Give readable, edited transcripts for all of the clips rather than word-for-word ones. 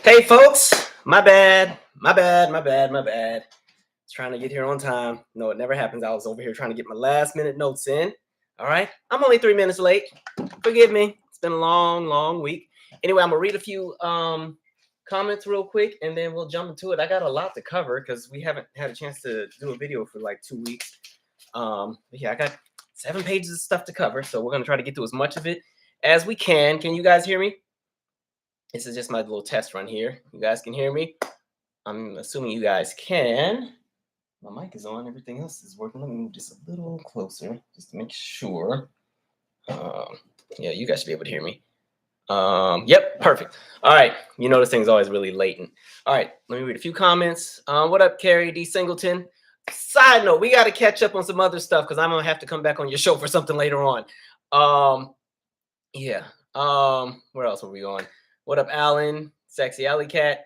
Hey folks, my bad. Trying to get here on time. No, it never happens. I was over here trying to get my last minute notes in. All right. I'm only 3 minutes late. Forgive me. It's been a long week. Anyway, I'm gonna read a few comments real quick and then we'll jump into it. I got a lot to cover because we haven't had a chance to do a video for like 2 weeks. But yeah, I got 7 pages of stuff to cover, so we're gonna try to get through as much of it as we can. Can you guys hear me? This is just my little test run here. You guys can hear me? I'm assuming you guys can. My mic is on. Everything else is working. Let me move just a little closer just to make sure. Yeah, you guys should be able to hear me. Yep, perfect. All right. You know this thing's always really latent. All right, let me read a few comments. What up, Carrie D. Singleton? Side note, we got to catch up on some other stuff because I'm going to have to come back on your show for something later on. Yeah. Where else were we on? What up, Alan? Sexy Alley Cat.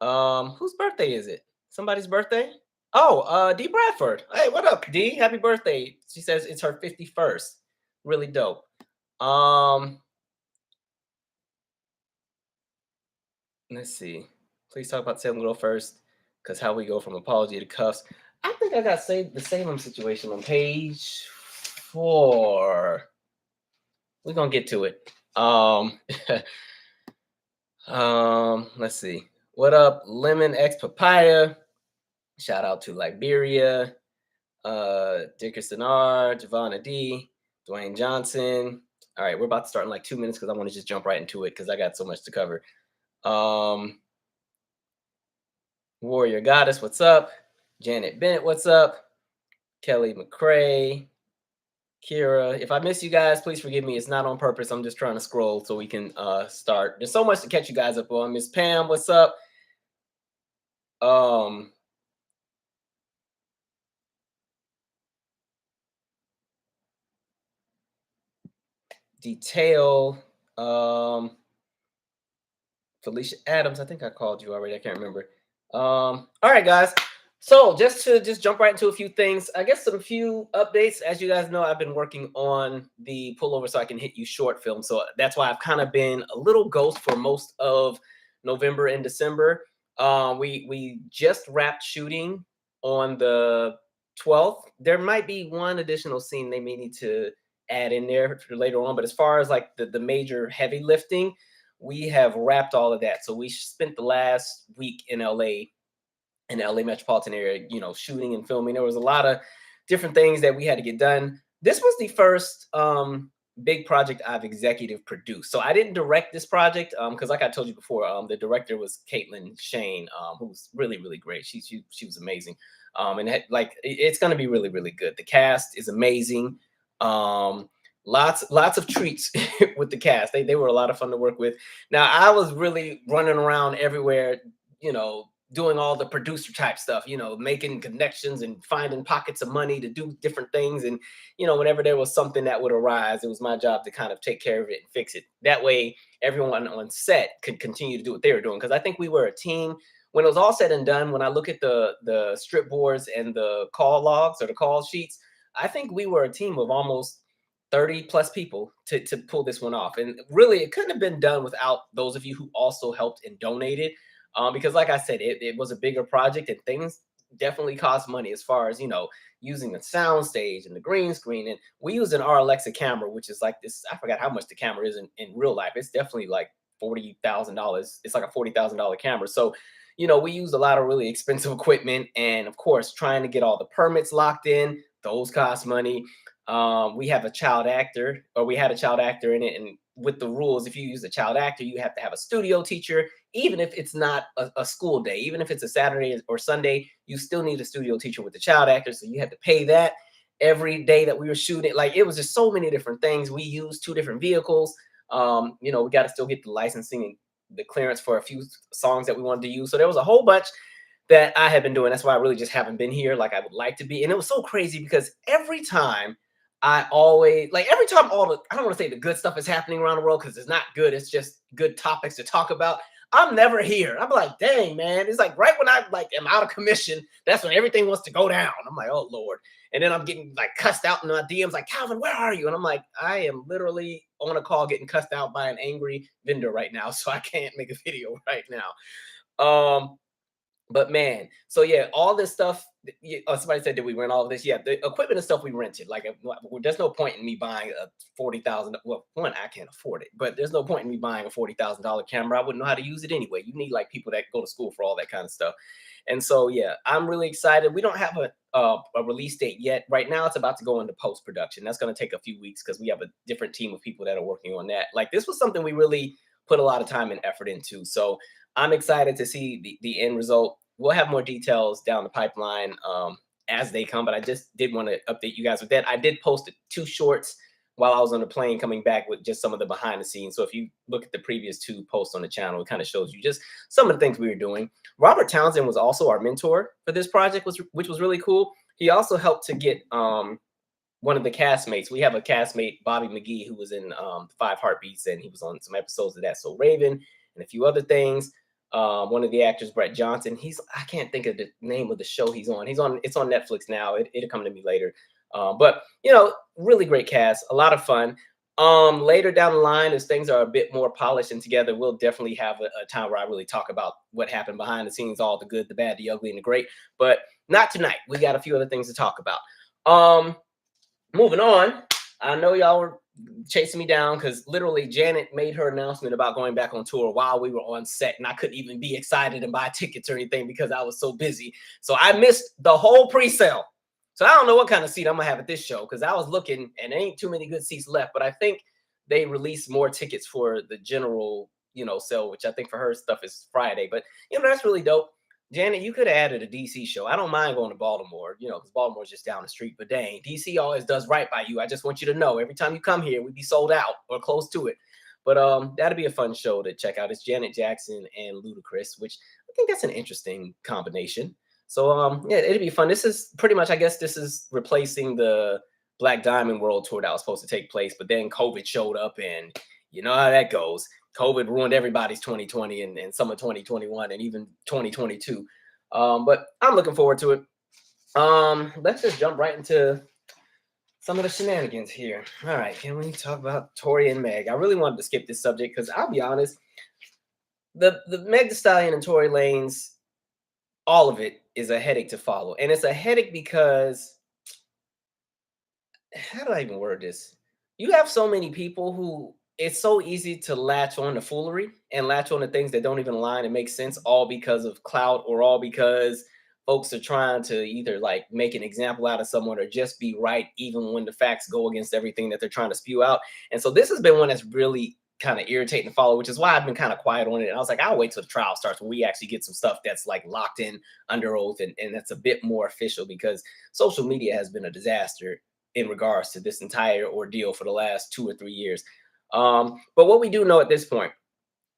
Whose birthday is it? Somebody's birthday? Oh, D Bradford. Hey, what up, D? Happy birthday. She says it's her 51st. Really dope. Let's see. Please talk about Salem Girl first, because how we go from apology to cuffs. I think I got the Salem situation on page 4. We're gonna get to it. Let's see. What up, Lemon X Papaya? Shout out to Liberia, Dickerson R, Javonna D, Dwayne Johnson. All right, we're about to start in like 2 minutes because I want to just jump right into it because I got so much to cover. Warrior Goddess, what's up? Janet Bennett, what's up? Kelly McCrae, Kira. If I miss you guys, please forgive me. It's not on purpose. I'm just trying to scroll so we can start. There's so much to catch you guys up on. Miss Pam, what's up? Detail. Felicia Adams, I think I called you already. I can't remember. All right, guys. So just jump right into a few things. I guess some few updates. As you guys know, I've been working on the pullover so I can hit you short film. So that's why I've kind of been a little ghost for most of November and December. We just wrapped shooting on the 12th. There might be one additional scene they may need to add in there for later on. But as far as like the major heavy lifting, we have wrapped all of that. So we spent the last week in LA metropolitan area, shooting and filming. There was a lot of different things that we had to get done. This was the first big project I've executive produced. So I didn't direct this project because like I told you before, the director was Caitlin Shane, who's really, really great. She was amazing. And it's going to be really, really good. The cast is amazing. Lots of treats with the cast. They were a lot of fun to work with. Now I was really running around everywhere, doing all the producer type stuff, making connections and finding pockets of money to do different things. And, whenever there was something that would arise, it was my job to kind of take care of it and fix it. That way everyone on set could continue to do what they were doing. Cause I think we were a team. When it was all said and done, when I look at the strip boards and the call logs or the call sheets, I think we were a team of almost 30 plus people to pull this one off. And really, it couldn't have been done without those of you who also helped and donated. Because like I said, it was a bigger project and things definitely cost money as far as, using the sound stage and the green screen. And we use an Alexa camera, which is like this. I forgot how much the camera is in real life. It's definitely like $40,000. It's like a $40,000 camera. So, we used a lot of really expensive equipment. And of course, trying to get all the permits locked in, those cost money. We have a child actor, or we had a child actor in it. And with the rules, if you use a child actor, you have to have a studio teacher, even if it's not a school day, even if it's a Saturday or Sunday, you still need a studio teacher with the child actor. So you had to pay that every day that we were shooting. Like, it was just so many different things. We used 2 different vehicles. We got to still get the licensing and the clearance for a few songs that we wanted to use. So there was a whole bunch that I have been doing. That's why I really just haven't been here like I would like to be. And it was so crazy because every time I don't want to say the good stuff is happening around the world because it's not good. It's just good topics to talk about. I'm never here. I'm like, dang, man. It's like right when I am out of commission, that's when everything wants to go down. I'm like, oh Lord. And then I'm getting like cussed out in my DMs like, Calvin, where are you? And I'm like, I am literally on a call getting cussed out by an angry vendor right now, so I can't make a video right now. But man, so yeah, all this stuff. Somebody said, "Did we rent all of this?" Yeah, the equipment and stuff we rented. Like, there's no point in me buying a $40,000. Well, one, I can't afford it, but there's no point in me buying a $40,000 camera. I wouldn't know how to use it anyway. You need like people that go to school for all that kind of stuff. And so yeah, I'm really excited. We don't have a release date yet. Right now, it's about to go into post production. That's going to take a few weeks because we have a different team of people that are working on that. Like, this was something we really put a lot of time and effort into. So I'm excited to see the end result. We'll have more details down the pipeline as they come, but I just did want to update you guys with that. I did post 2 shorts while I was on the plane coming back with just some of the behind the scenes. So if you look at the previous 2 posts on the channel, it kind of shows you just some of the things we were doing. Robert Townsend was also our mentor for this project, which was really cool. He also helped to get one of the castmates. We have a castmate, Bobby McGee, who was in 5 Heartbeats, and he was on some episodes of That So Raven and a few other things. One of the actors, Brett Johnson, I can't think of the name of the show he's on. It's on Netflix now. It'll come to me later. But really great cast, a lot of fun. Later down the line, as things are a bit more polished and together, we'll definitely have a time where I really talk about what happened behind the scenes, all the good, the bad, the ugly, and the great. But not tonight. We got a few other things to talk about. Moving on, I know y'all were chasing me down because literally Janet made her announcement about going back on tour while we were on set, and I couldn't even be excited and buy tickets or anything because I was so busy. So I missed the whole pre-sale. So I don't know what kind of seat I'm gonna have at this show because I was looking and there ain't too many good seats left, but I think they released more tickets for the general, sale, which I think for her stuff is Friday. But that's really dope. Janet, you could have added a DC show. I don't mind going to Baltimore, because Baltimore's just down the street. But dang, DC always does right by you. I just want you to know every time you come here, we'd be sold out or close to it. But that'd be a fun show to check out. It's Janet Jackson and Ludacris, which I think that's an interesting combination. So yeah, it'd be fun. This is pretty much, I guess, this is replacing the Black Diamond World Tour that was supposed to take place, but then COVID showed up, and you know how that goes. COVID ruined everybody's 2020 and some of 2021 and even 2022. But I'm looking forward to it. Let's just jump right into some of the shenanigans here. All right, can we talk about Tory and Meg? I really wanted to skip this subject because I'll be honest, the Meg Thee Stallion and Tory Lanez, all of it is a headache to follow. And it's a headache because, how do I even word this? You have so many people who it's so easy to latch on to foolery and latch on to things that don't even align and make sense, all because of clout or all because folks are trying to either like make an example out of someone or just be right, even when the facts go against everything that they're trying to spew out. And so this has been one that's really kind of irritating to follow, which is why I've been kind of quiet on it. And I was like, I'll wait till the trial starts when we actually get some stuff that's like locked in under oath and that's a bit more official, because social media has been a disaster in regards to this entire ordeal for the last 2 or 3 years. But what we do know at this point,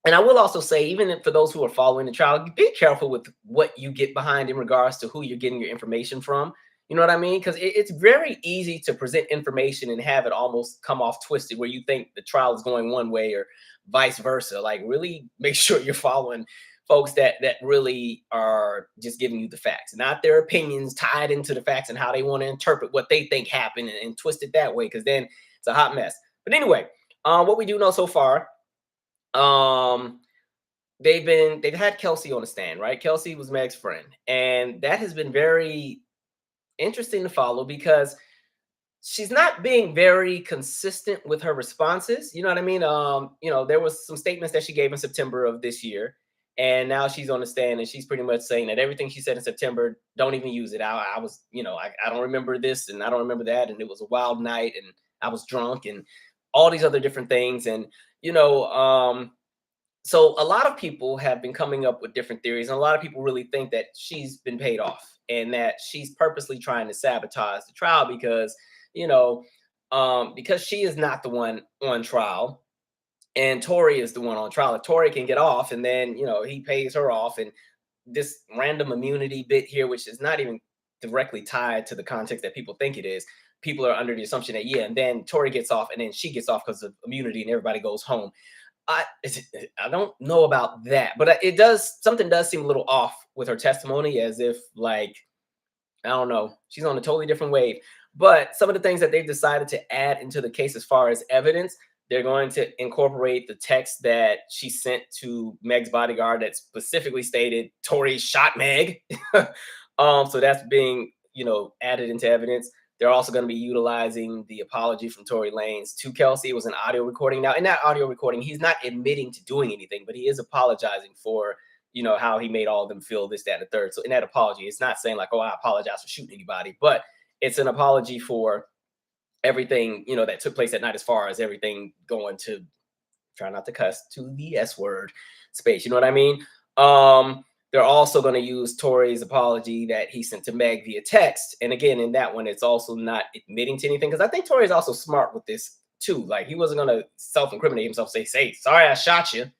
and I will also say, even for those who are following the trial, be careful with what you get behind in regards to who you're getting your information from. You know what I mean? Because it's very easy to present information and have it almost come off twisted where you think the trial is going one way or vice versa. Like, really make sure you're following folks that really are just giving you the facts, not their opinions tied into the facts and how they want to interpret what they think happened and twist it that way, because then it's a hot mess. But anyway, what we do know so far, they've had Kelsey on the stand, right? Kelsey was Meg's friend, and that has been very interesting to follow because she's not being very consistent with her responses. You know what I mean? There was some statements that she gave in September of this year, and now she's on the stand and she's pretty much saying that everything she said in September, don't even use it. I was, I don't remember this and I don't remember that, and it was a wild night and I was drunk and all these other different things. And so a lot of people have been coming up with different theories, and a lot of people really think that she's been paid off and that she's purposely trying to sabotage the trial because she is not the one on trial and Tory is the one on trial. If Tory can get off and then, he pays her off, and this random immunity bit here, which is not even directly tied to the context that people think it is. People are under the assumption that, and then Tory gets off and then she gets off because of immunity and everybody goes home. I don't know about that, but something does seem a little off with her testimony, as if, like, I don't know, she's on a totally different wave. But some of the things that they've decided to add into the case as far as evidence, They're going to incorporate the text that she sent to Meg's bodyguard that specifically stated Tory shot Meg. So that's being, added into evidence. They're also going to be utilizing the apology from Tory Lanez to Kelsey. It was an audio recording. Now, in that audio recording, he's not admitting to doing anything, but he is apologizing for, how he made all of them feel this, that, and the third. So in that apology, it's not saying like, oh, I apologize for shooting anybody, but it's an apology for everything, that took place that night, as far as everything going to, try not to cuss, to the S word space. You know what I mean? They're also going to use Tory's apology that he sent to Meg via text. And again, in that one, it's also not admitting to anything, because I think Tory is also smart with this too. Like, he wasn't going to self-incriminate himself, say, sorry, I shot you,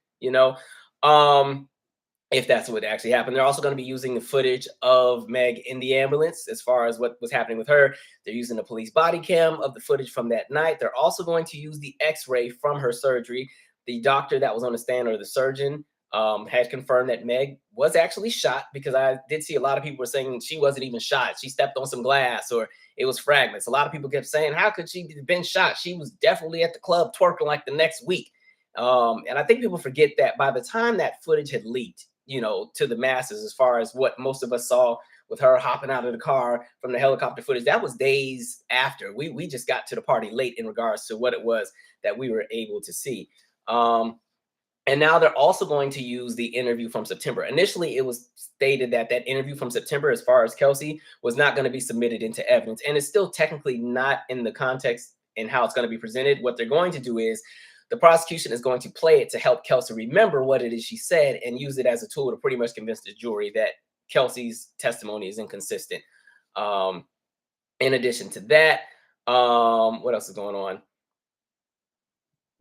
if that's what actually happened. They're also going to be using the footage of Meg in the ambulance as far as what was happening with her. They're using the police body cam of the footage from that night. They're also going to use the x-ray from her surgery. The doctor that was on the stand, or the surgeon, had confirmed that Meg was actually shot, because I did see a lot of people were saying she wasn't even shot. She stepped on some glass, or it was fragments. A lot of people kept saying, how could she have been shot? She was definitely at the club twerking like the next week. And I think people forget that by the time that footage had leaked, to the masses, as far as what most of us saw with her hopping out of the car from the helicopter footage, that was days after. We just got to the party late in regards to what it was that we were able to see. And now they're also going to use the interview from September. Initially, it was stated that that interview from September, as far as Kelsey, was not going to be submitted into evidence. And it's still technically not in the context and how it's going to be presented. What they're going to do is, the prosecution is going to play it to help Kelsey remember what it is she said, and use it as a tool to pretty much convince the jury that Kelsey's testimony is inconsistent. In addition to that, what else is going on?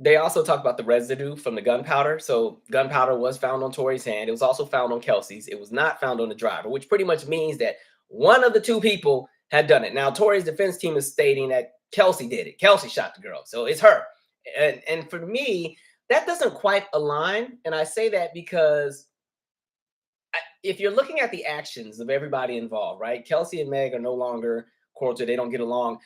They also talk about the residue from the gunpowder. So gunpowder was found on Tory's hand. It was also found on Kelsey's. It was not found on the driver, which pretty much means that one of the two people had done it. Now, Tory's defense team is stating that Kelsey did it. Kelsey shot the girl, so it's her. And for me, that doesn't quite align. And I say that because if you're looking at the actions of everybody involved, right? Kelsey and Meg are no longer cordial. They don't get along.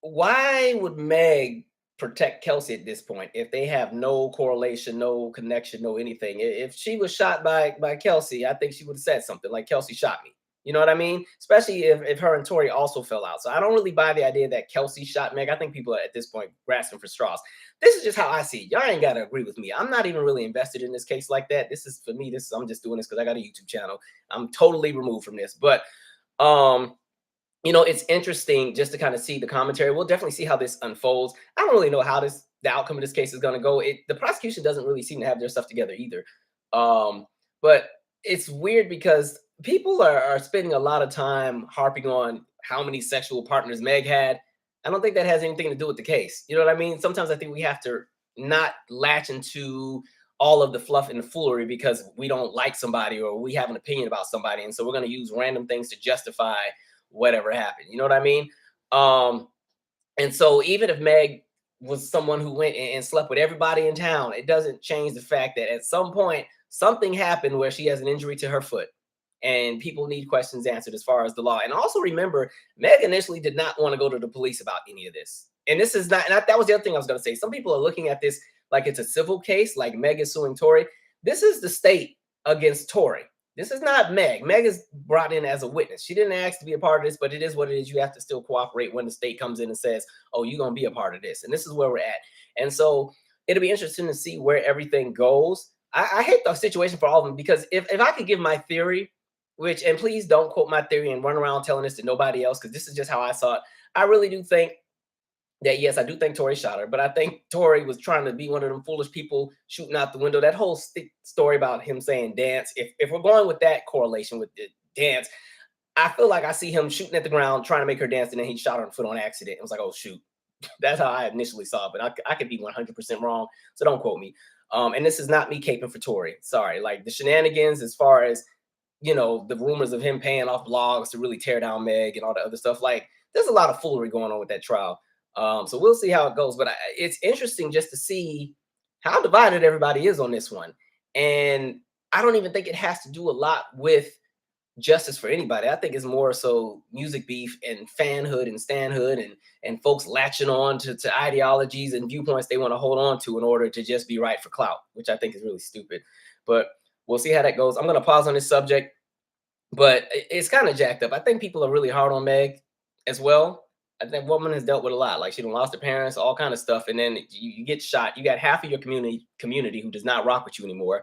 Why would Meg protect Kelsey at this point if they have no correlation, no connection, no anything? If she was shot by Kelsey, I think she would have said something like, Kelsey shot me. You know what I mean? Especially if her and Tory also fell out. So I don't really buy the idea that Kelsey shot Meg. I think people are at this point grasping for straws. This is just how I see it. Y'all ain't got to agree with me. I'm not even really invested in this case like that. This is, for me, I'm just doing this because I got a YouTube channel. I'm totally removed from this. But it's interesting just to kind of see the commentary. We'll definitely see how this unfolds. I don't really know how the outcome of this case is going to go. The prosecution doesn't really seem to have their stuff together either. But it's weird because people are spending a lot of time harping on how many sexual partners Meg had. I don't think that has anything to do with the case. You know what I mean? Sometimes I think we have to not latch into all of the fluff and the foolery because we don't like somebody or we have an opinion about somebody. And so we're going to use random things to justify whatever happened. You know what I mean? And so even if Meg was someone who went and slept with everybody in town, it doesn't change the fact that at some point something happened where she has an injury to her foot. And people need questions answered as far as the law. And also remember, Meg initially did not want to go to the police about any of this. And this is not, and that was the other thing I was going to say. Some people are looking at this like it's a civil case, like Meg is suing Tory. This is the state against Tory. This is not Meg. Meg is brought in as a witness. She didn't ask to be a part of this, but it is what it is. You have to still cooperate when the state comes in and says, oh, you're going to be a part of this. And this is where we're at. And so it'll be interesting to see where everything goes. I hate the situation for all of them because if I could give my theory, and please don't quote my theory and run around telling this to nobody else, because this is just how I saw it. I really do think that, yes, I do think Tory shot her, but I think Tory was trying to be one of them foolish people shooting out the window. That whole story about him saying dance, if we're going with that correlation with the dance, I feel like I see him shooting at the ground, trying to make her dance, and then he shot her in the foot on accident. It was like, oh, shoot. That's how I initially saw it, but I could be 100% wrong, so don't quote me. And this is not me caping for Tory. Sorry. Like the shenanigans as far as, the rumors of him paying off blogs to really tear down Meg and all the other stuff. Like, there's a lot of foolery going on with that trial. So we'll see how it goes. But it's interesting just to see how divided everybody is on this one. And I don't even think it has to do a lot with justice for anybody. I think it's more so music beef and fanhood and stanhood and folks latching on to ideologies and viewpoints they want to hold on to in order to just be right for clout, which I think is really stupid. But we'll see how that goes. I'm gonna pause on this subject, but it's kind of jacked up. I think people are really hard on Meg as well. I think woman has dealt with a lot. Like she done lost her parents, all kind of stuff, and then you get shot. You got half of your community who does not rock with you anymore,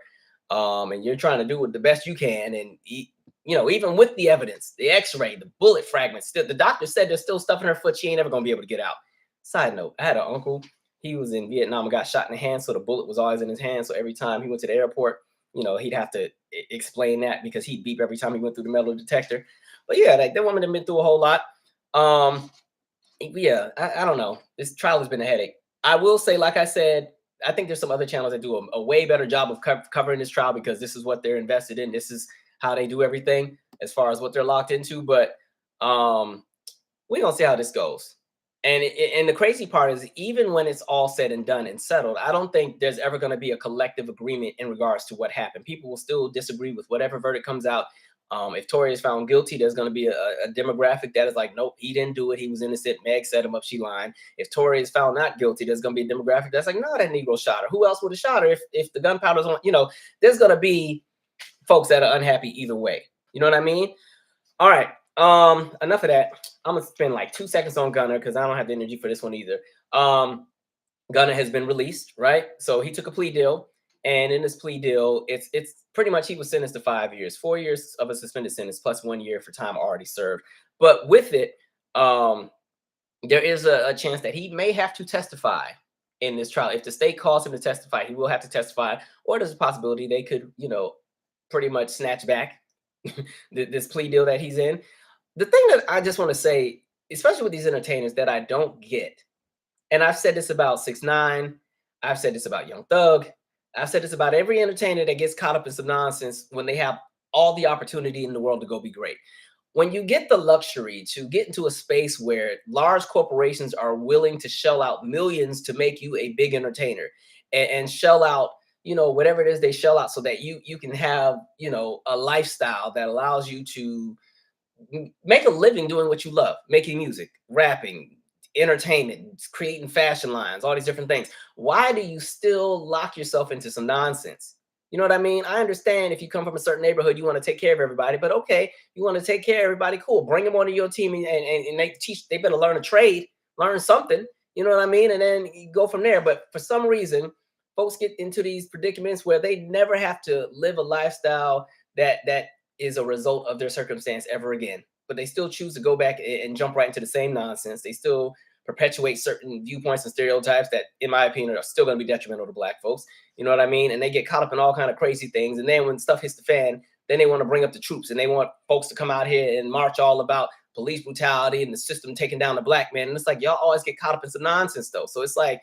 and you're trying to do it the best you can. And even with the evidence, the X-ray, the bullet fragments, still, the doctor said there's still stuff in her foot. She ain't ever gonna be able to get out. Side note: I had an uncle. He was in Vietnam and got shot in the hand, so the bullet was always in his hand. So every time he went to the airport, he'd have to explain that because he'd beep every time he went through the metal detector. But yeah, that woman had been through a whole lot. Yeah, I don't know. This trial has been a headache. I will say, like I said, I think there's some other channels that do a way better job of covering this trial because this is what they're invested in. This is how they do everything as far as what they're locked into. But we're gonna see how this goes. And the crazy part is, even when it's all said and done and settled, I don't think there's ever going to be a collective agreement in regards to what happened. People will still disagree with whatever verdict comes out. If Tory is found guilty, there's going to be a demographic that is like, nope, he didn't do it. He was innocent. Meg set him up. She lied. If Tory is found not guilty, there's going to be a demographic that's like, no, that Negro shot her. Who else would have shot her if the gunpowder's on? There's going to be folks that are unhappy either way. You know what I mean? All right. Enough of that. I'm gonna spend like 2 seconds on Gunna because I don't have the energy for this one either. Gunna has been released, right? So he took a plea deal, and in this plea deal, it's pretty much he was sentenced to 5 years, 4 years of a suspended sentence plus 1 year for time already served. But with it, there is a chance that he may have to testify in this trial. If the state calls him to testify, he will have to testify, or there's a possibility they could, pretty much snatch back this plea deal that he's in. The thing that I just want to say, especially with these entertainers that I don't get, and I've said this about 6ix9ine, I've said this about Young Thug, I've said this about every entertainer that gets caught up in some nonsense when they have all the opportunity in the world to go be great. When you get the luxury to get into a space where large corporations are willing to shell out millions to make you a big entertainer and shell out, whatever it is they shell out so that you can have, a lifestyle that allows you to make a living doing what you love, making music, rapping, entertainment, creating fashion lines, all these different things. Why do you still lock yourself into some nonsense? You know what I mean? I understand if you come from a certain neighborhood, you want to take care of everybody, but okay, you want to take care of everybody, cool. Bring them onto your team and they better learn a trade, learn something, you know what I mean? And then you go from there. But for some reason, folks get into these predicaments where they never have to live a lifestyle that is a result of their circumstance ever again, but they still choose to go back and jump right into the same nonsense. They still perpetuate certain viewpoints and stereotypes that, in my opinion, are still going to be detrimental to Black folks. You know what I mean? And they get caught up in all kind of crazy things. And then when stuff hits the fan, then they want to bring up the troops and they want folks to come out here and march all about police brutality and the system taking down the Black man. And it's like, y'all always get caught up in some nonsense though. So it's like,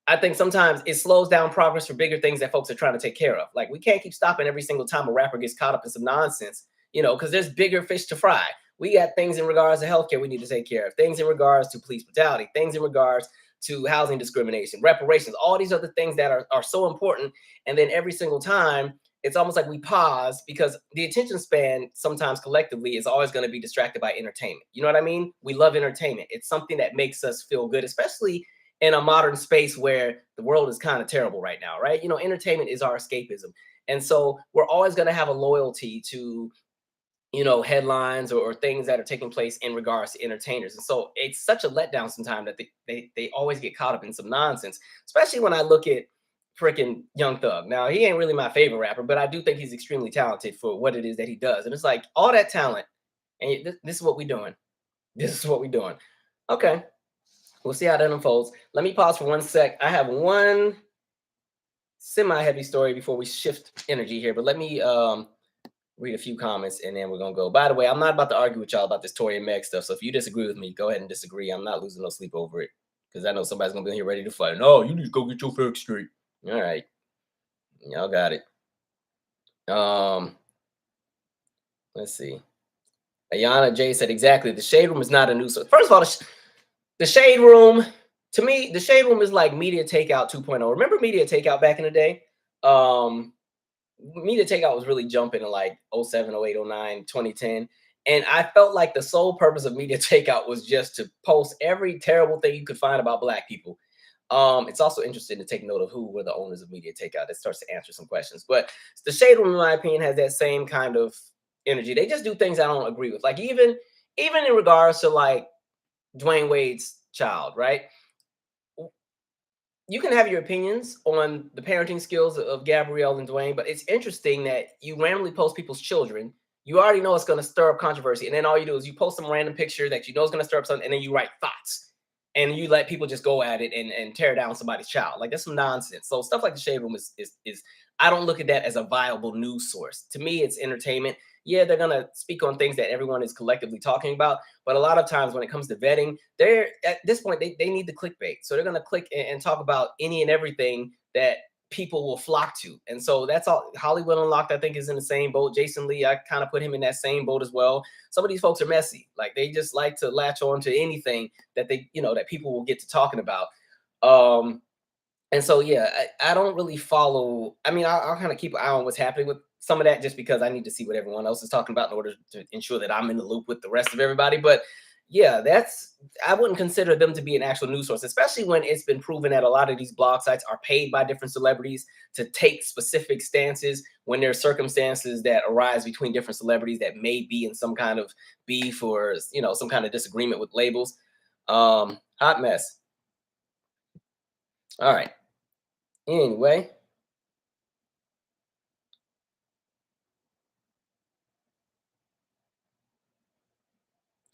I think sometimes it slows down progress for bigger things that folks are trying to take care of. Like we can't keep stopping every single time a rapper gets caught up in some nonsense, because there's bigger fish to fry. We got things in regards to healthcare we need to take care of, things in regards to police brutality, things in regards to housing discrimination, reparations, all these other things that are so important. And then every single time, it's almost like we pause because the attention span sometimes collectively is always going to be distracted by entertainment. You know what I mean? We love entertainment. It's something that makes us feel good, especially in a modern space where the world is kind of terrible right now, right? Entertainment is our escapism. And so we're always going to have a loyalty to, headlines or things that are taking place in regards to entertainers. And so it's such a letdown sometimes that they always get caught up in some nonsense, especially when I look at freaking Young Thug. Now, he ain't really my favorite rapper, but I do think he's extremely talented for what it is that he does. And it's like all that talent, and this is what we're doing. This is what we're doing. Okay. We'll see how that unfolds. Let me pause for 1 sec. I have one semi-heavy story before we shift energy here, but let me read a few comments and then we're going to go. By the way, I'm not about to argue with y'all about this Tory and Meg stuff, so if you disagree with me, go ahead and disagree. I'm not losing no sleep over it because I know somebody's going to be here ready to fight. No, you need to go get your facts straight. All right. Y'all got it. Let's see. Ayana J said, exactly. The Shade Room is not a new source. First of all, the Shade Room, to me, the Shade Room is like Media Takeout 2.0. Remember Media Takeout back in the day? media takeout was really jumping in like '07, '08, '09, 2010. And I felt like the sole purpose of media takeout was just to post every terrible thing you could find about Black people. It's also interesting to take note of who were the owners of media takeout. That starts to answer some questions. But the Shade Room, in my opinion, has that same kind of energy. They just do things I don't agree with. Like even in regards to like Dwayne Wade's child, right? You can have your opinions on the parenting skills of Gabrielle and Dwayne, but it's interesting that you randomly post people's children. You already know it's going to stir up controversy. And then all you do is you post some random picture that you know is going to stir up something, and then you write thoughts. And you let people just go at it and tear down somebody's child. Like that's some nonsense. So stuff like the Shade Room is I don't look at that as a viable news source. To me, it's entertainment. Yeah, they're gonna speak on things that everyone is collectively talking about, but a lot of times when it comes to vetting, they're at this point they need the clickbait. So they're gonna click and talk about any and everything that people will flock to. And so that's all. Hollywood Unlocked, I think, is in the same boat. Jason Lee, I kind of put him in that same boat as well. Some of these folks are messy. Like they just like to latch on to anything that that people will get to talking about. Um, and so, yeah, I don't really follow. I mean, I'll kind of keep an eye on what's happening with some of that just because I need to see what everyone else is talking about in order to ensure that I'm in the loop with the rest of everybody. But yeah, I wouldn't consider them to be an actual news source, especially when it's been proven that a lot of these blog sites are paid by different celebrities to take specific stances when there are circumstances that arise between different celebrities that may be in some kind of beef or, some kind of disagreement with labels. Hot mess. All right. Anyway.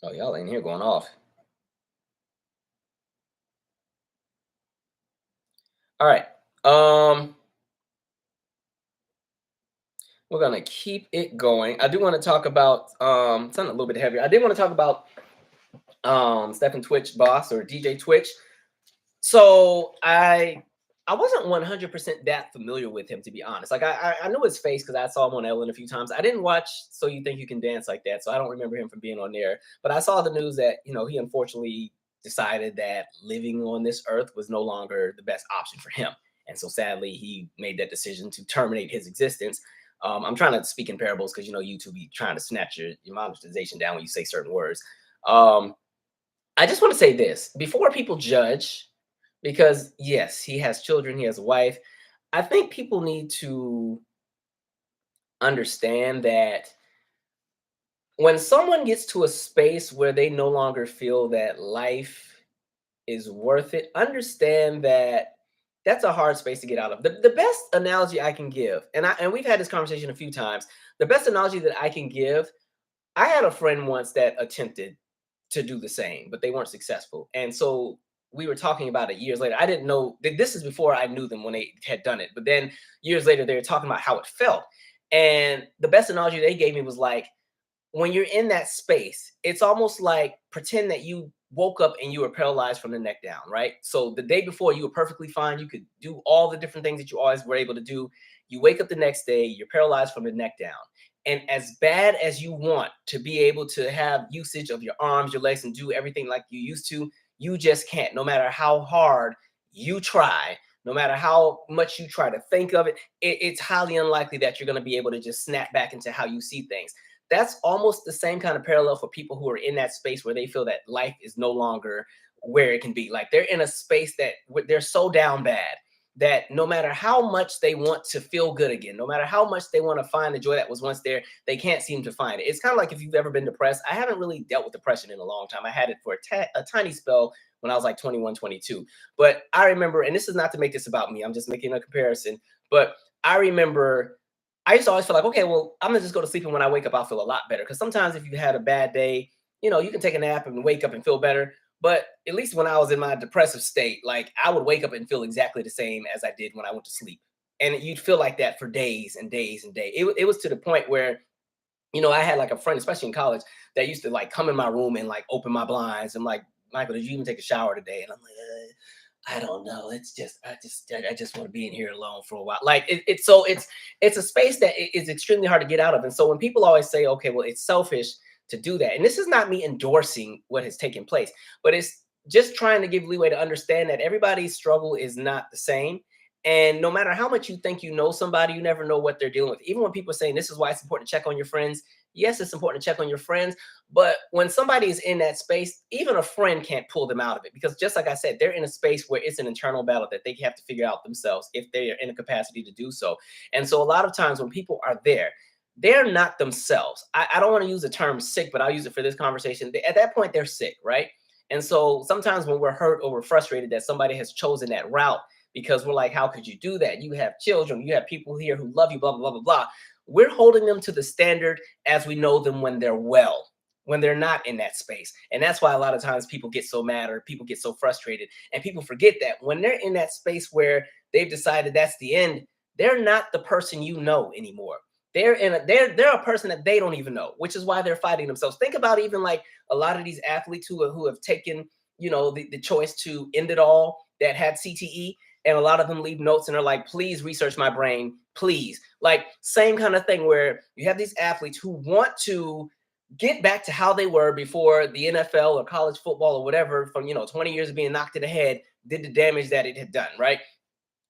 Oh, y'all in here going off. All right. We're gonna keep it going. I do want to talk about something a little bit heavier. I did want to talk about Stephen Twitch boss or DJ Twitch. So I wasn't 100% that familiar with him, to be honest. Like I knew his face because I saw him on Ellen a few times. I didn't watch So You Think You Can Dance Like That, so I don't remember him from being on there. But I saw the news that he unfortunately decided that living on this earth was no longer the best option for him, and so sadly he made that decision to terminate his existence. I'm trying to speak in parables because YouTube be trying to snatch your monetization down when you say certain words. Um, I just want to say this before people judge, because yes, he has children, he has a wife. I think people need to understand that when someone gets to a space where they no longer feel that life is worth it, understand that that's a hard space to get out of. The best analogy I can give, and we've had this conversation a few times, the best analogy that I can give, I had a friend once that attempted to do the same, but they weren't successful. And so we were talking about it years later. I didn't know that this is before I knew them when they had done it. But then years later, they were talking about how it felt. And the best analogy they gave me was like, when you're in that space, it's almost like pretend that you woke up and you were paralyzed from the neck down, right? So the day before you were perfectly fine. You could do all the different things that you always were able to do. You wake up the next day, you're paralyzed from the neck down. And as bad as you want to be able to have usage of your arms, your legs, and do everything like you used to, you just can't. No matter how hard you try, no matter how much you try to think of it, it's highly unlikely that you're going to be able to just snap back into how you see things. That's almost the same kind of parallel for people who are in that space where they feel that life is no longer where it can be. Like they're in a space that they're so down bad that no matter how much they want to feel good again, no matter how much they want to find the joy that was once there, they can't seem to find it. It's kind of like if you've ever been depressed. I haven't really dealt with depression in a long time. I had it for a tiny spell when I was like 21, 22. But I remember, and this is not to make this about me, I'm just making a comparison, but I remember I used to always feel like, okay, well, I'm gonna just go to sleep, and when I wake up, I'll feel a lot better. Because sometimes if you had a bad day, you can take a nap and wake up and feel better. But at least when I was in my depressive state, like I would wake up and feel exactly the same as I did when I went to sleep. And you'd feel like that for days and days and days. It was to the point where, I had like a friend, especially in college, that used to like come in my room and like open my blinds. I'm like, Michael, did you even take a shower today? And I'm like, I don't know. I just want to be in here alone for a while. Like it's a space that is extremely hard to get out of. And so when people always say, okay, well, it's selfish to do that, and this is not me endorsing what has taken place, but it's just trying to give leeway to understand that everybody's struggle is not the same. And no matter how much you think you know somebody, you never know what they're dealing with. Even when people are saying this is why it's important to check on your friends. Yes, it's important to check on your friends. But when somebody is in that space, even a friend can't pull them out of it, because just like I said, they're in a space where it's an internal battle that they have to figure out themselves if they are in a capacity to do so. And so a lot of times when people are there, they're not themselves. I don't want to use the term sick, but I'll use it for this conversation. At that point, they're sick, right? And so sometimes when we're hurt or we're frustrated that somebody has chosen that route, because we're like, how could you do that? You have children, you have people here who love you, blah, blah, blah, blah, blah. We're holding them to the standard as we know them when they're well, when they're not in that space. And that's why a lot of times people get so mad or people get so frustrated. And people forget that when they're in that space where they've decided that's the end, they're not the person you know anymore. They're a person that they don't even know, which is why they're fighting themselves. Think about even like a lot of these athletes who have taken, the choice to end it all, that had CTE, and a lot of them leave notes and they're like, please research my brain, please. Like same kind of thing where you have these athletes who want to get back to how they were before the NFL or college football or whatever from 20 years of being knocked in the head did the damage that it had done, right?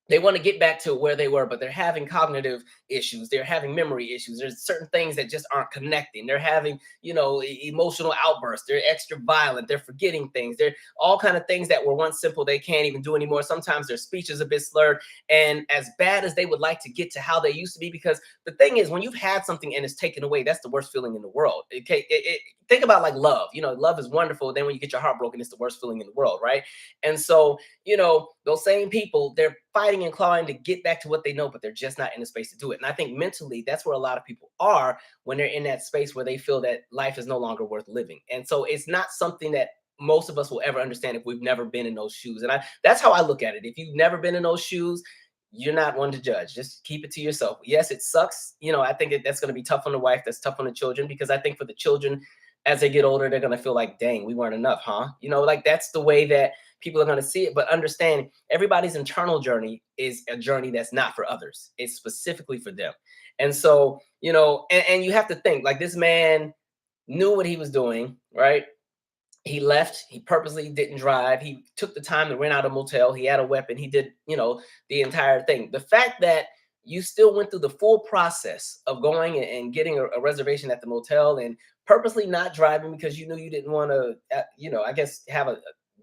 They want to get back to where they were, but they're having cognitive issues. They're having memory issues. There's certain things that just aren't connecting. They're having, emotional outbursts. They're extra violent. They're forgetting things. They're all kind of things that were once simple they can't even do anymore. Sometimes their speech is a bit slurred, and as bad as they would like to get to how they used to be, because the thing is, when you've had something and it's taken away, that's the worst feeling in the world. Think about like love. Love is wonderful. Then when you get your heart broken, it's the worst feeling in the world, right? And so, those same people, they're fighting and clawing to get back to what they know, but they're just not in the space to do it. And I think mentally, that's where a lot of people are when they're in that space where they feel that life is no longer worth living. And so it's not something that most of us will ever understand if we've never been in those shoes. And that's how I look at it. If you've never been in those shoes, you're not one to judge. Just keep it to yourself. Yes, it sucks. I think that's going to be tough on the wife. That's tough on the children, because I think for the children, as they get older, they're going to feel like, dang, we weren't enough, huh? Like that's the way that people are going to see it. But understand, everybody's internal journey is a journey that's not for others. It's specifically for them. And so, and you have to think like this man knew what he was doing, right? He left. He purposely didn't drive. He took the time to rent out a motel. He had a weapon. He did, the entire thing. The fact that you still went through the full process of going and getting a reservation at the motel and purposely not driving because you knew you didn't want to, I guess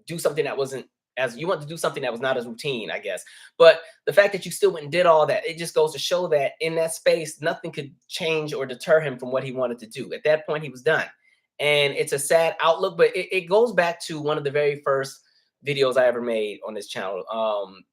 do something that wasn't as you want to do something that was not as routine, I guess. But the fact that you still went and did all that, it just goes to show that in that space, nothing could change or deter him from what he wanted to do. At that point, he was done. And it's a sad outlook, but it goes back to one of the very first videos I ever made on this channel.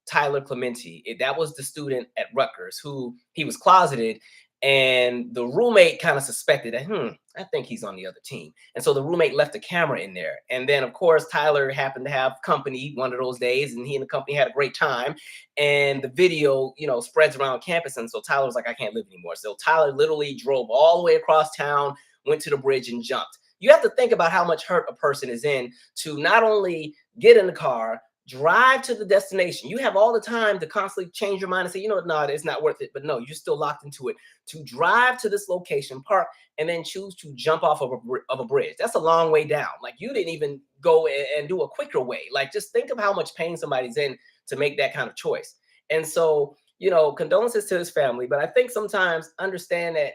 Tyler Clementi, that was the student at Rutgers who he was closeted, and the roommate kind of suspected that, I think he's on the other team. And so the roommate left the camera in there. And then, of course, Tyler happened to have company one of those days, and he and the company had a great time. And the video, spreads around campus. And so Tyler was like, I can't live anymore. So Tyler literally drove all the way across town, went to the bridge and jumped. You have to think about how much hurt a person is in to not only get in the car, drive to the destination. You have all the time to constantly change your mind and say, no, it's not worth it. But no, you're still locked into it. To drive to this location, park, and then choose to jump off of a bridge. That's a long way down. Like you didn't even go and do a quicker way. Like just think of how much pain somebody's in to make that kind of choice. And so, condolences to his family. But I think sometimes understand that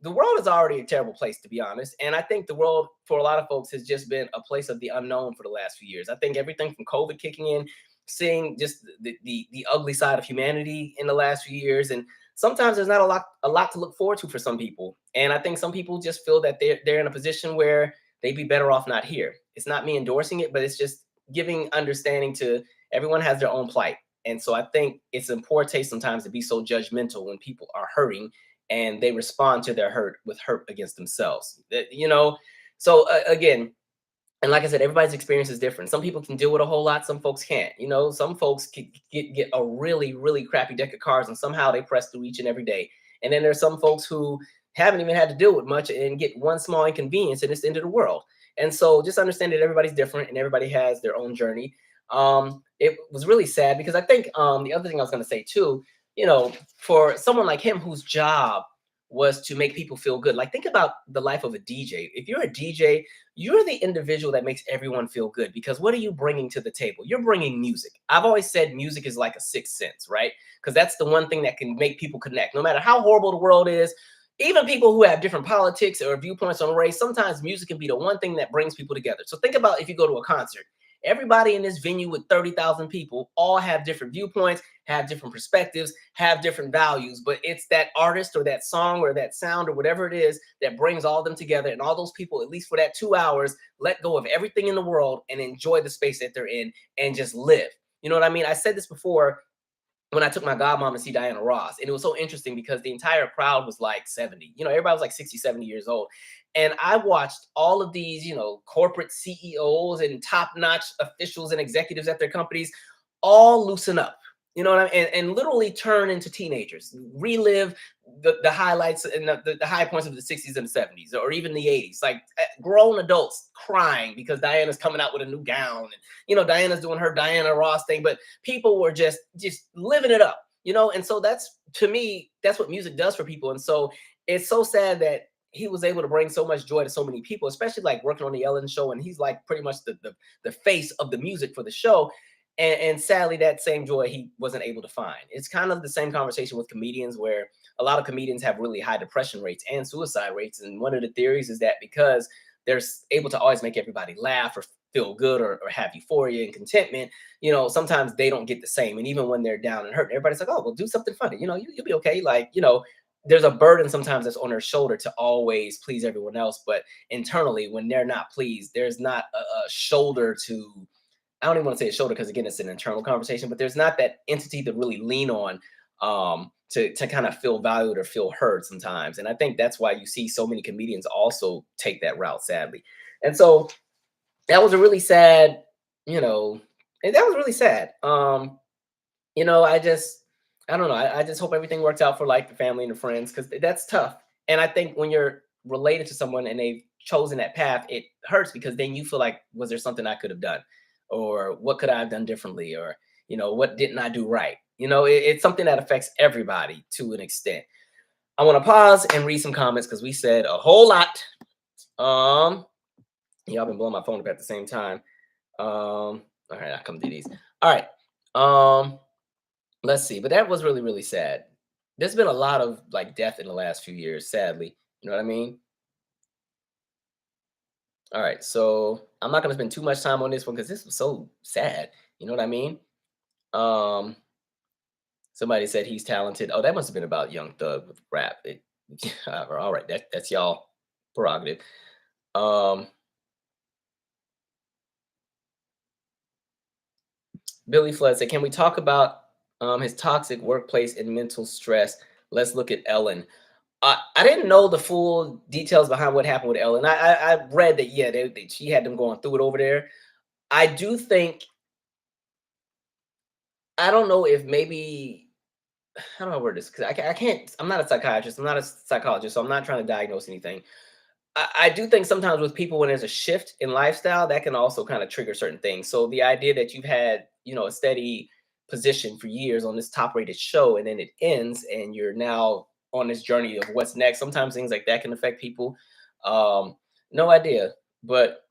the world is already a terrible place, to be honest. And I think the world for a lot of folks has just been a place of the unknown for the last few years. I think everything from COVID kicking in, seeing just the ugly side of humanity in the last few years. And sometimes there's not a lot to look forward to for some people. And I think some people just feel that they're in a position where they'd be better off not here. It's not me endorsing it, but it's just giving understanding to everyone has their own plight. And so I think it's in poor taste sometimes to be so judgmental when people are hurting and they respond to their hurt with hurt against themselves. So again, and like I said, everybody's experience is different. Some people can deal with a whole lot, some folks can't. Some folks can get a really, really crappy deck of cards and somehow they press through each and every day. And then there's some folks who haven't even had to deal with much and get one small inconvenience and it's the end of the world. And so just understand that everybody's different and everybody has their own journey. It was really sad because I think the other thing I was going to say too, for someone like him whose job was to make people feel good. Like think about the life of a DJ. If you're a DJ, you're the individual that makes everyone feel good because what are you bringing to the table? You're bringing music. I've always said music is like a sixth sense, right? Because that's the one thing that can make people connect. No matter how horrible the world is, even people who have different politics or viewpoints on race, sometimes music can be the one thing that brings people together. So think about if you go to a concert. Everybody in this venue with 30,000 people all have different viewpoints, have different perspectives, have different values, but it's that artist or that song or that sound or whatever it is that brings all them together. And all those people, at least for that 2 hours, let go of everything in the world and enjoy the space that they're in and just live. You know what I mean? I said this before when I took my godmom to see Diana Ross. And it was so interesting because the entire crowd was like 70. Everybody was like 60, 70 years old. And I watched all of these, corporate CEOs and top-notch officials and executives at their companies all loosen up. You know what I mean? And literally turn into teenagers, relive the highlights and the high points of the 60s and 70s, or even the 80s. Like grown adults crying because Diana's coming out with a new gown, and Diana's doing her Diana Ross thing, but people were just living it up, And so that's, to me, that's what music does for people. And so it's so sad that he was able to bring so much joy to so many people, especially like working on the Ellen show, and he's like pretty much the face of the music for the show. And sadly, that same joy he wasn't able to find. It's kind of the same conversation with comedians, where a lot of comedians have really high depression rates and suicide rates. And one of the theories is that because they're able to always make everybody laugh or feel good or have euphoria and contentment, sometimes they don't get the same. And even when they're down and hurt, everybody's like, oh, well, do something funny. You'll be okay. Like, there's a burden sometimes that's on their shoulder to always please everyone else. But internally, when they're not pleased, there's not a shoulder to, I don't even want to say a shoulder because again, it's an internal conversation, but there's not that entity to really lean on to kind of feel valued or feel heard sometimes. And I think that's why you see so many comedians also take that route, sadly. And so that was a really sad, and that was really sad. I don't know. I just hope everything works out for like the family and the friends, because that's tough. And I think when you're related to someone and they've chosen that path, it hurts because then you feel like, was there something I could have done? Or what could I have done differently? Or, what didn't I do right? It's something that affects everybody to an extent. I want to pause and read some comments because we said a whole lot. Y'all been blowing my phone up at the same time. All right, I'll come do these. All right. Let's see. But that was really, really sad. There's been a lot of like death in the last few years, sadly. You know what I mean? All right, so I'm not gonna spend too much time on this one because this was so sad. You know what I mean? Um, Somebody said he's talented. Oh, that must have been about Young Thug with rap. All right, that's y'all prerogative. Billy Flood said, "Can we talk about his toxic workplace and mental stress? Let's look at Ellen." I didn't know the full details behind what happened with Ellen. I read that, yeah, she had them going through it over there. I do think, I don't know if maybe, how do I word this? Because I can't, I'm not a psychiatrist, I'm not a psychologist, so I'm not trying to diagnose anything. I do think sometimes with people, when there's a shift in lifestyle, that can also kind of trigger certain things. So the idea that you've had, a steady position for years on this top rated show, and then it ends and you're now on this journey of what's next, sometimes things like that can affect people. No idea. But,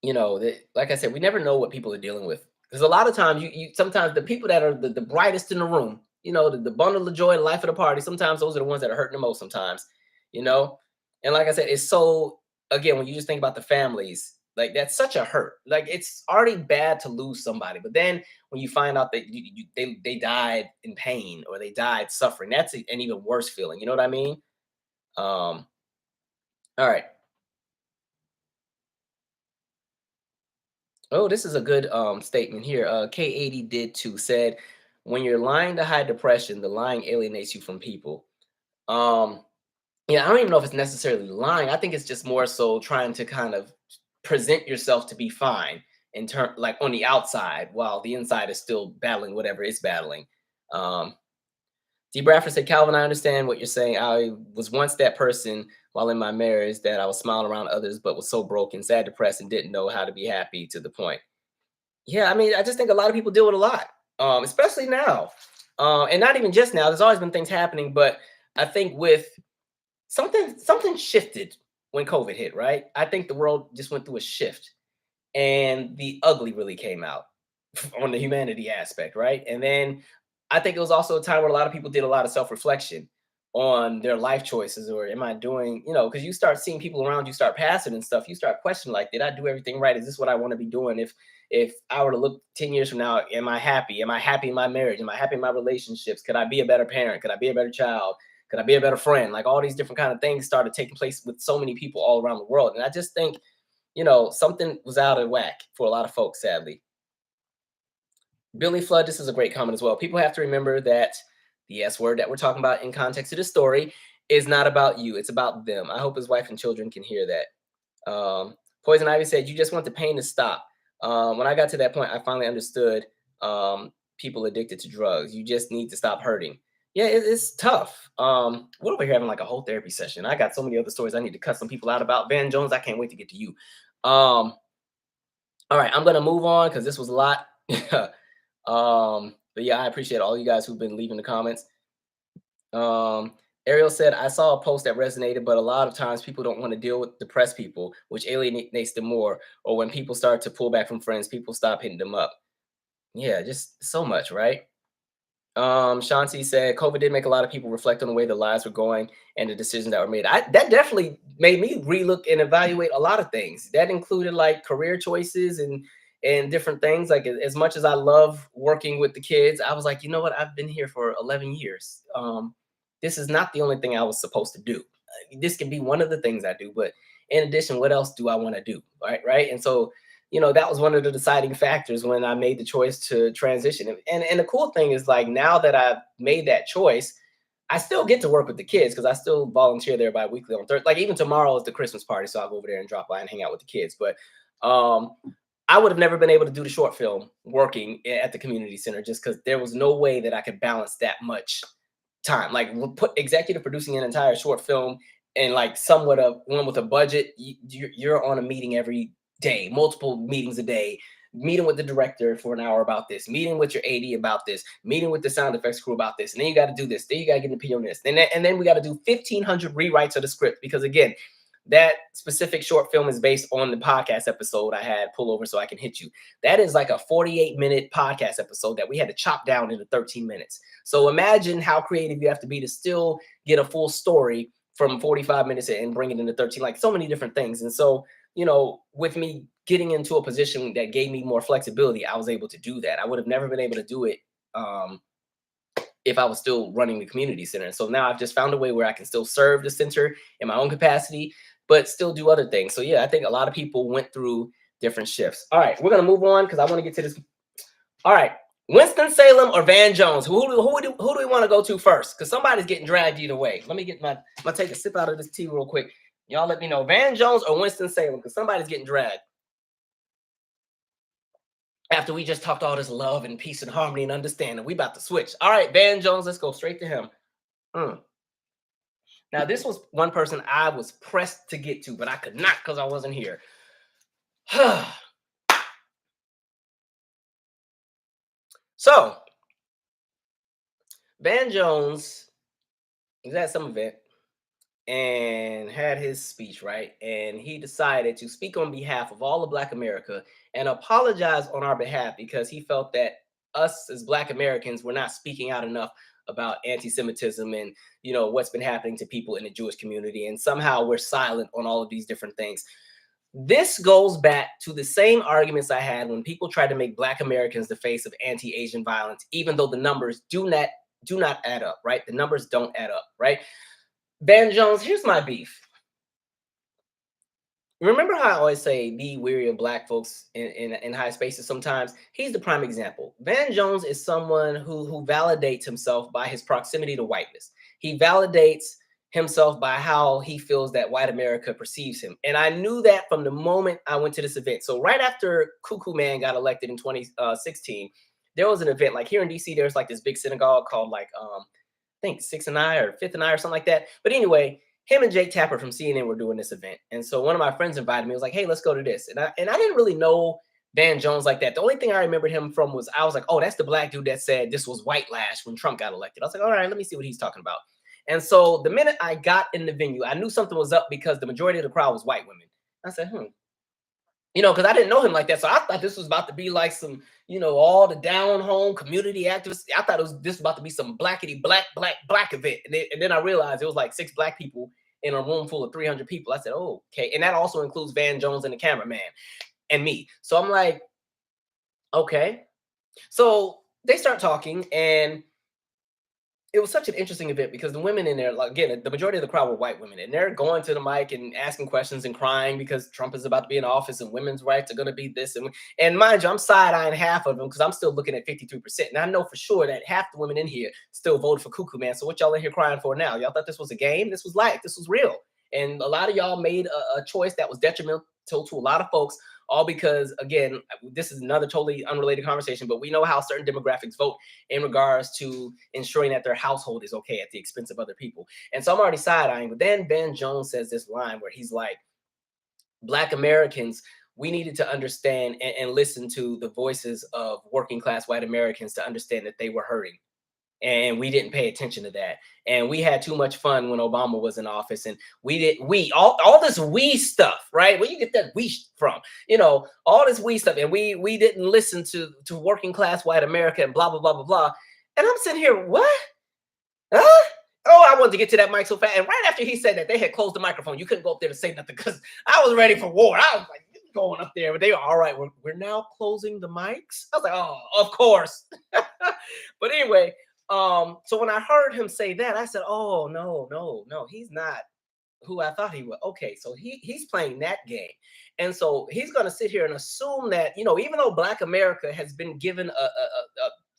like I said, we never know what people are dealing with. Because a lot of times, you sometimes the people that are the brightest in the room, the bundle of joy, the life of the party, sometimes those are the ones that are hurting the most sometimes, you know? And like I said, it's so, again, when you just think about the families, like that's such a hurt. Like it's already bad to lose somebody, but then when you find out that they died in pain or they died suffering, that's an even worse feeling. You know what I mean? All right. Oh, this is a good statement here. K80 did too, said, when you're lying to hide depression, the lying alienates you from people. Um, yeah, I don't even know if it's necessarily lying. I think it's just more so trying to kind of present yourself to be fine in turn, like on the outside, while the inside is still battling whatever it's battling. Um, D. Bradford said, Calvin, I understand what you're saying. I was once that person while in my marriage that I was smiling around others, but was so broken, sad, depressed, and didn't know how to be happy to the point. Yeah, I mean, I just think a lot of people deal with a lot, especially now. And not even just now. There's always been things happening, but I think with something shifted when COVID hit, right? I think the world just went through a shift, and the ugly really came out on the humanity aspect, right? And then I think it was also a time where a lot of people did a lot of self-reflection on their life choices, or am I doing, because you start seeing people around you start passing and stuff, you start questioning, like, did I do everything right? Is this what I want to be doing? If I were to look 10 years from now, am I happy? Am I happy in my marriage? Am I happy in my relationships? Could I be a better parent? Could I be a better child? Could I be a better friend? Like, all these different kind of things started taking place with so many people all around the world. And I just think, something was out of whack for a lot of folks, sadly. Billy Flood, this is a great comment as well. People have to remember that the S word that we're talking about in context of the story is not about you. It's about them. I hope his wife and children can hear that. Poison Ivy said, you just want the pain to stop. When I got to that point, I finally understood people addicted to drugs. You just need to stop hurting. Yeah, it's tough. We're over here having like a whole therapy session. I got so many other stories I need to cut some people out about. Van Jones, I can't wait to get to you. All right, I'm going to move on because this was a lot. But yeah, I appreciate all you guys who've been leaving the comments. Ariel said, I saw a post that resonated, but a lot of times people don't want to deal with depressed people, which alienates them more. Or when people start to pull back from friends, people stop hitting them up. Yeah, just so much, right? Shanti said, COVID did make a lot of people reflect on the way their lives were going and the decisions that were made. That definitely made me relook and evaluate a lot of things. That included like career choices and different things. Like, as much as I love working with the kids, I was like, you know what? I've been here for 11 years. This is not the only thing I was supposed to do. This can be one of the things I do, but in addition, what else do I want to do? Right. And so, that was one of the deciding factors when I made the choice to transition. And the cool thing is, like, now that I've made that choice, I still get to work with the kids because I still volunteer there bi-weekly on Thursday. Like, even tomorrow is the Christmas party, so I'll go over there and drop by and hang out with the kids. But I would have never been able to do the short film working at the community center just because there was no way that I could balance that much time. Like, we'll put executive producing an entire short film and like somewhat of one with a budget. You're on a meeting every day, multiple meetings a day, meeting with the director for an hour about this, meeting with your AD about this, meeting with the sound effects crew about this, and then you got to do this, then you got to get an opinion on this, and then we got to do 1,500 rewrites of the script because, again, that specific short film is based on the podcast episode I had. Pull over so I can hit you. That is like a 48-minute podcast episode that we had to chop down into 13 minutes. So imagine how creative you have to be to still get a full story from 45 minutes and bring it into 13, like so many different things. And so, with me getting into a position that gave me more flexibility, I was able to do that. I would have never been able to do it if I was still running the community center. And so now I've just found a way where I can still serve the center in my own capacity, but still do other things. So yeah, I think a lot of people went through different shifts. All right, we're going to move on because I want to get to this. All right, Winston-Salem or Van Jones? Who do we want to go to first? Because somebody's getting dragged either way. Let me take a sip out of this tea real quick. Y'all let me know, Van Jones or Winston-Salem, because somebody's getting dragged. After we just talked all this love and peace and harmony and understanding, we about to switch. All right, Van Jones, let's go straight to him. Now, this was one person I was pressed to get to, but I could not because I wasn't here. So, Van Jones was at some event and had his speech, right? And he decided to speak on behalf of all of Black America and apologize on our behalf because he felt that us as Black Americans were not speaking out enough about anti-Semitism and, what's been happening to people in the Jewish community. And somehow we're silent on all of these different things. This goes back to the same arguments I had when people tried to make Black Americans the face of anti-Asian violence, even though the numbers do not add up, right? The numbers don't add up, right? Van Jones, here's my beef. Remember how I always say be wary of Black folks in high spaces sometimes? He's the prime example. Van Jones is someone who validates himself by his proximity to whiteness. He validates himself by how he feels that white America perceives him. And I knew that from the moment I went to this event. So right after Cuckoo Man got elected in 2016, there was an event like here in DC, there's like this big synagogue called like, I think 6th and I or 5th and I or something like that. But anyway, him and Jake Tapper from CNN were doing this event. And so one of my friends invited me. I was like, hey, let's go to this. And I didn't really know Van Jones like that. The only thing I remembered him from was I was like, oh, that's the Black dude that said this was white lash when Trump got elected. I was like, all right, let me see what he's talking about. And so the minute I got in the venue, I knew something was up because the majority of the crowd was white women. I said, because I didn't know him like that. So I thought this was about to be like some, all the down home community activists. I thought this was about to be some blackety black event. And then I realized it was like 6 black people in a room full of 300 people. I said, oh, okay. And that also includes Van Jones and the cameraman and me. So I'm like, okay. So they start talking, and it was such an interesting event because the women in there, like, again, the majority of the crowd were white women, and they're going to the mic and asking questions and crying because Trump is about to be in office and women's rights are going to be this. And mind you, I'm side-eyeing half of them because I'm still looking at 53%. And I know for sure that half the women in here still voted for Cuckoo Man. So what y'all in here crying for now? Y'all thought this was a game? This was life. This was real. And a lot of y'all made a choice that was detrimental to a lot of folks, all because, again, this is another totally unrelated conversation, but we know how certain demographics vote in regards to ensuring that their household is okay at the expense of other people. And so I'm already side-eyeing, but then Ben Jones says this line where he's like, Black Americans, we needed to understand and listen to the voices of working class white Americans to understand that they were hurting. And we didn't pay attention to that. And we had too much fun when Obama was in office. And all this we stuff, right? Where you get that we from? All this we stuff. And we didn't listen to working class white America and blah, blah, blah, blah, blah. And I'm sitting here, what? Huh? Oh, I wanted to get to that mic so fast. And right after he said that, they had closed the microphone. You couldn't go up there to say nothing because I was ready for war. I was like, going up there, but they were all right. We're now closing the mics. I was like, oh, of course. But anyway, so when I heard him say that, I said, oh, no, he's not who I thought he was. Okay, so he's playing that game. And so he's going to sit here and assume that, even though Black America has been given a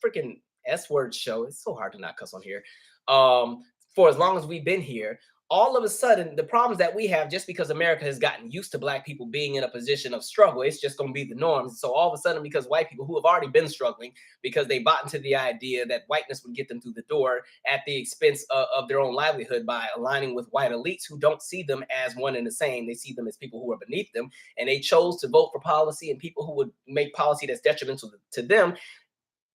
freaking S-word show, it's so hard to not cuss on here, for as long as we've been here, all of a sudden, the problems that we have, just because America has gotten used to Black people being in a position of struggle, it's just going to be the norm. So all of a sudden, because white people who have already been struggling, because they bought into the idea that whiteness would get them through the door at the expense of their own livelihood by aligning with white elites who don't see them as one and the same. They see them as people who are beneath them. And they chose to vote for policy and people who would make policy that's detrimental to them.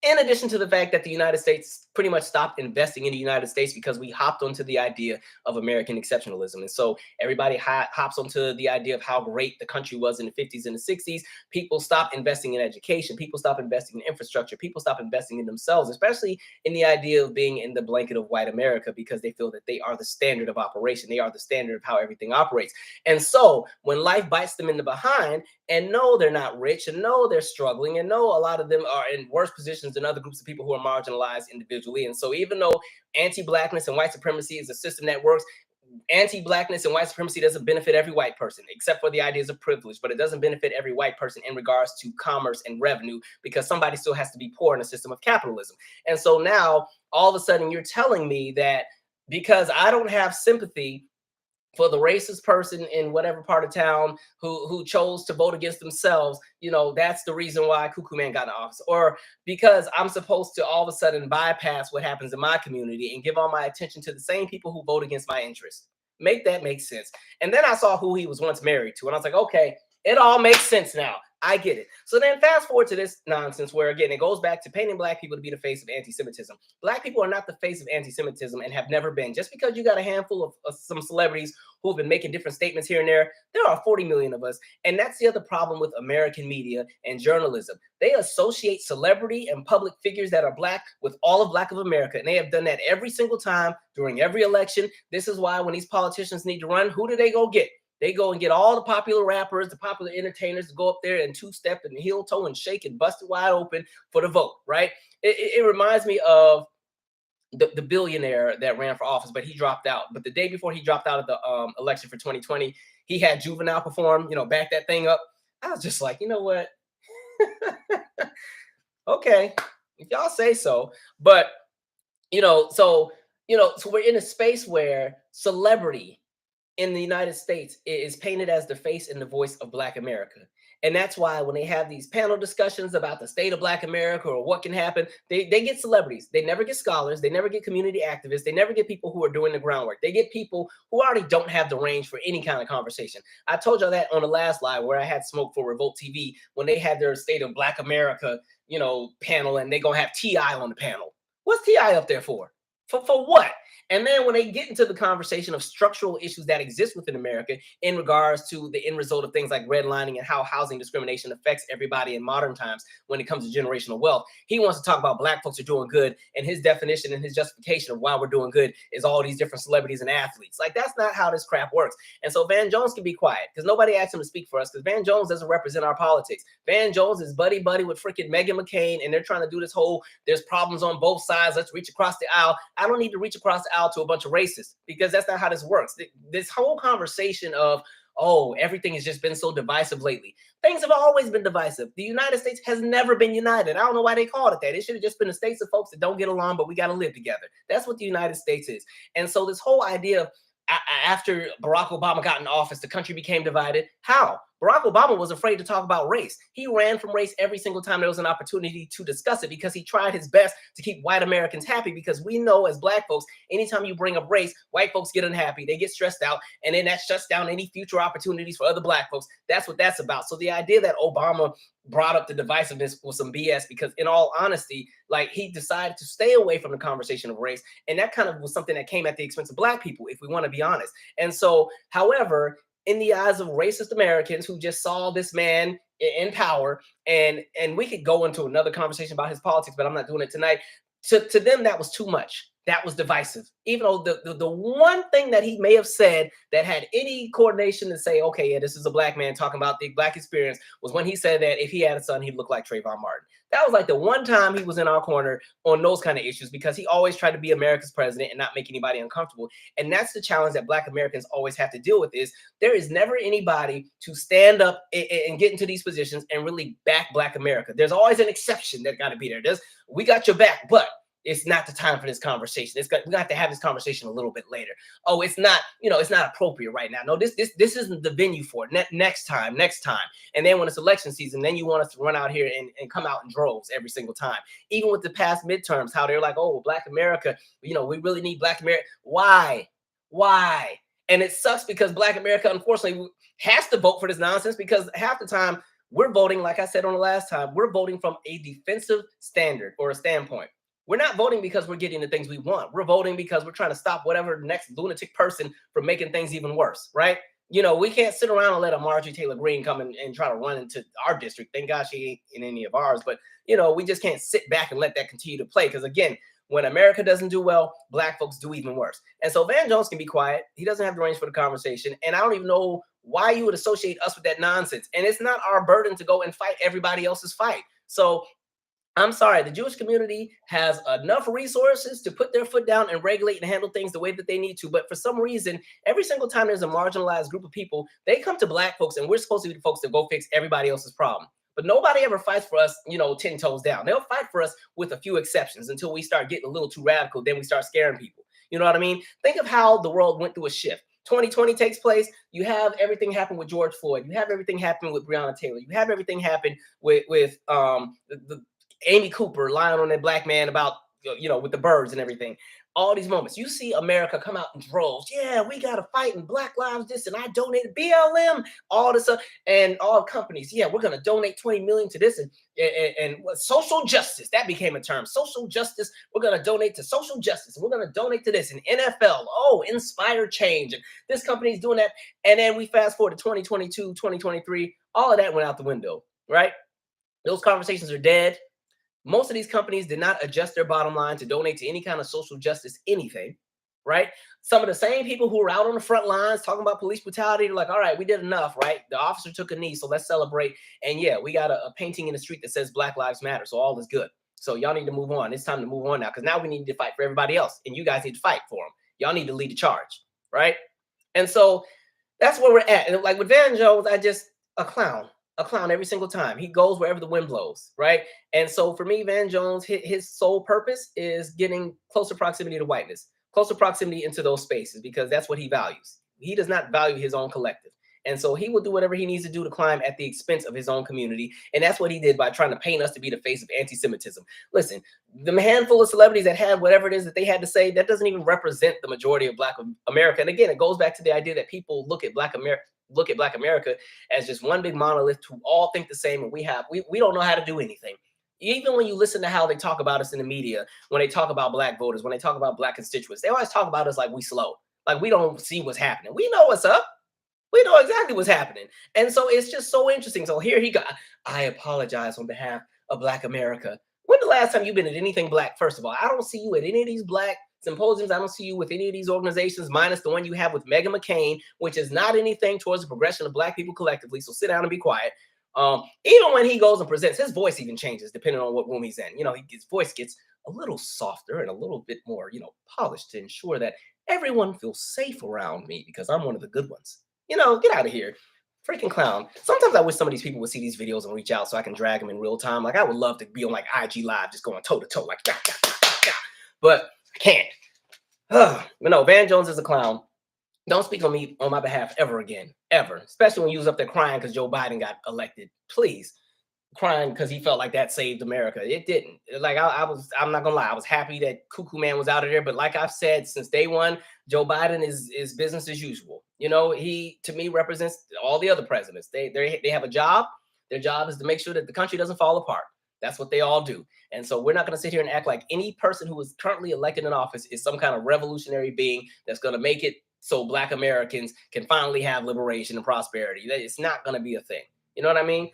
In addition to the fact that the United States pretty much stopped investing in the United States because we hopped onto the idea of American exceptionalism. And so everybody hops onto the idea of how great the country was in the 50s and the 60s. People stopped investing in education. People stopped investing in infrastructure. People stopped investing in themselves, especially in the idea of being in the blanket of white America, because they feel that they are the standard of operation. They are the standard of how everything operates. And so when life bites them in the behind, and no, they're not rich, and no, they're struggling, and no, a lot of them are in worse positions than other groups of people who are marginalized individually. And so even though anti-Blackness and white supremacy is a system that works, anti-Blackness and white supremacy doesn't benefit every white person, except for the ideas of privilege, but it doesn't benefit every white person in regards to commerce and revenue, because somebody still has to be poor in a system of capitalism. And so now, all of a sudden, you're telling me that because I don't have sympathy for the racist person in whatever part of town who chose to vote against themselves, that's the reason why Cuckoo Man got in office. Or because I'm supposed to all of a sudden bypass what happens in my community and give all my attention to the same people who vote against my interests. Make that make sense. And then I saw who he was once married to, and I was like, okay, it all makes sense now. I get it. So then fast forward to this nonsense where, again, it goes back to painting Black people to be the face of anti-Semitism. Black people are not the face of anti-Semitism and have never been. Just because you got a handful of some celebrities who have been making different statements here and there are 40 million of us. And that's the other problem with American media and journalism. They associate celebrity and public figures that are Black with all of Black of America. And they have done that every single time during every election. This is why when these politicians need to run, who do they go get? They go and get all the popular rappers, the popular entertainers to go up there and two-step and heel toe and shake and bust it wide open for the vote, right? It reminds me of the billionaire that ran for office, but he dropped out. But the day before he dropped out of the election for 2020, he had Juvenile perform, back that thing up. I was just like, you know what? Okay, if y'all say so. But, so we're in a space where celebrity in the United States is painted as the face and the voice of Black America. And that's why when they have these panel discussions about the state of Black America or what can happen, they get celebrities. They never get scholars. They never get community activists. They never get people who are doing the groundwork. They get people who already don't have the range for any kind of conversation. I told y'all that on the last live where I had Smoke for Revolt TV when they had their state of Black America, panel, and they gonna have T.I. on the panel. What's T.I. up there for? For what? And then when they get into the conversation of structural issues that exist within America in regards to the end result of things like redlining and how housing discrimination affects everybody in modern times when it comes to generational wealth, he wants to talk about black folks are doing good. And his definition and his justification of why we're doing good is all these different celebrities and athletes. Like, that's not how this crap works. And so Van Jones can be quiet because nobody asked him to speak for us, because Van Jones doesn't represent our politics. Van Jones is buddy with freaking Meghan McCain, and they're trying to do this whole, there's problems on both sides, let's reach across the aisle. I don't need to reach across the aisle to a bunch of racists, because that's not how this works. This whole conversation of, oh, everything has just been so divisive lately. Things have always been divisive. The United States has never been united. I don't know why they called it that. It should have just been the states of folks that don't get along, but we got to live together. That's what the United States is. And so this whole idea of, after Barack Obama got in office, the country became divided. How? Barack Obama was afraid to talk about race. He ran from race every single time there was an opportunity to discuss it, because he tried his best to keep white Americans happy, because we know as black folks, anytime you bring up race, white folks get unhappy, they get stressed out, and then that shuts down any future opportunities for other black folks. That's what that's about. So the idea that Obama brought up the divisiveness was some BS, because in all honesty, like, he decided to stay away from the conversation of race. And that kind of was something that came at the expense of black people, if we want to be honest. And so, however, in the eyes of racist Americans who just saw this man in power, and we could go into another conversation about his politics, but I'm not doing it tonight. To them, that was too much. That was divisive. Even though the one thing that he may have said that had any coordination to say, okay, yeah, this is a black man talking about the black experience, was when he said that if he had a son, he'd look like Trayvon Martin. That was like the one time he was in our corner on those kind of issues, because he always tried to be America's president and not make anybody uncomfortable. And that's the challenge that black Americans always have to deal with, is there is never anybody to stand up and get into these positions and really back black America. There's always an exception that got to be there. We got your back, but it's not the time for this conversation. We have to have this conversation a little bit later. Oh, it's not, it's not appropriate right now. No, this isn't the venue for it. Next time. And then when it's election season, then you want us to run out here and come out in droves every single time. Even with the past midterms, how they're like, oh, black America, we really need black America. Why? And it sucks, because black America, unfortunately, has to vote for this nonsense, because half the time we're voting, like I said on the last time, we're voting from a defensive standard or a standpoint. We're not voting because we're getting the things we want. We're voting because we're trying to stop whatever next lunatic person from making things even worse, right? We can't sit around and let a Marjorie Taylor Greene come and try to run into our district. Thank God she ain't in any of ours. But, we just can't sit back and let that continue to play. Because, again, when America doesn't do well, black folks do even worse. And so Van Jones can be quiet. He doesn't have the range for the conversation. And I don't even know why you would associate us with that nonsense. And it's not our burden to go and fight everybody else's fight. So I'm sorry, the Jewish community has enough resources to put their foot down and regulate and handle things the way that they need to. But for some reason, every single time there's a marginalized group of people, they come to black folks, and we're supposed to be the folks that go fix everybody else's problem. But nobody ever fights for us, 10 toes down. They'll fight for us with a few exceptions until we start getting a little too radical. Then we start scaring people. You know what I mean? Think of how the world went through a shift. 2020 takes place. You have everything happen with George Floyd. You have everything happen with Breonna Taylor. You have everything happen with the Amy Cooper lying on that black man about, with the birds and everything. All these moments. You see America come out in droves. Yeah, we got to fight, and Black Lives this, and I donated BLM, all this stuff, and all companies. Yeah, we're going to donate 20 million to this, and social justice. That became a term. Social justice. We're going to donate to social justice. And we're going to donate to this. And NFL. Oh, inspire change. And this company's doing that. And then we fast forward to 2022, 2023. All of that went out the window, right? Those conversations are dead. Most of these companies did not adjust their bottom line to donate to any kind of social justice, anything, right? Some of the same people who were out on the front lines talking about police brutality are like, all right, we did enough, right? The officer took a knee, so let's celebrate. And yeah, we got a painting in the street that says Black Lives Matter, so all is good. So y'all need to move on. It's time to move on now, because now we need to fight for everybody else, and you guys need to fight for them. Y'all need to lead the charge, right? And so that's where we're at. And like with Van Jones, a clown every single time. He goes wherever the wind blows, right? And so for me, Van Jones, his sole purpose is getting closer proximity to whiteness, closer proximity into those spaces, because that's what he values. He does not value his own collective. And so he will do whatever he needs to do to climb at the expense of his own community. And that's what he did by trying to paint us to be the face of anti-Semitism. Listen, the handful of celebrities that had whatever it is that they had to say, that doesn't even represent the majority of Black America. And again, it goes back to the idea that people look at Black America as just one big monolith who all think the same, and we don't know how to do anything. even when you listen to how they talk about us in the media, when they talk about black voters, when they talk about black constituents, they always talk about us like we slow, like we don't see what's happening. We know what's up. We know exactly what's happening. And so it's just so interesting. So here he got, I apologize on behalf of Black America. When the last time you've been at anything black? First of all, I don't see you at any of these black symposiums. I don't see you with any of these organizations, minus the one you have with Meghan McCain, which is not anything towards the progression of black people collectively. So sit down and be quiet. Even when he goes and presents, his voice even changes depending on what room he's in. His voice gets a little softer and a little bit more, polished to ensure that everyone feels safe around me because I'm one of the good ones. Get out of here. Freaking clown. Sometimes I wish some of these people would see these videos and reach out so I can drag them in real time. Like I would love to be on like IG Live, just going toe to toe, like gah, gah, gah, gah, gah. But I can't. But no, Van Jones is a clown. Don't speak on me on my behalf ever again, ever. Especially when you was up there crying because Joe Biden got elected. Please, crying because he felt like that saved America. It didn't. Like I'm not gonna lie, I was happy that Cuckoo Man was out of there. But like I've said since day one, Joe Biden is business as usual. He to me represents all the other presidents. They have a job. Their job is to make sure that the country doesn't fall apart. That's what they all do. And so we're not going to sit here and act like any person who is currently elected in office is some kind of revolutionary being that's going to make it so Black Americans can finally have liberation and prosperity. It's not going to be a thing. You know what I mean?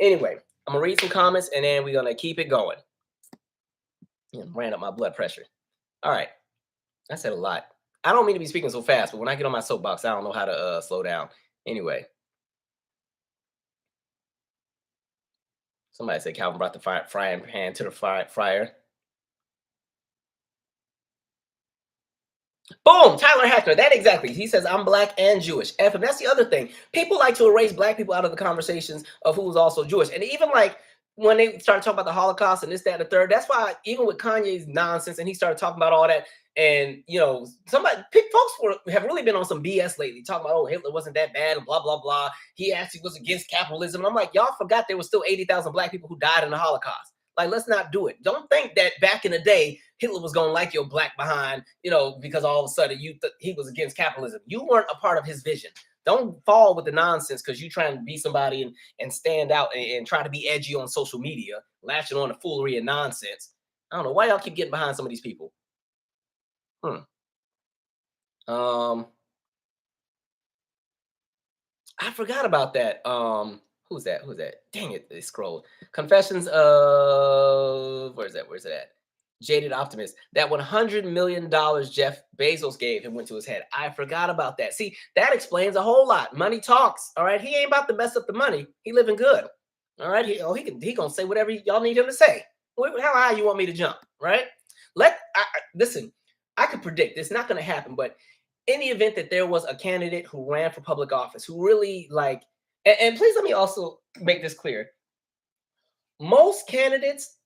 Anyway, I'm gonna read some comments and then we're gonna keep it going. Ran up my blood pressure. All right, I said a lot. I don't mean to be speaking so fast, but when I get on my soapbox, I don't know how to slow down. Anyway, somebody said Calvin brought the frying pan to the fryer. Boom, Tyler Hackner. That exactly. He says, I'm black and Jewish. F him. That's the other thing. People like to erase black people out of the conversations of who's also Jewish. And even like when they started talking about the Holocaust and this, that, and the third, that's why even with Kanye's nonsense and he started talking about all that, and folks have really been on some BS lately, talking about, oh, Hitler wasn't that bad and blah, blah, blah. He actually was against capitalism. And I'm like, y'all forgot there was still 80,000 black people who died in the Holocaust. Like, let's not do it. Don't think that back in the day, Hitler was going to like your black behind, because all of a sudden he was against capitalism. You weren't a part of his vision. Don't fall with the nonsense because you trying to be somebody and stand out and try to be edgy on social media, latching on to foolery and nonsense. I don't know why y'all keep getting behind some of these people. I forgot about that. Who's that? Dang it, they scrolled. Confessions of where's it at? Jaded Optimist. That $100 million Jeff Bezos gave him went to his head. I forgot about that. See, that explains a whole lot. Money talks. All right. He ain't about to mess up the money. He living good. All right. He gonna say whatever y'all need him to say. How high you want me to jump? Right. Listen, I could predict it's not gonna happen, but in the event that there was a candidate who ran for public office who really and please let me also make this clear. Most candidates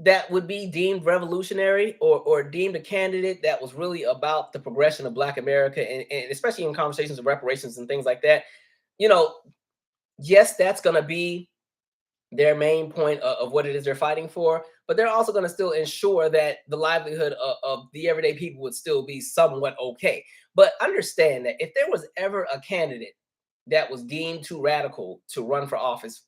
that would be deemed revolutionary or deemed a candidate that was really about the progression of Black America, and especially in conversations of reparations and things like that, yes, that's going to be their main point of what it is they're fighting for, but they're also going to still ensure that the livelihood of the everyday people would still be somewhat okay. But understand that if there was ever a candidate that was deemed too radical to run for office,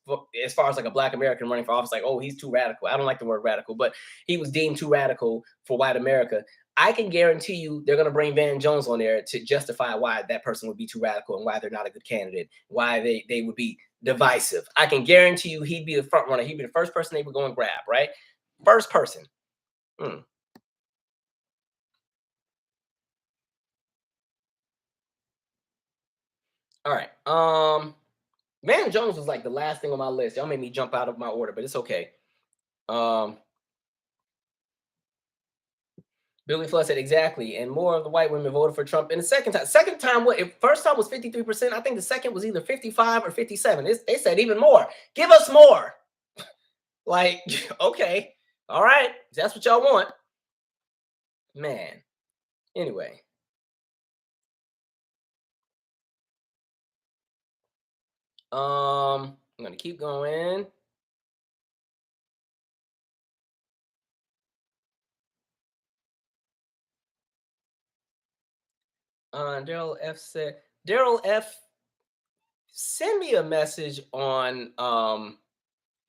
as far as like a Black American running for office, like, oh, he's too radical. I don't like the word radical, but he was deemed too radical for white America. I can guarantee you they're going to bring Van Jones on there to justify why that person would be too radical and why they're not a good candidate, why they would be divisive. I can guarantee you he'd be the front runner. He'd be the first person they would go and grab, right? First person. All right. Van Jones was like the last thing on my list. Y'all made me jump out of my order, but it's okay. Billy Flood said exactly, and more of the white women voted for Trump in the second time. Second time, first time was 53%. I think the second was either 55 or 57. They said even more. Give us more. Like, okay, all right, that's what y'all want, man. Anyway, I'm gonna keep going. Daryl F said, Daryl F, send me a message on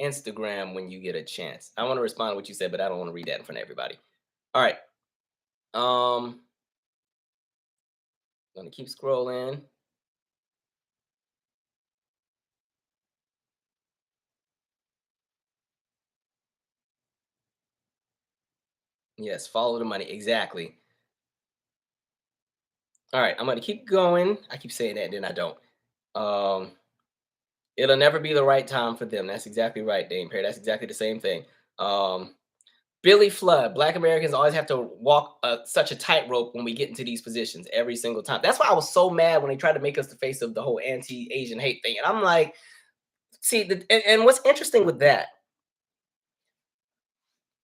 Instagram when you get a chance. I want to respond to what you said, but I don't want to read that in front of everybody. All right. Gonna keep scrolling. Yes, follow the money. Exactly. All right, I'm gonna keep going. I keep saying that, and then I don't. Um, it'll never be the right time for them. That's exactly right, Dame Perry. That's exactly the same thing. Um, Billy Flood, Black Americans always have to walk such a tightrope when we get into these positions every single time. That's why I was so mad when they tried to make us the face of the whole anti-Asian hate thing. And I'm like, see, and what's interesting with that,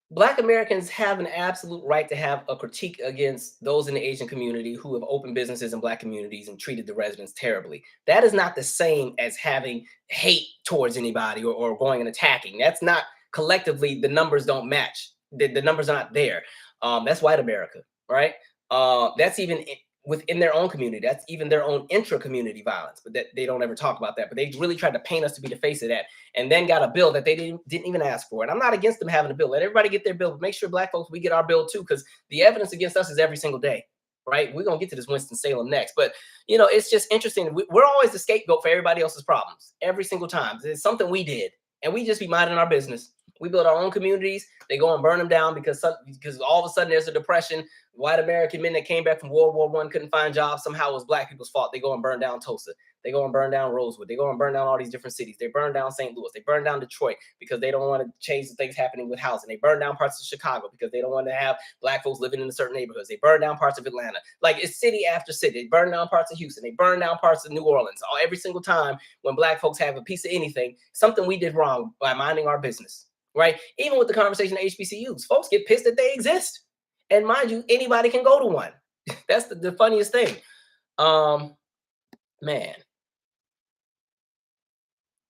Black Americans have an absolute right to have a critique against those in the Asian community who have opened businesses in Black communities and treated the residents terribly. That is not the same as having hate towards anybody or going and attacking. That's not collectively, the numbers don't match. The numbers are not there. That's white America, right? That's even within their own community. That's even their own intra-community violence, but that they don't ever talk about that. But they really tried to paint us to be the face of that, and then got a bill that they didn't even ask for. And I'm not against them having a bill. Let everybody get their bill, but make sure Black folks, we get our bill too, because the evidence against us is every single day, right? We're gonna get to this Winston-Salem next, but it's just interesting. We're always the scapegoat for everybody else's problems every single time. It's something we did, and we just be minding our business. We build our own communities. They go and burn them down because all of a sudden there's a depression. White American men that came back from World War I couldn't find jobs. Somehow it was Black people's fault. They go and burn down Tulsa. They go and burn down Rosewood. They go and burn down all these different cities. They burn down St. Louis. They burn down Detroit because they don't want to change the things happening with housing. They burn down parts of Chicago because they don't want to have Black folks living in certain neighborhoods. They burn down parts of Atlanta. Like, it's city after city. They burn down parts of Houston. They burn down parts of New Orleans. Every single time when Black folks have a piece of anything, something we did wrong by minding our business. Right? Even with the conversation of HBCUs, folks get pissed that they exist. And mind you, anybody can go to one. That's the funniest thing. Man.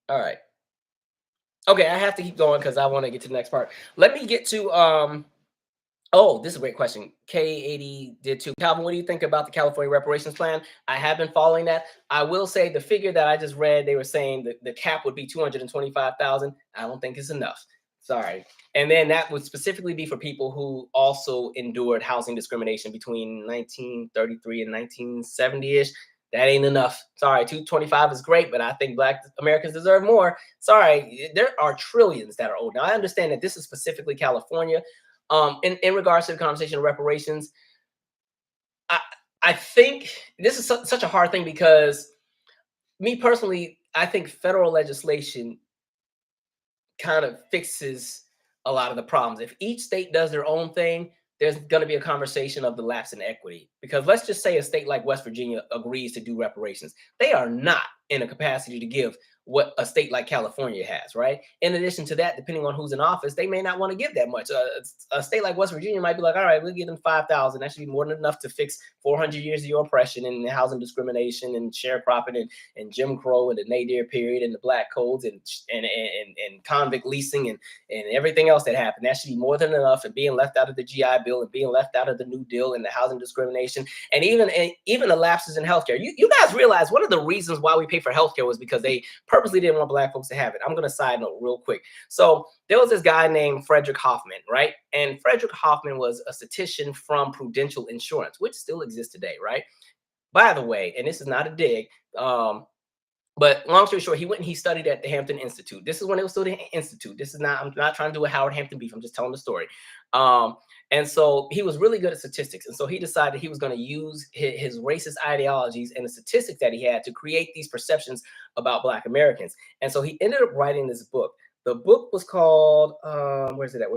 All right. Okay, I have to keep going because I want to get to the next part. Let me get to oh, this is a great question. K80 did too. Calvin, what do you think about the California reparations plan? I have been following that. I will say the figure that I just read, they were saying that the cap would be 225,000. I don't think it's enough. Sorry. And then that would specifically be for people who also endured housing discrimination between 1933 and 1970-ish. That ain't enough. Sorry, 225 is great, but I think Black Americans deserve more. Sorry, there are trillions that are owed. Now, I understand that this is specifically California. In regards to the conversation of reparations, I think this is such a hard thing because me personally, I think federal legislation kind of fixes a lot of the problems. If each state does their own thing, there's going to be a conversation of the lapse in equity. Because let's just say a state like West Virginia agrees to do reparations. They are not in a capacity to give what a state like California has, right? In addition to that, depending on who's in office, they may not want to give that much. A state like West Virginia might be like, all right, we'll give them 5,000. That should be more than enough to fix 400 years of your oppression and housing discrimination and sharecropping and Jim Crow and the Nadir period and the Black codes and convict leasing and everything else that happened. That should be more than enough. And being left out of the GI Bill and being left out of the New Deal and the housing discrimination and even the lapses in healthcare. You guys realize one of the reasons why we pay for healthcare was because they purposely didn't want Black folks to have it. I'm going to side note real quick. So there was this guy named Frederick Hoffman, right? And Frederick Hoffman was a statistician from Prudential Insurance, which still exists today, right? By the way, and this is not a dig, but long story short, he went and he studied at the Hampton Institute. This is when it was still the Institute. This is not, I'm not trying to do a Howard Hampton beef. I'm just telling the story. And so he was really good at statistics. And so he decided he was going to use his racist ideologies and the statistics that he had to create these perceptions about Black Americans. And so he ended up writing this book. The book was called, where's it at?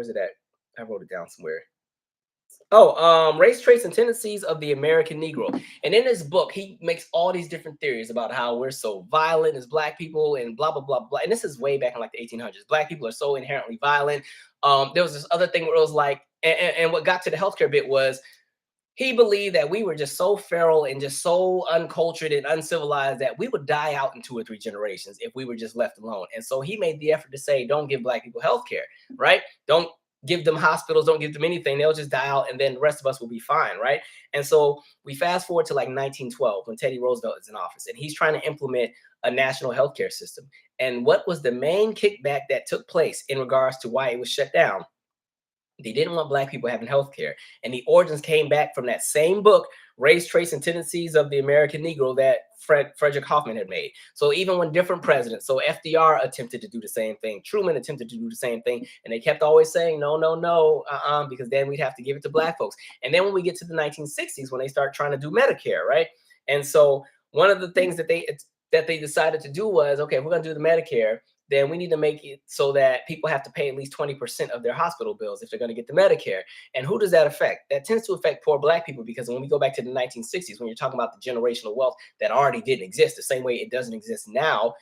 I wrote it down somewhere. Race Traits and Tendencies of the American Negro. And in this book, he makes all these different theories about how we're so violent as Black people and blah, blah, blah, blah. And this is way back in like the 1800s. Black people are so inherently violent. There was this other thing where it was like, and what got to the healthcare bit was he believed that we were just so feral and just so uncultured and uncivilized that we would die out in 2 or 3 generations if we were just left alone. And so he made the effort to say, don't give Black people healthcare, right? Don't give them hospitals, don't give them anything. They'll just die out, and then the rest of us will be fine, right? And so we fast forward to like 1912 when Teddy Roosevelt is in office, and he's trying to implement a national healthcare system. And what was the main kickback that took place in regards to why it was shut down? They didn't want Black people having health care. And the origins came back from that same book, Race, Trace, and Tendencies of the American Negro, that Frederick Hoffman had made. So even when different presidents, so FDR attempted to do the same thing, Truman attempted to do the same thing, and they kept always saying, no, no, no, because then we'd have to give it to Black folks. And then when we get to the 1960s, when they start trying to do Medicare, right? And so one of the things that they decided to do was, okay, if we're going to do the Medicare, then we need to make it so that people have to pay at least 20% of their hospital bills if they're going to get the Medicare. And who does that affect? That tends to affect poor Black people, because when we go back to the 1960s, when you're talking about the generational wealth that already didn't exist the same way it doesn't exist now,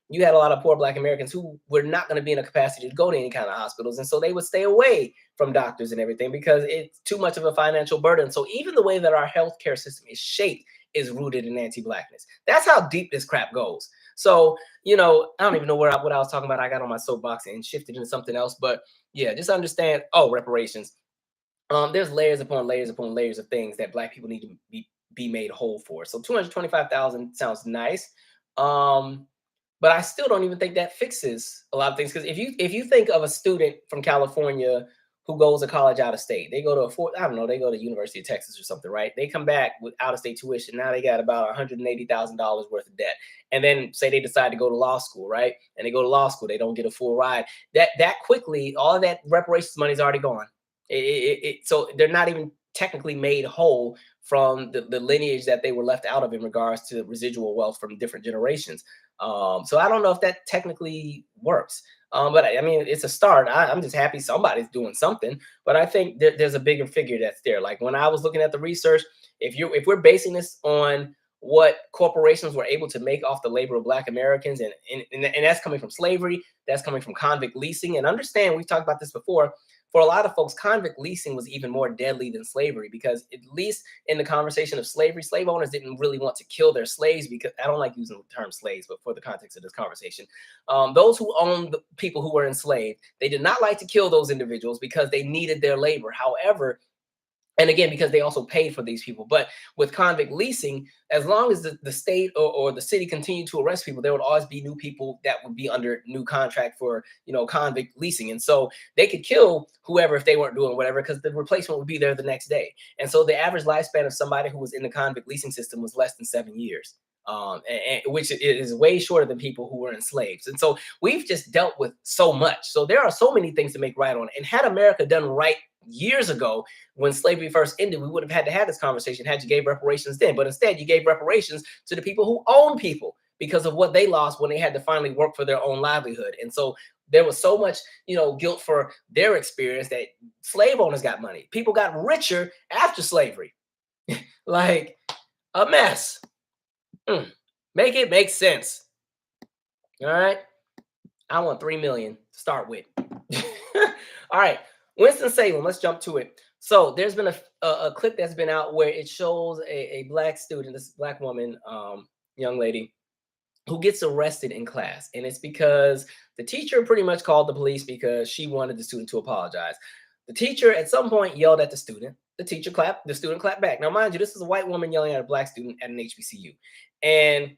you had a lot of poor Black Americans who were not going to be in a capacity to go to any kind of hospitals. And so they would stay away from doctors and everything because it's too much of a financial burden. So even the way that our healthcare system is shaped is rooted in anti-Blackness. That's how deep this crap goes. So, I don't even know what I was talking about. I got on my soapbox and shifted into something else. But yeah, just understand, reparations. There's layers upon layers upon layers of things that Black people need to be made whole for. So 225,000 sounds nice. But I still don't even think that fixes a lot of things. Because if you think of a student from California who goes to college out of state, they go to they go to University of Texas or something, right? They come back with out of state tuition. Now they got about $180,000 worth of debt. And then say they decide to go to law school, right? And they go to law school, they don't get a full ride. That quickly, all of that reparations money is already gone. So they're not even technically made whole from the lineage that they were left out of in regards to residual wealth from different generations. So I don't know if that technically works. But I mean, it's a start. I'm just happy somebody's doing something. But I think there's a bigger figure that's there. Like when I was looking at the research, if we're basing this on what corporations were able to make off the labor of Black Americans, and that's coming from slavery, that's coming from convict leasing. And understand, we've talked about this before. For a lot of folks, convict leasing was even more deadly than slavery, because at least in the conversation of slavery, slave owners didn't really want to kill their slaves, because I don't like using the term slaves, but for the context of this conversation, those who owned the people who were enslaved, they did not like to kill those individuals because they needed their labor. However, and again, because they also paid for these people. But with convict leasing, as long as the state or the city continued to arrest people, there would always be new people that would be under new contract for, convict leasing. And so they could kill whoever if they weren't doing whatever, because the replacement would be there the next day. And so the average lifespan of somebody who was in the convict leasing system was less than 7 years. Which is way shorter than people who were enslaved. And so we've just dealt with so much. So there are so many things to make right on. And had America done right years ago, when slavery first ended, we would have had to have this conversation had you gave reparations then. But instead, you gave reparations to the people who own people because of what they lost when they had to finally work for their own livelihood. And so there was so much, guilt for their experience that slave owners got money. People got richer after slavery. Like a mess. Make it make sense. All right. I want 3 million to start with. All right. Winston-Salem, let's jump to it. So there's been a clip that's been out where it shows a Black student, this Black woman, young lady, who gets arrested in class. And it's because the teacher pretty much called the police because she wanted the student to apologize. The teacher at some point yelled at the student. The student clapped back. Now, mind you, this is a white woman yelling at a Black student at an HBCU. And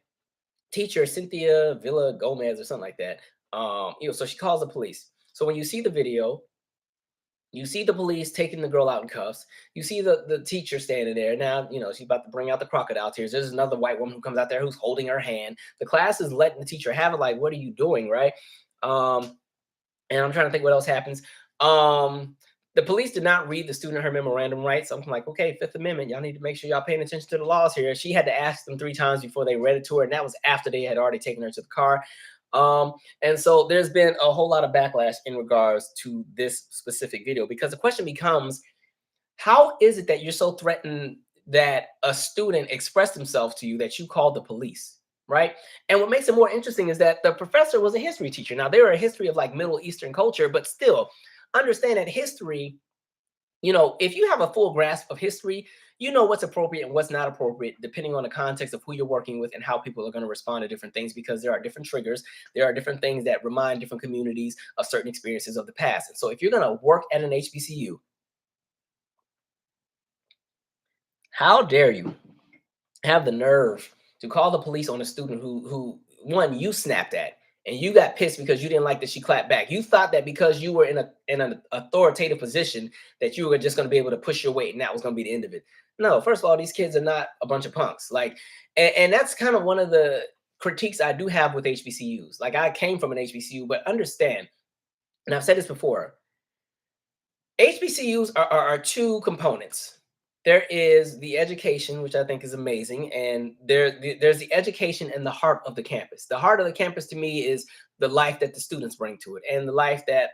teacher Cynthia Villa Gomez or something like that, so she calls the police. So when you see the video, you see the police taking the girl out in cuffs. You see the teacher standing there. Now, she's about to bring out the crocodile tears. There's another white woman who comes out there who's holding her hand. The class is letting the teacher have it, like, what are you doing, right? And I'm trying to think what else happens. The police did not read the student her memorandum rights. I'm like, okay, Fifth Amendment, y'all need to make sure y'all paying attention to the laws here. She had to ask them 3 times before they read it to her, and that was after they had already taken her to the car. And so there's been a whole lot of backlash in regards to this specific video, because the question becomes, how is it that you're so threatened that a student expressed himself to you that you called the police, right? And what makes it more interesting is that the professor was a history teacher. Now, they were a history of like Middle Eastern culture, but still understand that history if you have a full grasp of history, you know what's appropriate and what's not appropriate, depending on the context of who you're working with and how people are going to respond to different things, because there are different triggers. There are different things that remind different communities of certain experiences of the past. And so if you're going to work at an HBCU, how dare you have the nerve to call the police on a student who one you snapped at, and you got pissed because you didn't like that she clapped back. You thought that because you were in an authoritative position that you were just going to be able to push your weight and that was going to be the end of it. No, first of all, these kids are not a bunch of punks. Like, and that's kind of one of the critiques I do have with HBCUs. Like, I came from an HBCU, but understand, and I've said this before, HBCUs are two components. There is the education, which I think is amazing, and there's the education and the heart of the campus. The heart of the campus to me is the life that the students bring to it, and the life that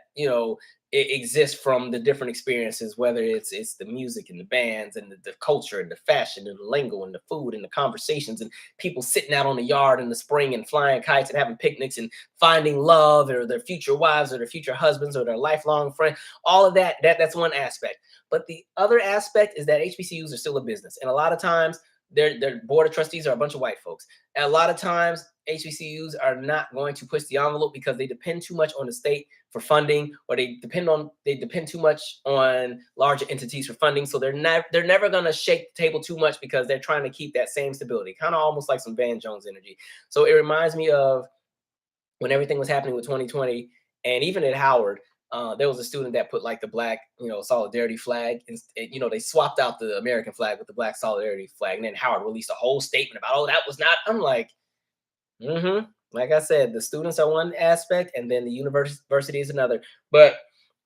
it exists from the different experiences, whether it's the music and the bands and the culture and the fashion and the lingo and the food and the conversations and people sitting out on the yard in the spring and flying kites and having picnics and finding love or their future wives or their future husbands or their lifelong friend. All of that's one aspect. But the other aspect is that HBCUs are still a business. And a lot of times their board of trustees are a bunch of white folks. And a lot of times HBCUs are not going to push the envelope because they depend too much on the state for funding, or they depend too much on larger entities for funding. So they're never going to shake the table too much because they're trying to keep that same stability, kind of almost like some Van Jones energy. So it reminds me of when everything was happening with 2020, and even at Howard, there was a student that put like the black, solidarity flag, and they swapped out the American flag with the black solidarity flag, and then Howard released a whole statement about, oh, that was not. I'm like, like I said, the students are one aspect, and then the university is another. But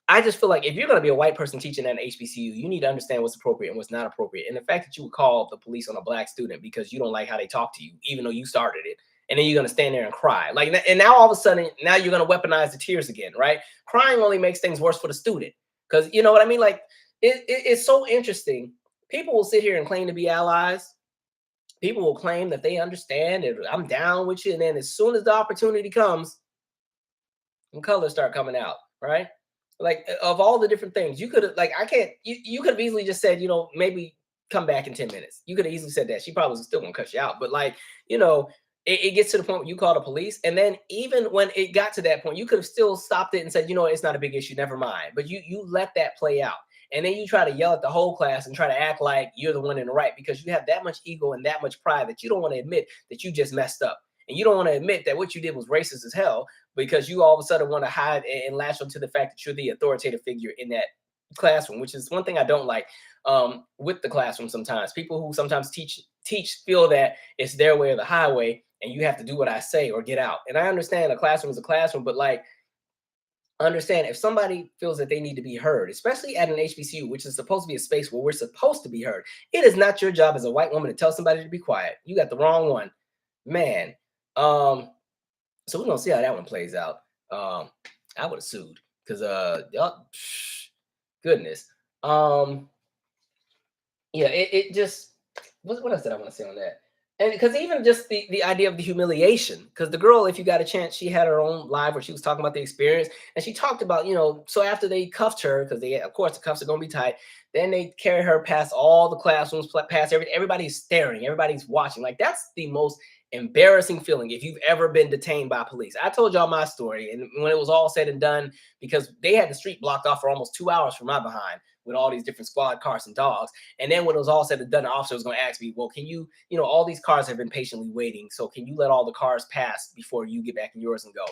I just feel like if you're going to be a white person teaching at an HBCU, you need to understand what's appropriate and what's not appropriate. And the fact that you would call the police on a black student because you don't like how they talk to you, even though you started it, and then you're going to stand there and cry. Like, and now all of a sudden, now you're going to weaponize the tears again, right? Crying only makes things worse for the student, because you know what I mean? Like, it's so interesting. People will sit here and claim to be allies. People will claim that they understand and I'm down with you. And then as soon as the opportunity comes, and colors start coming out, right? Like, of all the different things, you could have, like, I can't, you could have easily just said, maybe come back in 10 minutes. You could have easily said that. She probably was still gonna cut you out. But like, it gets to the point where you call the police. And then even when it got to that point, you could have still stopped it and said, it's not a big issue, never mind. But you let that play out. And then you try to yell at the whole class and try to act like you're the one in the right because you have that much ego and that much pride that you don't want to admit that you just messed up. And you don't want to admit that what you did was racist as hell, because you all of a sudden want to hide and latch onto the fact that you're the authoritative figure in that classroom, which is one thing I don't like with the classroom. Sometimes people who sometimes teach feel that it's their way or the highway, and you have to do what I say or get out. And I understand a classroom is a classroom, but like, understand, if somebody feels that they need to be heard, especially at an HBCU, which is supposed to be a space where we're supposed to be heard, it is not your job as a white woman to tell somebody to be quiet. You got the wrong one, man. So we're gonna see how that one plays out. I would have sued because y'all, goodness. Yeah, it just, what else did I want to say on that? And because even just the idea of the humiliation, because the girl, if you got a chance, she had her own live where she was talking about the experience, and she talked about, so after they cuffed her, because they, of course, the cuffs are gonna be tight, then they carry her past all the classrooms, past everybody's staring, everybody's watching. Like, that's the most embarrassing feeling if you've ever been detained by police. I told y'all my story, and when it was all said and done, because they had the street blocked off for almost 2 hours from my behind with all these different squad cars and dogs. And then when it was all said and done, the officer was going to ask me, well, can you, all these cars have been patiently waiting, so can you let all the cars pass before you get back in yours and go?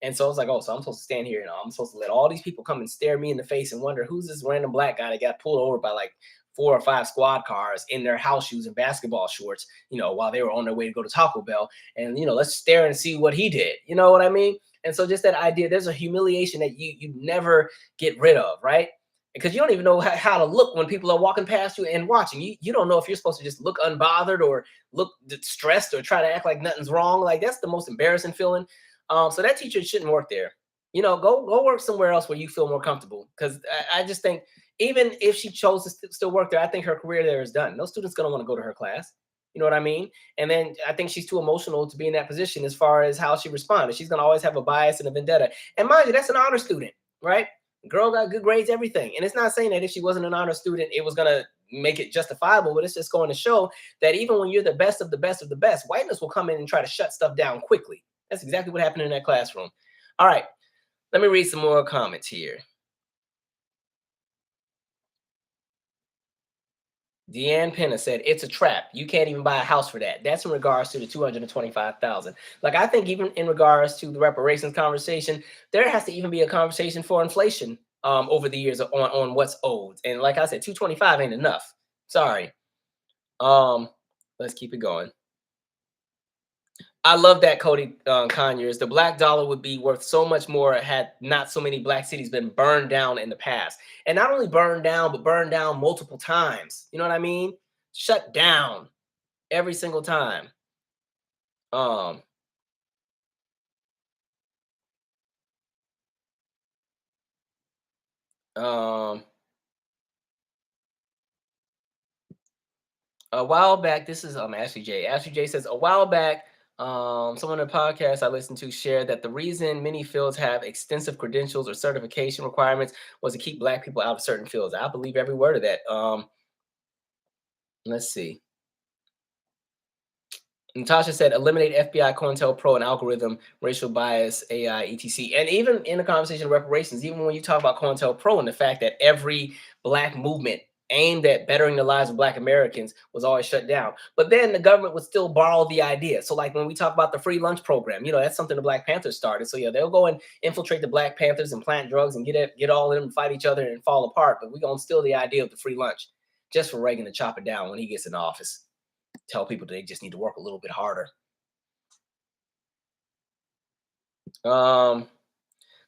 And so I was like, oh, so I'm supposed to stand here, I'm supposed to let all these people come and stare me in the face and wonder who's this random black guy that got pulled over by like 4 or 5 squad cars in their house shoes and basketball shorts, while they were on their way to go to Taco Bell. And, let's stare and see what he did. You know what I mean? And so just that idea, there's a humiliation that you never get rid of, right? Because you don't even know how to look when people are walking past you and watching. You don't know if you're supposed to just look unbothered or look stressed or try to act like nothing's wrong. Like, that's the most embarrassing feeling. So that teacher shouldn't work there. Go work somewhere else where you feel more comfortable. Because I just think, even if she chose to still work there, I think her career there is done. No student's going to want to go to her class. You know what I mean? And then I think she's too emotional to be in that position as far as how she responds. She's going to always have a bias and a vendetta. And mind you, that's an honor student, right? Girl got good grades, everything. And it's not saying that if she wasn't an honor student, it was gonna make it justifiable, but it's just going to show that even when you're the best of the best of the best, whiteness will come in and try to shut stuff down quickly. That's exactly what happened in that classroom. All right, let me read some more comments here. Deanne Penna said, "It's a trap. You can't even buy a house for that." That's in regards to the 225,000. Like, I think even in regards to the reparations conversation, there has to even be a conversation for inflation over the years on what's owed. And like I said, 225 ain't enough. Sorry. Um, let's keep it going. I love that, Cody Conyers. The black dollar would be worth so much more had not so many black cities been burned down in the past. And not only burned down, but burned down multiple times. You know what I mean? Shut down every single time. Um, um, a while back, this is Ashley J. Ashley J says a while back, someone on a podcast I listened to shared that the reason many fields have extensive credentials or certification requirements was to keep black people out of certain fields. I believe every word of that. Let's see. Natasha said, eliminate FBI, COINTELPRO, and algorithm, racial bias, AI, etc. And even in the conversation of reparations, even when you talk about COINTELPRO and the fact that every black movement aimed at bettering the lives of black Americans was always shut down. But then the government would still borrow the idea. So like when we talk about the free lunch program, that's something the Black Panthers started. So yeah, they'll go and infiltrate the Black Panthers and plant drugs and get all of them, fight each other and fall apart. But we're going to steal the idea of the free lunch just for Reagan to chop it down when he gets in office. Tell people they just need to work a little bit harder.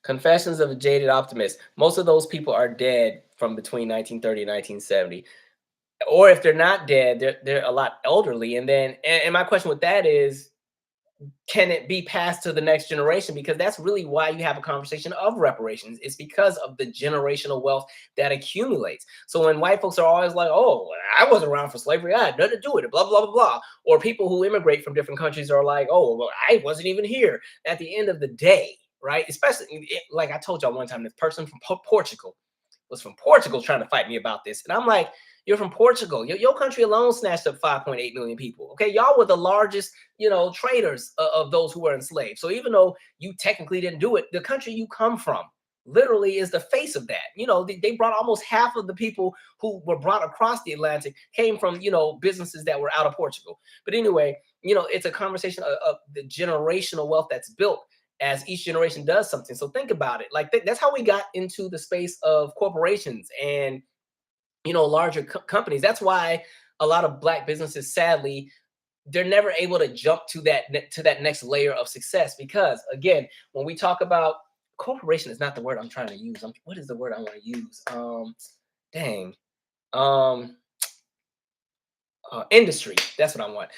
Confessions of a Jaded Optimist. Most of those people are dead from between 1930 and 1970. Or if they're not dead, they're a lot elderly. And then, and my question with that is, can it be passed to the next generation? Because that's really why you have a conversation of reparations. It's because of the generational wealth that accumulates. So when white folks are always like, oh, I wasn't around for slavery, I had nothing to do with it, blah, blah, blah, blah. Or people who immigrate from different countries are like, oh, well, I wasn't even here. At the end of the day, right? Especially, like I told y'all one time, this person from Portugal was from Portugal trying to fight me about this. And I'm like, you're from Portugal. Your country alone snatched up 5.8 million people. Okay, y'all were the largest, traders of those who were enslaved. So even though you technically didn't do it, the country you come from literally is the face of that. They brought almost half of the people who were brought across the Atlantic came from, businesses that were out of Portugal. But anyway, it's a conversation of the generational wealth that's built as each generation does something. So think about it. Like that's how we got into the space of corporations and larger companies. That's why a lot of black businesses, sadly, they're never able to jump to that next layer of success, because again, when we talk about corporation, is not the word I'm trying to use. What is the word I want to use? Dang. Industry. That's what I want.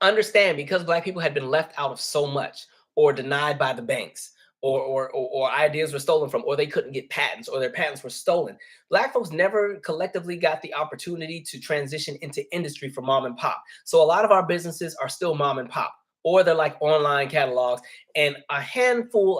Understand, because black people had been left out of so much, or denied by the banks, or ideas were stolen from, or they couldn't get patents, or their patents were stolen. Black folks never collectively got the opportunity to transition into industry for mom and pop. So a lot of our businesses are still mom and pop, or they're like online catalogs, and a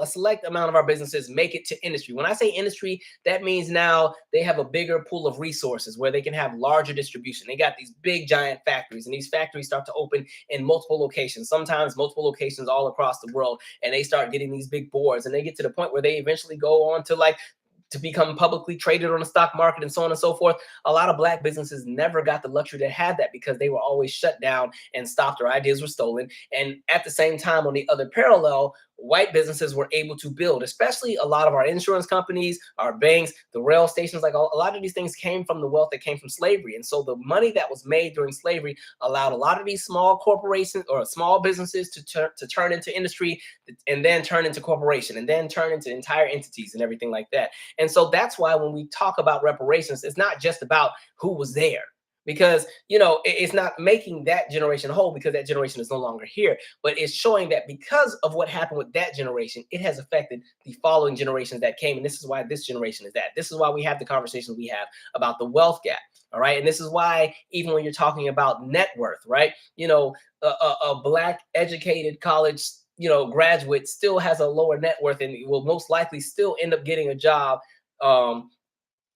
select amount of our businesses make it to industry. When I say industry, that means now they have a bigger pool of resources where they can have larger distribution. They got these big giant factories, and these factories start to open in multiple locations, sometimes multiple locations all across the world, and they start getting these big boards, and they get to the point where they eventually go on to become publicly traded on the stock market and so on and so forth. A lot of black businesses never got the luxury to have that, because they were always shut down and stopped, or ideas were stolen. And at the same time, on the other parallel, white businesses were able to build, especially a lot of our insurance companies, our banks, the rail stations. Like a lot of these things came from the wealth that came from slavery. And so the money that was made during slavery allowed a lot of these small corporations or small businesses to turn into industry, and then turn into corporation, and then turn into entire entities and everything like that. And so that's why when we talk about reparations, it's not just about who was there, because it's not making that generation whole, because that generation is no longer here, but it's showing that because of what happened with that generation, it has affected the following generations that came. And this is why this generation is that. This is why we have the conversations we have about the wealth gap. All right. And this is why, even when you're talking about net worth, right, a black educated college graduate still has a lower net worth and will most likely still end up getting a job um,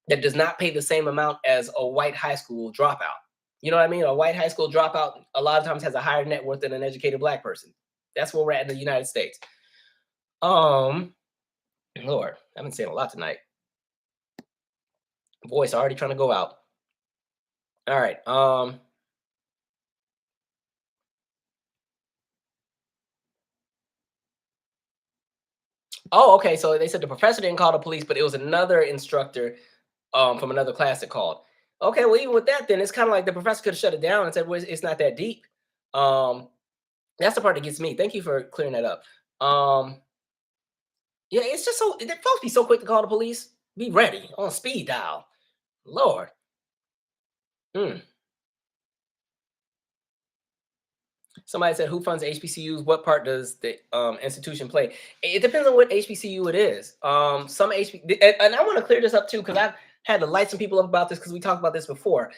that does not pay the same amount as a white high school dropout. You know what I mean? A white high school dropout a lot of times has a higher net worth than an educated black person. That's where we're at in the United States. Um, Lord, I've been saying a lot tonight. Voice already trying to go out. All right. Oh, okay. So they said the professor didn't call the police, but it was another instructor from another class that called. Okay, well, even with that, then it's kind of like the professor could have shut it down and said, "Well, it's not that deep." Um, that's the part that gets me. Thank you for clearing that up. Yeah, it's just so folks be so quick to call the police. Be ready on speed dial. Lord. Mm. Somebody said, "Who funds HBCUs? What part does the institution play?" It depends on what HBCU it is. Some HB, and I want to clear this up too because I've had to light some people up about this because we talked about this before.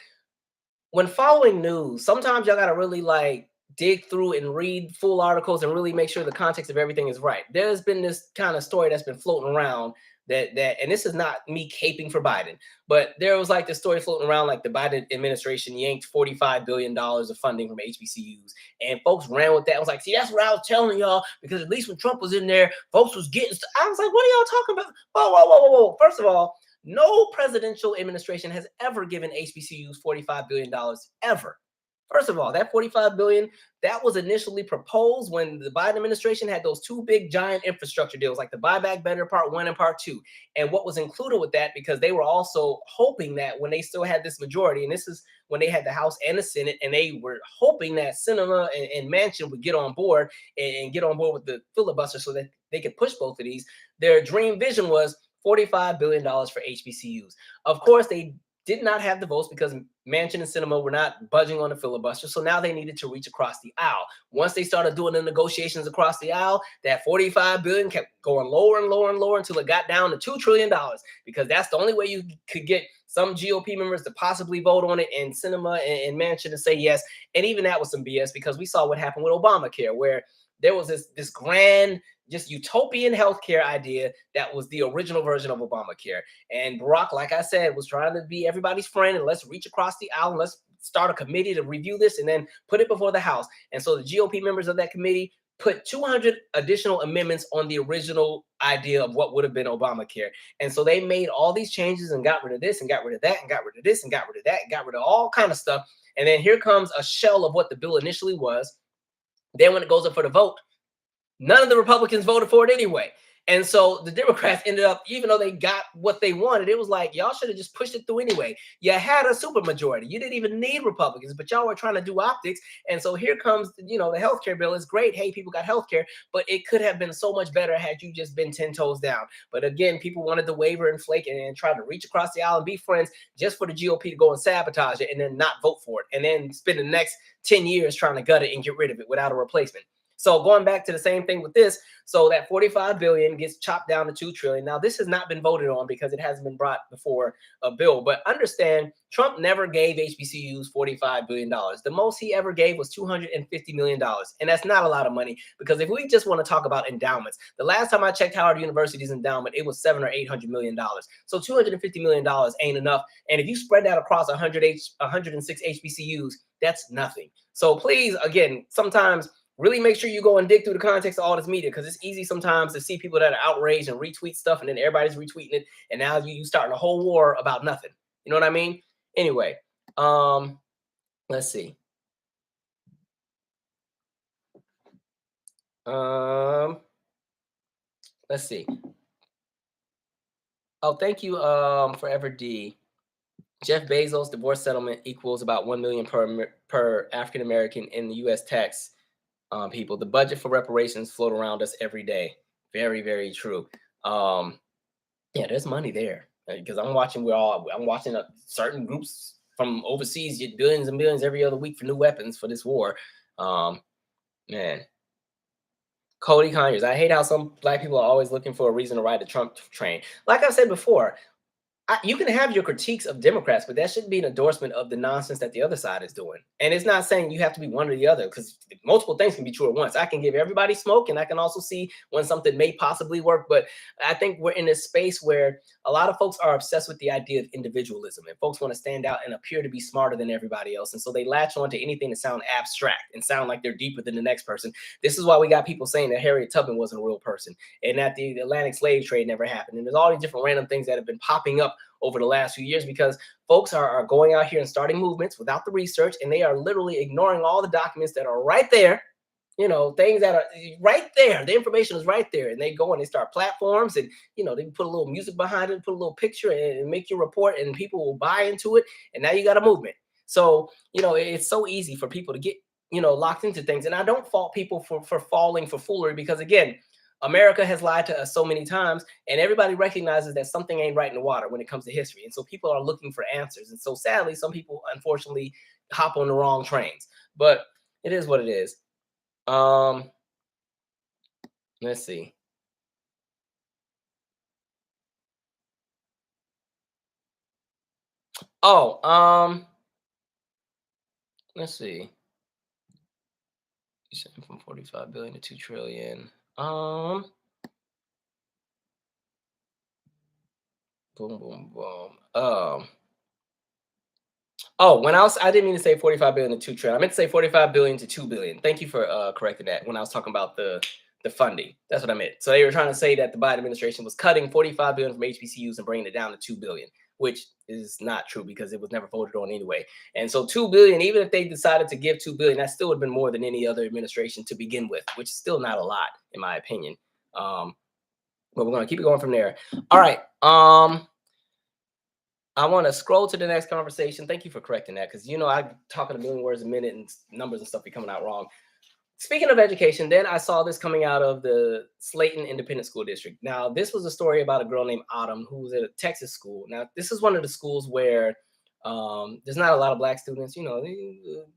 When following news, sometimes y'all gotta really like dig through and read full articles and really make sure the context of everything is right. There's been this kind of story that's been floating around and this is not me caping for Biden, but there was like this story floating around like the Biden administration yanked $45 billion of funding from HBCUs, and folks ran with that. I was like, see, that's what I was telling y'all because at least when Trump was in there, folks was getting. I was like, what are y'all talking about? Whoa, whoa, whoa, whoa, whoa! First of all, no presidential administration has ever given HBCUs $45 billion ever. First of all, that 45 billion that was initially proposed when the Biden administration had those two big giant infrastructure deals, like the Buy Back Better Part 1 and Part 2. And what was included with that, because they were also hoping that when they still had this majority, and this is when they had the House and the Senate, and they were hoping that Sinema and Manchin would get on board and get on board with the filibuster so that they could push both of these. Their dream vision was $45 billion for HBCUs. Of course, they did not have the votes because Manchin and Sinema were not budging on the filibuster. So now they needed to reach across the aisle. Once they started doing the negotiations across the aisle, that 45 billion kept going lower and lower and lower until it got down to $2 trillion, because that's the only way you could get some GOP members to possibly vote on it, and Sinema and Manchin to say yes. And even that was some BS, because we saw what happened with Obamacare, where there was this grand, just utopian healthcare idea that was the original version of Obamacare. And Barack, like I said, was trying to be everybody's friend, and let's reach across the aisle and let's start a committee to review this and then put it before the House. And so the GOP members of that committee put 200 additional amendments on the original idea of what would have been Obamacare. And so they made all these changes and got rid of this and got rid of that and got rid of this and got rid of that and got rid of all kind of stuff. And then here comes a shell of what the bill initially was. Then when it goes up for the vote, none of the Republicans voted for it anyway. And so the Democrats ended up, even though they got what they wanted, it was like, y'all should have just pushed it through anyway. You had a supermajority. You didn't even need Republicans, but y'all were trying to do optics. And so here comes, the healthcare bill is great. Hey, people got healthcare, but it could have been so much better had you just been 10 toes down. But again, people wanted to waver and flake and try to reach across the aisle and be friends just for the GOP to go and sabotage it and then not vote for it. And then spend the next 10 years trying to gut it and get rid of it without a replacement. So going back to the same thing with this, so that 45 billion gets chopped down to 2 trillion. Now, this has not been voted on because it hasn't been brought before a bill, but understand Trump never gave HBCUs $45 billion. The most he ever gave was $250 million. And that's not a lot of money, because if we just want to talk about endowments, the last time I checked Howard University's endowment, it was $700 or $800 million. So $250 million ain't enough. And if you spread that across 106 HBCUs, that's nothing. So please, again, sometimes really make sure you go and dig through the context of all this media, because it's easy sometimes to see people that are outraged and retweet stuff, and then everybody's retweeting it, and now you starting a whole war about nothing. You know what I mean? Anyway, let's see. Let's see. Oh, thank you, Forever D. Jeff Bezos' divorce settlement equals about 1 million per African American in the U.S. tax. People, the budget for reparations float around us every day. Very, very true. Yeah, there's money there, because I'm watching certain groups from overseas get billions and billions every other week for new weapons for this war. Man, Cody Conyers, I hate how some black people are always looking for a reason to ride the Trump train. Like I said before, You can have your critiques of Democrats, but that shouldn't be an endorsement of the nonsense that the other side is doing. And it's not saying you have to be one or the other, because multiple things can be true at once. I can give everybody smoke, and I can also see when something may possibly work. But I think we're in this space where a lot of folks are obsessed with the idea of individualism, and folks want to stand out and appear to be smarter than everybody else. And so they latch on to anything that sound abstract and sound like they're deeper than the next person. This is why we got people saying that Harriet Tubman wasn't a real person and that the Atlantic slave trade never happened. And there's all these different random things that have been popping up over the last few years because folks are going out here and starting movements without the research, and they are literally ignoring all the documents that are right there. Things that are right there. The information is right there, and they go and they start platforms, and they put a little music behind it, put a little picture, and make your report, and people will buy into it, and now you got a movement. So it's so easy for people to get locked into things, and I don't fault people for falling for foolery, because again, America has lied to us so many times, and everybody recognizes that something ain't right in the water when it comes to history. And so people are looking for answers. And so sadly, some people unfortunately hop on the wrong trains. But it is what it is. Let's see. Oh, let's see. You said from 45 billion to 2 trillion. Boom, boom, boom. Oh, I didn't mean to say 45 billion to 2 trillion. I meant to say 45 billion to 2 billion. Thank you for correcting that when I was talking about the funding. That's what I meant. So they were trying to say that the Biden administration was cutting 45 billion from HBCUs and bringing it down to 2 billion, which is not true because it was never voted on anyway. And so 2 billion, even if they decided to give 2 billion, that still would have been more than any other administration to begin with, which is still not a lot in my opinion. But we're going to keep it going from there. All right. I want to scroll to the next conversation. Thank you for correcting that, because I'm talking a million words a minute and numbers and stuff be coming out wrong. Speaking of education, then I saw this coming out of the Slayton Independent School District. Now, this was a story about a girl named Autumn who was at a Texas school. Now, this is one of the schools where there's not a lot of black students.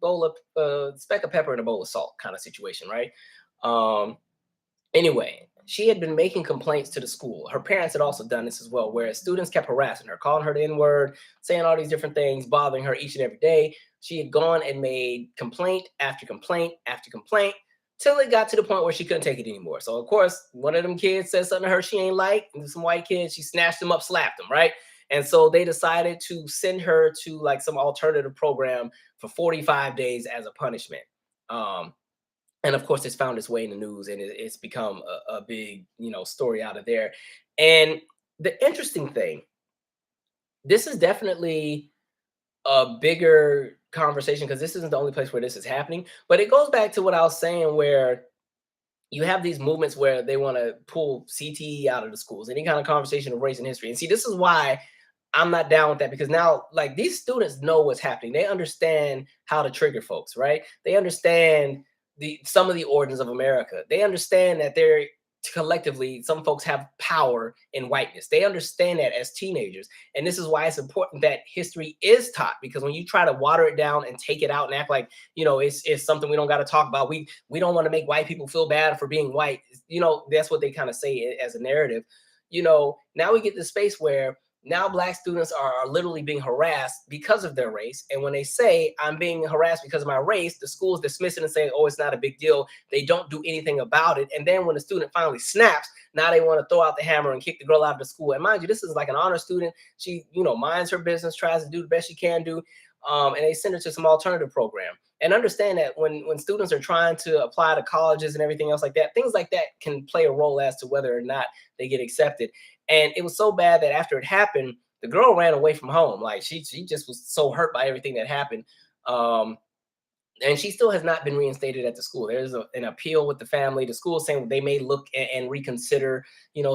Bowl of speck of pepper and a bowl of salt kind of situation, right? Anyway, she had been making complaints to the school. Her parents had also done this as well, where students kept harassing her, calling her the N-word, saying all these different things, bothering her each and every day. She had gone and made complaint after complaint after complaint till it got to the point where she couldn't take it anymore. So, of course, one of them kids said something to her she ain't like, and some white kids, she snatched them up, slapped them, right? And so they decided to send her to like some alternative program for 45 days as a punishment. And of course, it's found its way in the news, and it's become a big, story out of there. And the interesting thing, this is definitely a bigger conversation because this isn't the only place where this is happening. But it goes back to what I was saying, where you have these movements where they want to pull CTE out of the schools, any kind of conversation of race and history. And see, this is why I'm not down with that, because now, like, these students know what's happening. They understand how to trigger folks, right? They understand some of the origins of America. They understand that they're collectively, some folks have power in whiteness. They understand that as teenagers. And this is why it's important that history is taught, because when you try to water it down and take it out and act like, it's something we don't got to talk about. We don't want to make white people feel bad for being white. That's what they kind of say as a narrative. Now we get to space where now black students are literally being harassed because of their race. And when they say, I'm being harassed because of my race, the schools dismiss it and say, oh, it's not a big deal. They don't do anything about it. And then when the student finally snaps, now they want to throw out the hammer and kick the girl out of the school. And mind you, this is like an honor student. She, minds her business, tries to do the best she can do. And they send her to some alternative program. And understand that when students are trying to apply to colleges and everything else like that, things like that can play a role as to whether or not they get accepted. And it was so bad that after it happened, the girl ran away from home. Like she just was so hurt by everything that happened. And she still has not been reinstated at the school. There's an appeal with the family. The school is saying they may look and reconsider,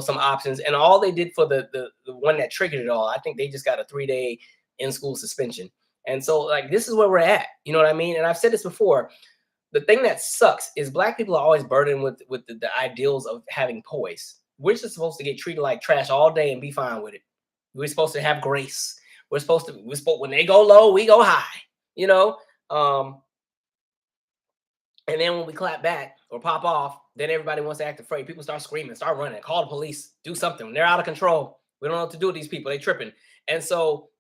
some options. And all they did for the one that triggered it all, I think they just got a 3-day in-school suspension. And so, like, this is where we're at. You know what I mean? And I've said this before. The thing that sucks is black people are always burdened with the ideals of having poise. We're just supposed to get treated like trash all day and be fine with it. We're supposed to have grace. We're supposed when they go low, we go high, and then when we clap back or pop off, then everybody wants to act afraid. People start screaming, start running, call the police, do something. They're out of control. We don't know what to do with these people. They tripping. And so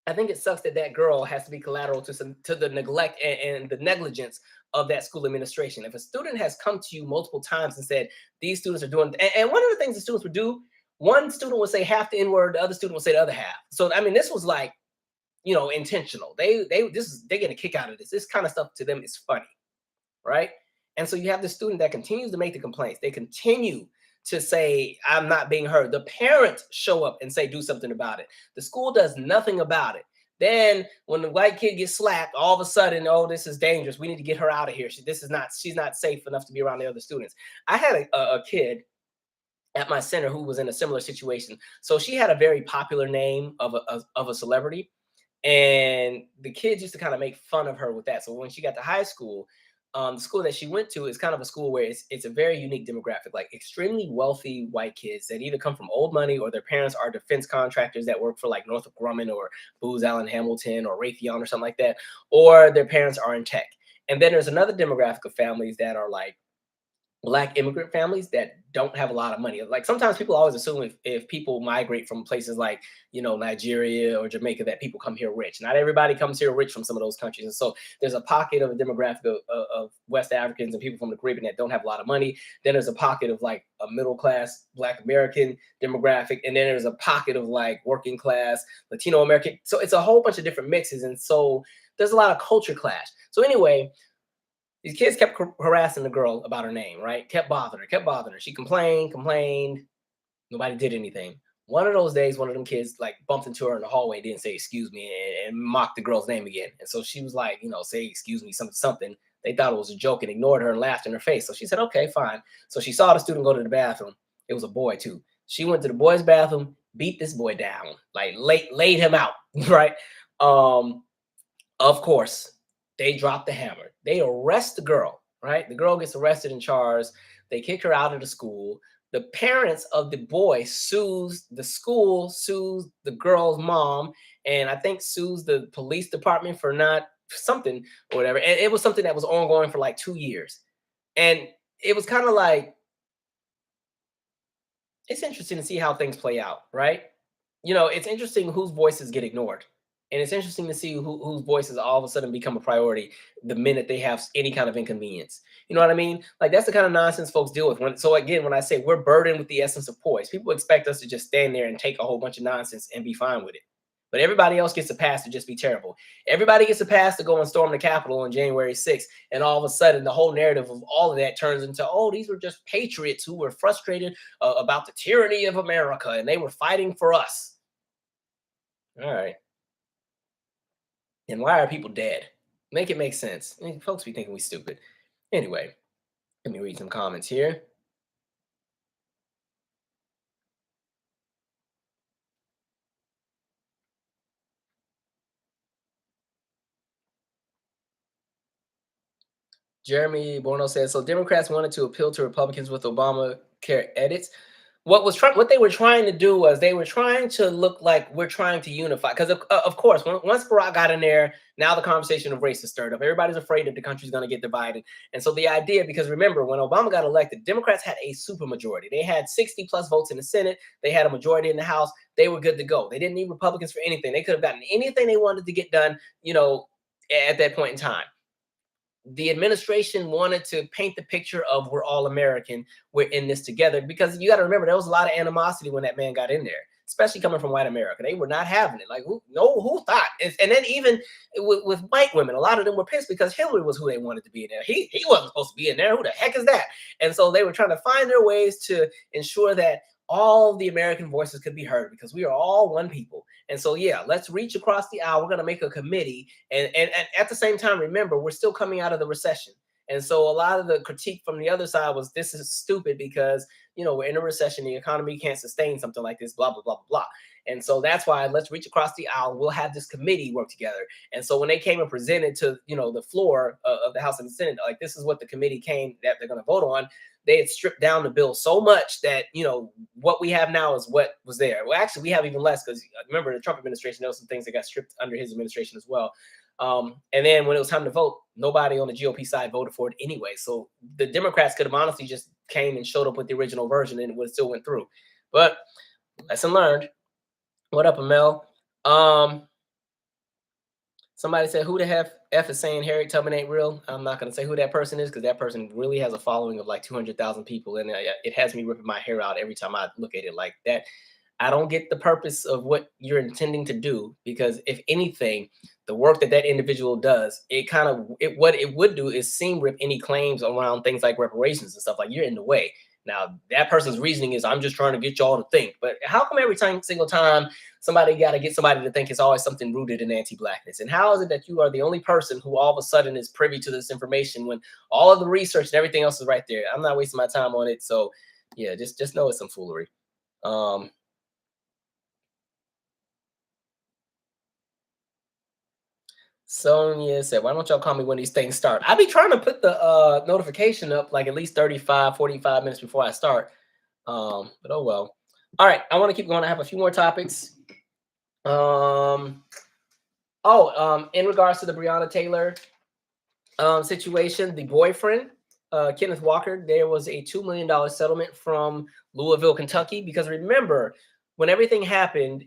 I think it sucks that that girl has to be collateral to the neglect and the negligence of that school administration. If a student has come to you multiple times and said these students are doing, and one of the things the students would do, one student would say half the N word, the other student would say the other half. So I mean, this was like, intentional. They get a kick out of this. This kind of stuff to them is funny, right? And so you have the student that continues to make the complaints. They continue to say, I'm not being heard. The parents show up and say, do something about it. The school does nothing about it. Then when the white kid gets slapped, all of a sudden, oh, this is dangerous. We need to get her out of here. She's not safe enough to be around the other students. I had a kid at my center who was in a similar situation. So she had a very popular name of a celebrity. And the kids used to kind of make fun of her with that. So when she got to high school, the school that she went to is kind of a school where it's a very unique demographic, like extremely wealthy white kids that either come from old money or their parents are defense contractors that work for like Northrop Grumman or Booz Allen Hamilton or Raytheon or something like that, or their parents are in tech. And then there's another demographic of families that are like Black immigrant families that don't have a lot of money. Like sometimes people always assume if people migrate from places like, Nigeria or Jamaica, that people come here rich. Not everybody comes here rich from some of those countries. And so there's a pocket of a demographic of West Africans and people from the Caribbean that don't have a lot of money. Then there's a pocket of like a middle class Black American demographic. And then there's a pocket of like working class Latino American. So it's a whole bunch of different mixes. And so there's a lot of culture clash. So anyway, these kids kept harassing the girl about her name, right? Kept bothering her, kept bothering her. She complained. Nobody did anything. One of those days, one of them kids like bumped into her in the hallway, didn't say excuse me, and mocked the girl's name again. And so she was like, say excuse me, something, something. They thought it was a joke and ignored her and laughed in her face. So she said, okay, fine. So she saw the student go to the bathroom. It was a boy too. She went to the boy's bathroom, beat this boy down, like laid him out, right? Of course, they drop the hammer. They arrest the girl, right? The girl gets arrested and charged. They kick her out of the school. The parents of the boy sues the school, sues the girl's mom, and I think sues the police department for not something or whatever. And it was something that was ongoing for like 2 years. And it was kind of like, it's interesting to see how things play out, right? It's interesting whose voices get ignored. And it's interesting to see whose voices all of a sudden become a priority the minute they have any kind of inconvenience. You know what I mean? Like that's the kind of nonsense folks deal with. So again, when I say we're burdened with the essence of poise, people expect us to just stand there and take a whole bunch of nonsense and be fine with it. But everybody else gets a pass to just be terrible. Everybody gets a pass to go and storm the Capitol on January 6th. And all of a sudden, the whole narrative of all of that turns into, oh, these were just patriots who were frustrated about the tyranny of America and they were fighting for us. All right. And why are people dead? Make it make sense. I mean, folks be thinking we stupid. Anyway, let me read some comments here. Jeremy Borno says, so Democrats wanted to appeal to Republicans with Obamacare edits. What they were trying to do was they were trying to look like we're trying to unify, because of course once Barack got in there, now the conversation of race is stirred up. Everybody's afraid that the country's going to get divided. And so the idea, because remember when Obama got elected, Democrats had a super majority. They had 60 plus votes in the Senate. They had a majority in the House. They were good to go. They didn't need Republicans for anything. They could have gotten anything they wanted to get done, at that point in time. The administration wanted to paint the picture of we're all American, we're in this together, because you got to remember there was a lot of animosity when that man got in there, especially coming from white America. They were not having it. Like who thought? And then even with white women, a lot of them were pissed because Hillary was who they wanted to be in there. He wasn't supposed to be in there. Who the heck is that? And so they were trying to find their ways to ensure that all the American voices could be heard because we are all one people. And so, yeah, let's reach across the aisle. We're going to make a committee. And at the same time, remember, we're still coming out of the recession. And so a lot of the critique from the other side was this is stupid because, we're in a recession. The economy can't sustain something like this, blah, blah, blah, blah, blah. And so that's why let's reach across the aisle. We'll have this committee work together. And so when they came and presented to, the floor of the House and the Senate, like this is what the committee came that they're going to vote on. They had stripped down the bill so much that, what we have now is what was there. Well, actually, we have even less because remember the Trump administration, there was some things that got stripped under his administration as well. And then when it was time to vote, nobody on the GOP side voted for it anyway. So the Democrats could have honestly just came and showed up with the original version and it would still went through. But lesson learned. What up, Amel? Um, Somebody said, "Who the F is saying Harriet Tubman ain't real?" I'm not gonna say who that person is because that person really has a following of like 200,000 people, and it has me ripping my hair out every time I look at it like that. I don't get the purpose of what you're intending to do because if anything, the work that that individual does, it kind of what it would do is seam rip any claims around things like reparations and stuff. Like you're in the way. Now that person's reasoning is I'm just trying to get y'all to think. But how come every single time somebody got to get somebody to think it's always something rooted in anti-blackness? And how is it that you are the only person who all of a sudden is privy to this information when all of the research and everything else is right there? I'm not wasting my time on it. So yeah, just know it's some foolery. Um, Sonia said, "Why don't y'all call me when these things start?" I be trying to put the notification up like at least 35, 45 minutes before I start. But oh well. All right, I want to keep going. I have a few more topics. Um, in regards to the Breonna Taylor situation, the boyfriend, Kenneth Walker, there was a $2 million settlement from Louisville, Kentucky. Because remember, when everything happened,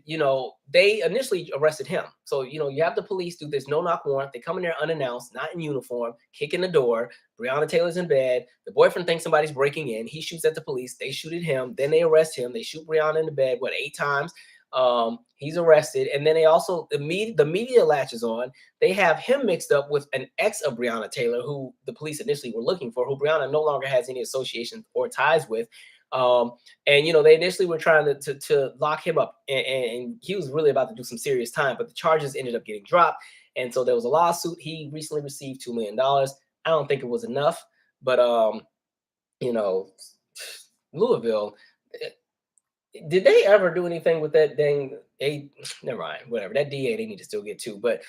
they initially arrested him. So, you have the police do this no-knock warrant. They come in there unannounced, not in uniform, kick in the door. Breonna Taylor's in bed. The boyfriend thinks somebody's breaking in. He shoots at the police. They shoot at him. Then they arrest him. They shoot Breonna in the bed, 8 times? He's arrested. And then they also, the media latches on. They have him mixed up with an ex of Breonna Taylor, who the police initially were looking for, who Breonna no longer has any association or ties with. And they initially were trying to lock him up, and he was really about to do some serious time, but the charges ended up getting dropped. And so there was a lawsuit. He recently received $2 million. I don't think it was enough, but you know, Louisville. Did they ever do anything with that dang a never mind, whatever. That DA they need to still get to. But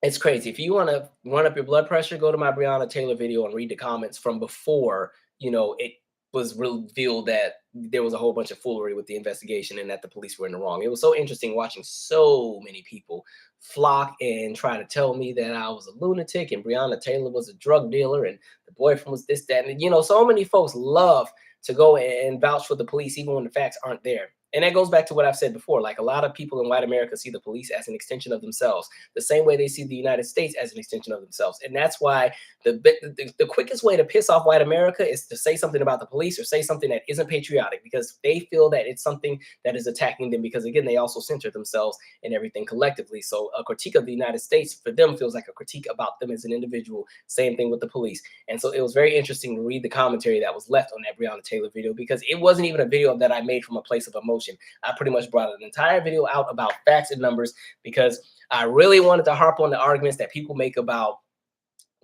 it's crazy. If you want to run up your blood pressure, go to my Breonna Taylor video and read the comments from before, it was revealed that there was a whole bunch of foolery with the investigation and that the police were in the wrong. It was so interesting watching so many people flock and try to tell me that I was a lunatic and Breonna Taylor was a drug dealer and the boyfriend was this, that, and so many folks love to go and vouch for the police even when the facts aren't there. And that goes back to what I've said before. Like a lot of people in white America see the police as an extension of themselves, the same way they see the United States as an extension of themselves. And that's why the quickest way to piss off white America is to say something about the police or say something that isn't patriotic, because they feel that it's something that is attacking them, because again, they also center themselves in everything collectively. So a critique of the United States for them feels like a critique about them as an individual. Same thing with the police. And so it was very interesting to read the commentary that was left on that Breonna Taylor video, because it wasn't even a video that I made from a place of emotion. I pretty much brought an entire video out about facts and numbers because I really wanted to harp on the arguments that people make about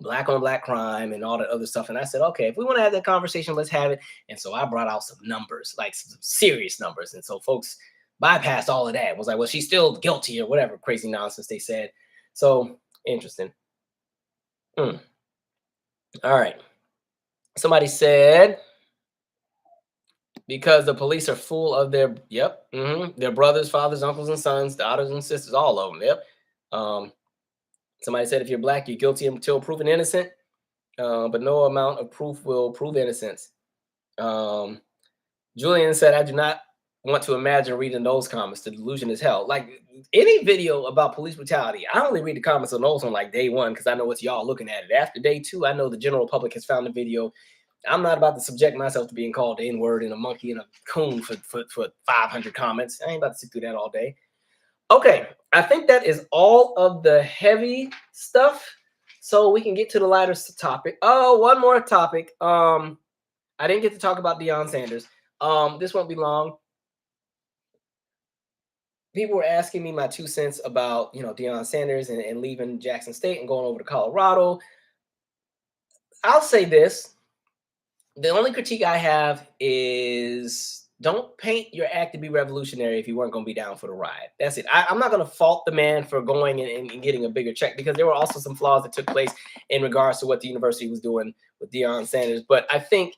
black on black crime and all that other stuff. And I said, okay, if we want to have that conversation, let's have it. And so I brought out some numbers, like some serious numbers. And so folks bypassed all of that. Was like, well, she's still guilty or whatever crazy nonsense they said. So interesting. All right. Somebody said, because the police are full of their brothers, fathers, uncles, and sons, daughters, and sisters, all of them. Yep. Somebody said, if you're black, you're guilty until proven innocent, but no amount of proof will prove innocence. Julian said, I do not want to imagine reading those comments. The delusion is hell. Like any video about police brutality, I only read the comments on those on like day one because I know it's y'all looking at it. After day two, I know the general public has found the video. I'm not about to subject myself to being called the N-word and a monkey and a coon for 500 comments. I ain't about to sit through that all day. Okay, I think that is all of the heavy stuff. So we can get to the lighter topic. Oh, one more topic. I didn't get to talk about Deion Sanders. This won't be long. People were asking me my 2 cents about, Deion Sanders and leaving Jackson State and going over to Colorado. I'll say this. The only critique I have is don't paint your act to be revolutionary if you weren't going to be down for the ride. That's it. I'm not going to fault the man for going and getting a bigger check, because there were also some flaws that took place in regards to what the university was doing with Deion Sanders. But I think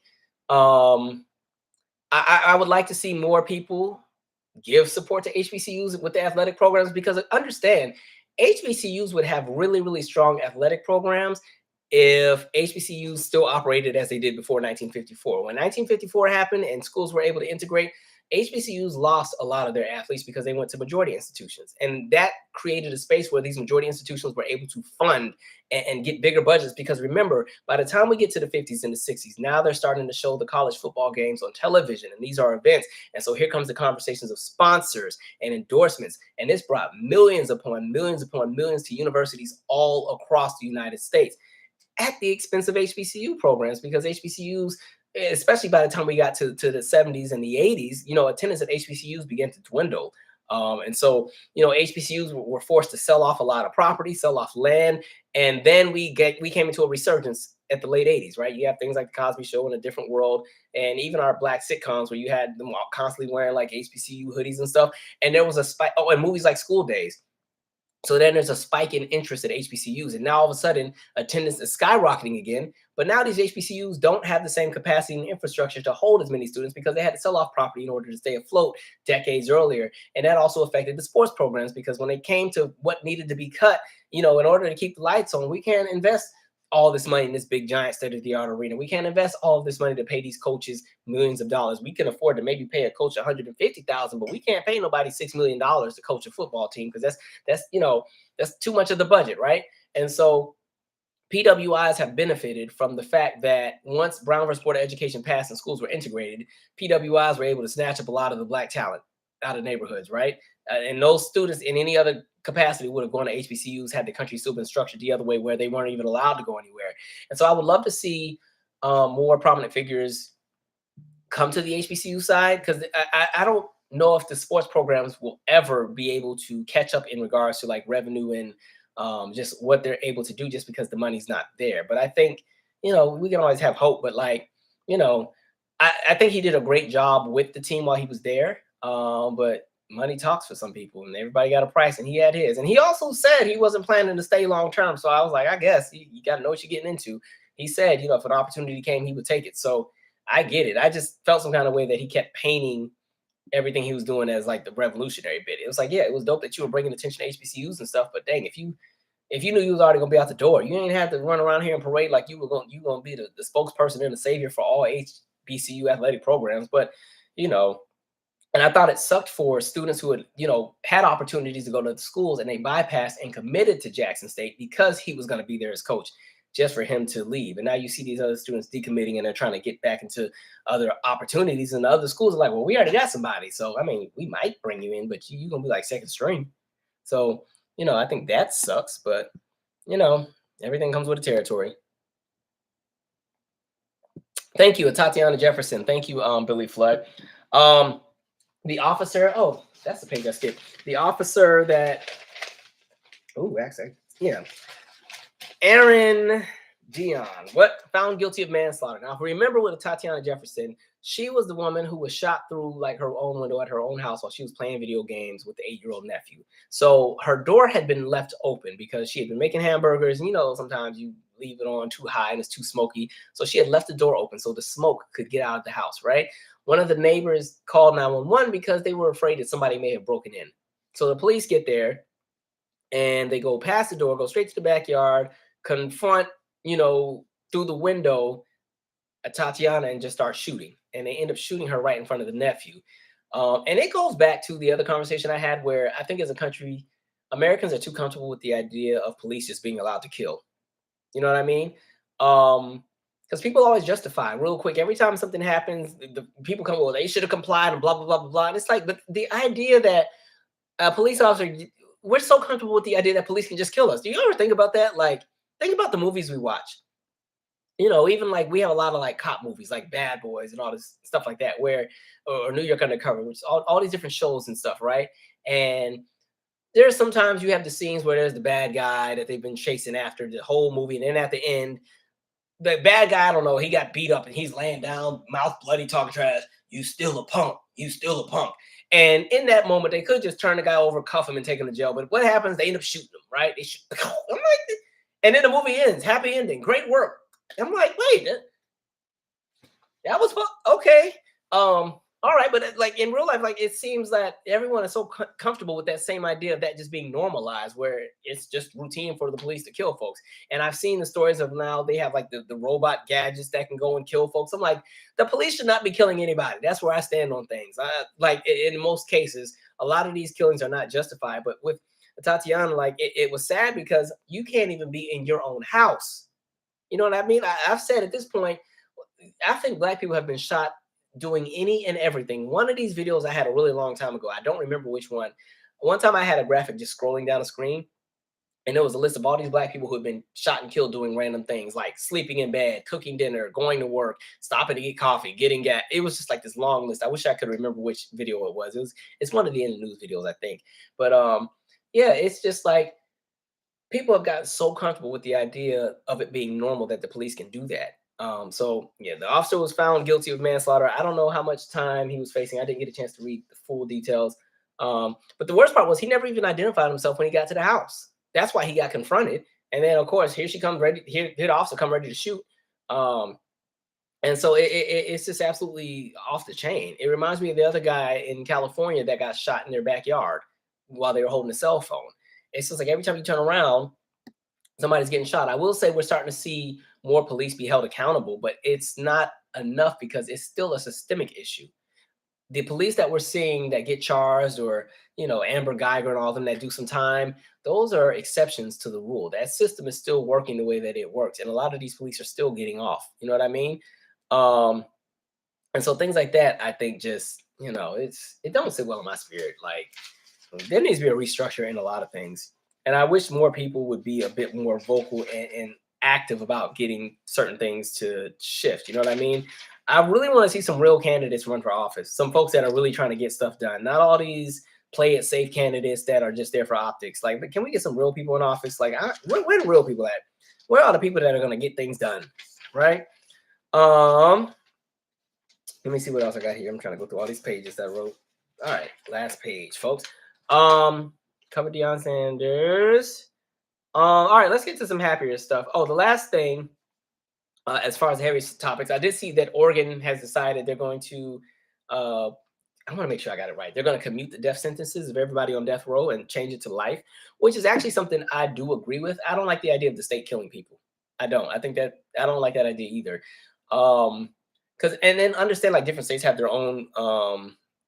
I would like to see more people give support to HBCUs with the athletic programs, because understand, HBCUs would have really, really strong athletic programs if HBCUs still operated as they did before 1954. When 1954 happened and schools were able to integrate, HBCUs lost a lot of their athletes because they went to majority institutions. And that created a space where these majority institutions were able to fund and get bigger budgets. Because remember, by the time we get to the 50s and the 60s, now they're starting to show the college football games on television. And these are events. And so here comes the conversations of sponsors and endorsements. And this brought millions upon millions upon millions to universities all across the United States at the expense of HBCU programs, because HBCUs, especially by the time we got to the 70s and the 80s, attendance at HBCUs began to dwindle. And so, HBCUs were forced to sell off a lot of property, sell off land. And then we came into a resurgence at the late 80s, right? You have things like the Cosby Show in A Different World, and even our Black sitcoms where you had them all constantly wearing like HBCU hoodies and stuff. And there was a spike. Oh, and movies like School Days. So then there's a spike in interest at HBCUs. And now all of a sudden, attendance is skyrocketing again. But now these HBCUs don't have the same capacity and infrastructure to hold as many students because they had to sell off property in order to stay afloat decades earlier. And that also affected the sports programs, because when it came to what needed to be cut, in order to keep the lights on, we can't invest all this money in this big giant state-of-the-art arena. We can't invest all of this money to pay these coaches millions of dollars. We can afford to maybe pay a coach $150,000, but we can't pay nobody $6 million to coach a football team, because that's too much of the budget, right? And so PWIs have benefited from the fact that once Brown versus Board of Education passed and schools were integrated, PWIs were able to snatch up a lot of the Black talent out of neighborhoods, right? And those students in any other capacity would have gone to HBCUs had the country still been structured the other way, where they weren't even allowed to go anywhere. And so I would love to see more prominent figures come to the HBCU side, because I don't know if the sports programs will ever be able to catch up in regards to like revenue and just what they're able to do, just because the money's not there. But I think, we can always have hope. But like, I think he did a great job with the team while he was there. But money talks for some people, and everybody got a price, and he had his. And he also said he wasn't planning to stay long term. So I was like, I guess you got to know what you're getting into. He said, if an opportunity came, he would take it. So I get it. I just felt some kind of way that he kept painting everything he was doing as like the revolutionary bit. It was like, yeah, it was dope that you were bringing attention to HBCUs and stuff, but dang, if you knew you was already gonna be out the door, you ain't have to run around here and parade like you gonna be the spokesperson and the savior for all HBCU athletic programs. But and I thought it sucked for students who had, had opportunities to go to the schools, and they bypassed and committed to Jackson State because he was going to be there as coach, just for him to leave. And now you see these other students decommitting, and they're trying to get back into other opportunities. And the other schools are like, well, we already got somebody. So, I mean, we might bring you in, but you're going to be like second string. So, I think that sucks. But, everything comes with the territory. Thank you, Atatiana Jefferson. Thank you, Billy Flood. The officer, oh, that's the page I skipped. The officer that, actually, yeah. Aaron Dion, found guilty of manslaughter. Now, if we remember with Atatiana Jefferson, she was the woman who was shot through like her own window at her own house while she was playing video games with the 8-year-old nephew. So her door had been left open because she had been making hamburgers. And sometimes you leave it on too high and it's too smoky. So she had left the door open so the smoke could get out of the house, right? One of the neighbors called 911 because they were afraid that somebody may have broken in. So the police get there and they go past the door, go straight to the backyard, confront, through the window, Tatiana, and just start shooting. And they end up shooting her right in front of the nephew. And it goes back to the other conversation I had where I think as a country, Americans are too comfortable with the idea of police just being allowed to kill. You know what I mean? Because people always justify real quick. Every time something happens, the people come, well, they should have complied and blah, blah, blah, blah, blah. And it's like, but the idea that a police officer, we're so comfortable with the idea that police can just kill us. Do you ever think about that? Like, think about the movies we watch. Even like we have a lot of like cop movies, like Bad Boys and all this stuff like that, or New York Undercover, which all these different shows and stuff, right? And there's sometimes you have the scenes where there's the bad guy that they've been chasing after the whole movie, and then at the end, the bad guy, I don't know, he got beat up and he's laying down, mouth bloody, talking trash. You still a punk. You still a punk. And in that moment, they could just turn the guy over, cuff him, and take him to jail. But what happens? They end up shooting him, right? They shoot. I'm like, and then the movie ends. Happy ending. Great work. I'm like, wait, that was fun. Okay. All right, but like in real life, like it seems that everyone is so comfortable with that same idea of that just being normalized, where it's just routine for the police to kill folks. And I've seen the stories of now they have like the robot gadgets that can go and kill folks. I'm like, the police should not be killing anybody. That's where I stand on things. Like in most cases, a lot of these killings are not justified. But with Tatiana, like it was sad because you can't even be in your own house. You know what I mean? I've said at this point, I think black people have been shot doing any and everything. One of these videos I had a really long time ago. I don't remember which one. One time I had a graphic just scrolling down the screen, and there was a list of all these black people who had been shot and killed doing random things like sleeping in bed, cooking dinner, going to work, stopping to get coffee, getting gas. It was just like this long list. I wish I could remember which video it was. It's one of the end of news videos, I think. But yeah, it's just like people have gotten so comfortable with the idea of it being normal that the police can do that. So yeah, the officer was found guilty of manslaughter. I don't know how much time he was facing. I didn't get a chance to read the full details. But the worst part was he never even identified himself when he got to the house. That's why he got confronted. And then of course here she comes ready. Here the officer come ready to shoot. Um, and so it's just absolutely off the chain. It reminds me of the other guy in California that got shot in their backyard while they were holding a cell phone. It's just like every time you turn around, somebody's getting shot. I will say we're starting to see more police be held accountable, but it's not enough because it's still a systemic issue. The police that we're seeing that get charged, or Amber Geiger and all of them that do some time, those are exceptions to the rule. That system is still working the way that it works, and a lot of these police are still getting off. You know what I mean? Um, and so things like that, I think, just it don't sit well in my spirit. Like there needs to be a restructure in a lot of things. And I wish more people would be a bit more vocal and active about getting certain things to shift. You know what I mean? I really want to see some real candidates run for office. Some folks that are really trying to get stuff done. Not all these play it safe candidates that are just there for optics. Like, but can we get some real people in office? Like, where the real people at? Where are the people that are going to get things done? Right? Um, Let me see what else I got here. I'm trying to go through all these pages that I wrote. All right, last page, folks. Cover Deion Sanders. All right, let's get to some happier stuff. Oh, the last thing, as far as heavy topics, I did see that Oregon has decided they're going to. I want to make sure I got it right. They're going to commute the death sentences of everybody on death row and change it to life, which is actually something I do agree with. I don't like the idea of the state killing people. I don't. I don't like that idea either. Because and then understand like different states have their own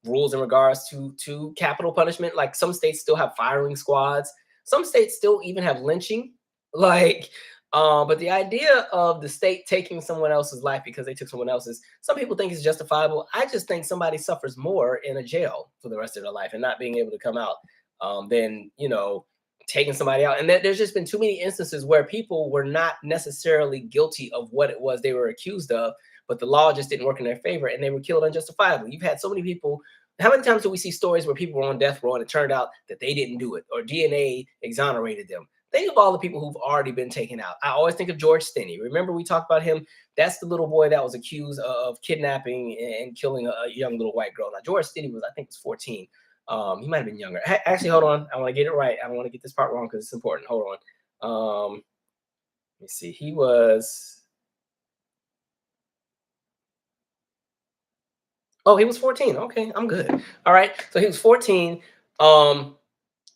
rules in regards to capital punishment. Like some states still have firing squads. Some states still even have lynching. Like, but the idea of the state taking someone else's life because they took someone else's, some people think it's justifiable. I just think somebody suffers more in a jail for the rest of their life and not being able to come out than taking somebody out. And there's just been too many instances where people were not necessarily guilty of what it was they were accused of, but the law just didn't work in their favor and they were killed unjustifiably. You've had so many people. How many times do we see stories where people were on death row and it turned out that they didn't do it or DNA exonerated them? Think of all the people who've already been taken out. I always think of George Stinney. Remember we talked about him? That's the little boy that was accused of kidnapping and killing a young little white girl. Now, George Stinney was, I think, was 14. He might have been younger. Actually, hold on. I want to get it right. I don't want to get this part wrong because it's important. Hold on. Let me see. He was 14. Okay, I'm good. All right. So he was 14.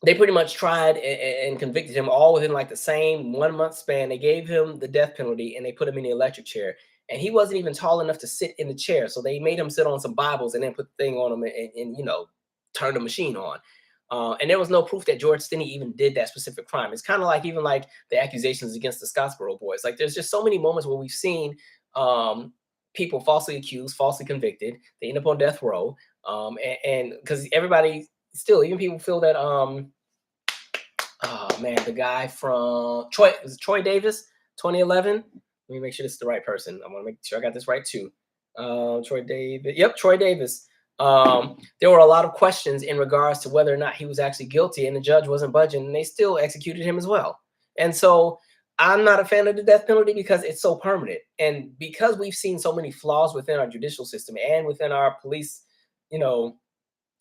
They pretty much tried and convicted him all within like the same 1 month span. They gave him the death penalty and they put him in the electric chair. And he wasn't even tall enough to sit in the chair. So they made him sit on some Bibles and then put the thing on him and turn the machine on. And there was no proof that George Stinney even did that specific crime. It's kind of like even like the accusations against the Scottsboro boys. Like there's just so many moments where we've seen people falsely accused, falsely convicted. They end up on death row. And because everybody still, even people feel that oh man, the guy from Troy Davis, 2011. Let me make sure this is the right person. I want to make sure I got this right too. Troy Davis. Yep, Troy Davis. There were a lot of questions in regards to whether or not he was actually guilty, and the judge wasn't budging, and they still executed him as well. And so I'm not a fan of the death penalty because it's so permanent. And because we've seen so many flaws within our judicial system and within our police,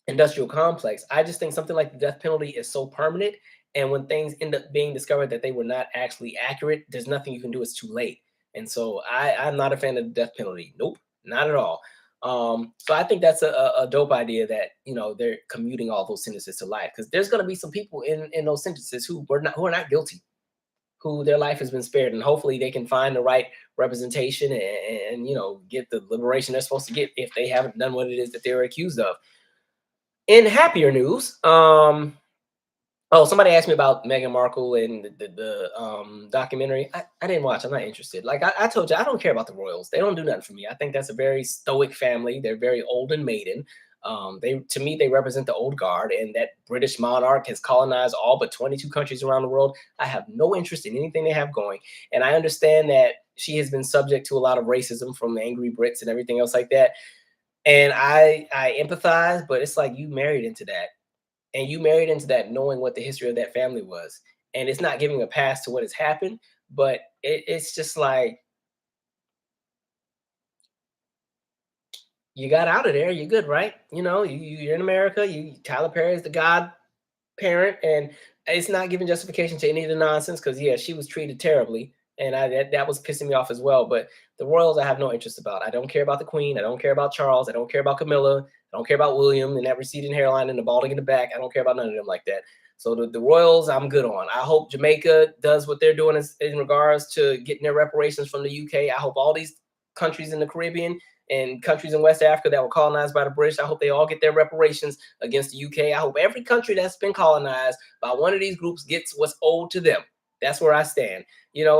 industrial complex, I just think something like the death penalty is so permanent. And when things end up being discovered that they were not actually accurate, there's nothing you can do. It's too late. And so I'm not a fan of the death penalty. Nope, not at all. So I think that's a dope idea that they're commuting all those sentences to life, because there's going to be some people in those sentences who are not guilty, who their life has been spared, and hopefully they can find the right representation and get the liberation they're supposed to get if they haven't done what it is that they were accused of. In happier news, oh, somebody asked me about Meghan Markle and the documentary. I didn't watch. I'm not interested. Like I told you, I don't care about the royals. They don't do nothing for me. I think that's a very stoic family. They're very old and maiden. They to me they represent the old guard, and that British monarch has colonized all but 22 countries around the world. I have no interest in anything they have going, and I understand that she has been subject to a lot of racism from angry Brits and everything else like that. And I empathize, but it's like you married into that, and you married into that knowing what the history of that family was, and it's not giving a pass to what has happened, but it's just like you got out of there, you're good, right? You're in America. You Tyler Perry is the godparent, and it's not giving justification to any of the nonsense, because yeah, she was treated terribly, and that was pissing me off as well. But the royals I have no interest about. I don't care about the Queen. I don't care about Charles. I don't care about Camilla. I don't care about William and that receding hairline and the balding in the back. I don't care about none of them like that. So the royals I'm good on. I hope Jamaica does what they're doing in regards to getting their reparations from the UK. I hope all these countries in the Caribbean and countries in West Africa that were colonized by the British, I hope they all get their reparations against the UK. I hope every country that's been colonized by one of these groups gets what's owed to them. That's where I stand.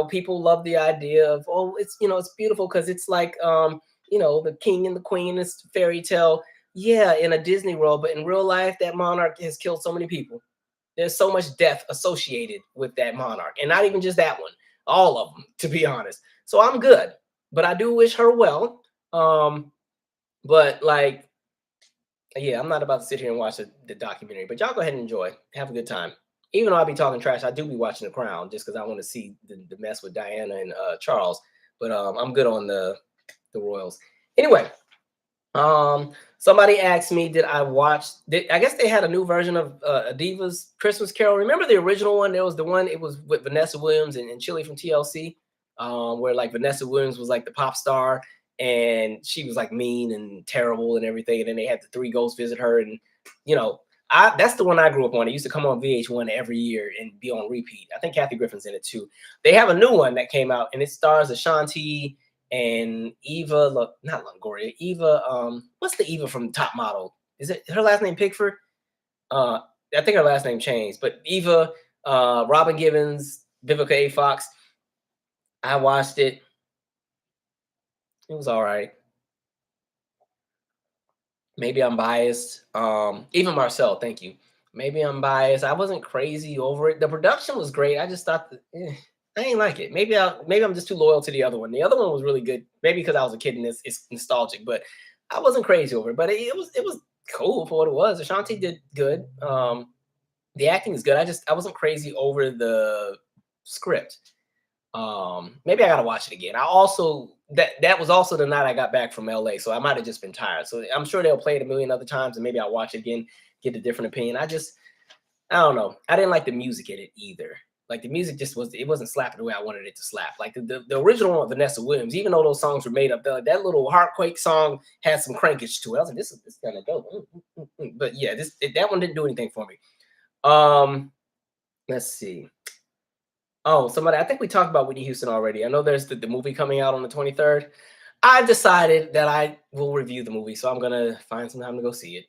People love the idea of, oh, it's beautiful because it's like, the king and the queen is fairy tale. Yeah, in a Disney world, but in real life, that monarch has killed so many people. There's so much death associated with that monarch, and not even just that one, all of them, to be honest. So I'm good, but I do wish her well. But like, yeah, I'm not about to sit here and watch the documentary, but y'all go ahead and enjoy. Have a good time. Even though I'll be talking trash, I do be watching The Crown just because I want to see the mess with Diana and Charles. But I'm good on the royals. Anyway, somebody asked me, did I watch? I guess they had a new version of a Diva's Christmas Carol. Remember the original one? There was the one. It was with Vanessa Williams and Chili from TLC, where like Vanessa Williams was like the pop star, and she was like mean and terrible and everything. And then they had the three ghosts visit her, and that's the one I grew up on. It used to come on VH1 every year and be on repeat. I think Kathy Griffin's in it too. They have a new one that came out, and it stars Ashanti and Eva, not Longoria, Eva, what's the Eva from Top Model? Is it her last name Pickford? I think her last name changed, but Eva, Robin Givens, Vivica A. Fox. I watched it. It was all right. Maybe I'm biased. Even Marcel, thank you. Maybe I'm biased. I wasn't crazy over it. The production was great. I just thought I ain't like it. Maybe I'm just too loyal to the other one. The other one was really good. Maybe because I was a kid and it's nostalgic, but I wasn't crazy over it. But it was cool for what it was. Ashanti did good. The acting is good. I wasn't crazy over the script. Maybe I gotta watch it again. I also that was also the night I got back from LA, so I might have just been tired. So I'm sure they'll play it a million other times, and maybe I'll watch it again, get a different opinion. I don't know. I didn't like the music in it either. Like the music just wasn't slapping the way I wanted it to slap. Like the original one, Vanessa Williams, even though those songs were made up, that little Heartquake song had some crankage to it. I was like, this is kind of dope. But yeah, that one didn't do anything for me. Let's see. Oh, I think we talked about Whitney Houston already. I know there's the movie coming out on the 23rd. I've decided that I will review the movie, so I'm gonna find some time to go see it.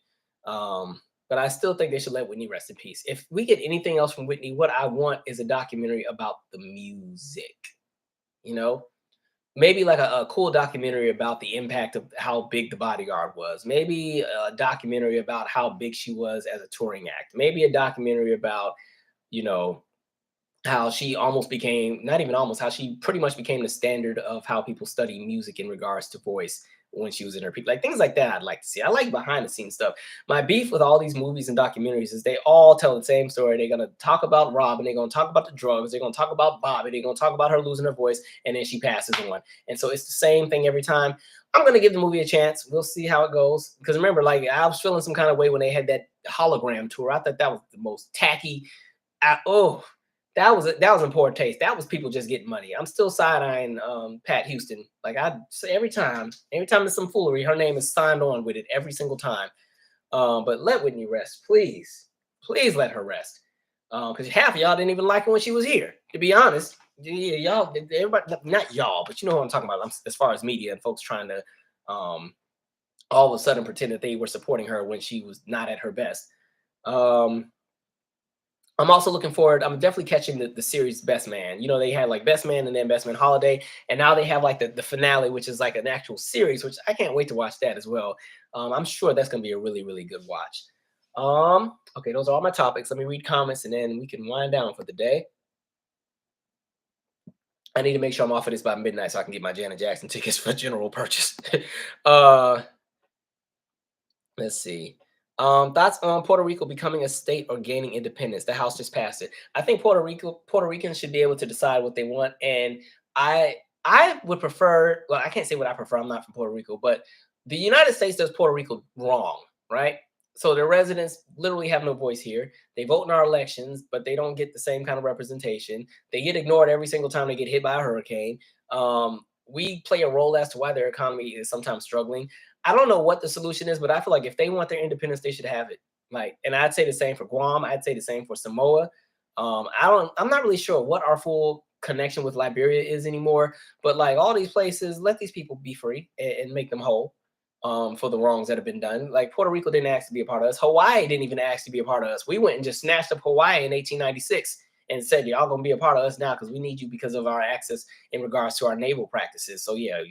But I still think they should let Whitney rest in peace. If we get anything else from Whitney, what I want is a documentary about the music. Maybe like a cool documentary about the impact of how big the Bodyguard was. Maybe a documentary about how big she was as a touring act. Maybe a documentary about, you know, how she almost became, not even almost, how she pretty much became the standard of how people study music in regards to voice when she was in her peak. Like things like that I'd like to see. I like behind the scenes stuff. My beef with all these movies and documentaries is they all tell the same story. They're going to talk about Robin, they're going to talk about the drugs, they're going to talk about Bobby, they're going to talk about her losing her voice, and then she passes on. And so it's the same thing every time. I'm going to give the movie a chance. We'll see how it goes. Because remember, like I was feeling some kind of way when they had that hologram tour. I thought that was the most tacky. Oh, that was in poor taste. That was people just getting money. I'm still side eyeing Pat Houston. Like I say every time there's some foolery, her name is signed on with it every single time. But let Whitney rest, please. Please let her rest. Because half of y'all didn't even like her when she was here. To be honest, yeah, y'all, everybody, not y'all, but you know what I'm talking about. As far as media and folks trying to all of a sudden pretend that they were supporting her when she was not at her best. Um, I'm also looking forward. I'm definitely catching the series Best Man. You know, they had like Best Man and then Best Man Holiday, and now they have like the finale, which is like an actual series, which I can't wait to watch that as well. I'm sure that's going to be a really, really good watch. Okay, those are all my topics. Let me read comments and then we can wind down for the day. I need to make sure I'm off of this by midnight so I can get my Janet Jackson tickets for general purchase. uh, let's see. Thoughts on Puerto Rico becoming a state or gaining independence? The House just passed it. I think Puerto Ricans should be able to decide what they want, and I I would prefer. Well, I can't say what I prefer. I'm not from Puerto Rico, but the United States does Puerto Rico wrong, right? So their residents literally have no voice here. They vote in our elections, but they don't get the same kind of representation. They get ignored every single time they get hit by a hurricane. We play a role as to why their economy is sometimes struggling. I don't know what the solution is, but I feel like if they want their independence, they should have it. Like, and I'd say the same for Guam. I'd say the same for Samoa. I'm not really sure what our full connection with Liberia is anymore, but like all these places, let these people be free and make them whole for the wrongs that have been done. Like Puerto Rico didn't ask to be a part of us. Hawaii didn't even ask to be a part of us. We went and just snatched up Hawaii in 1896 and said, y'all gonna be a part of us now because we need you because of our access in regards to our naval practices. So yeah,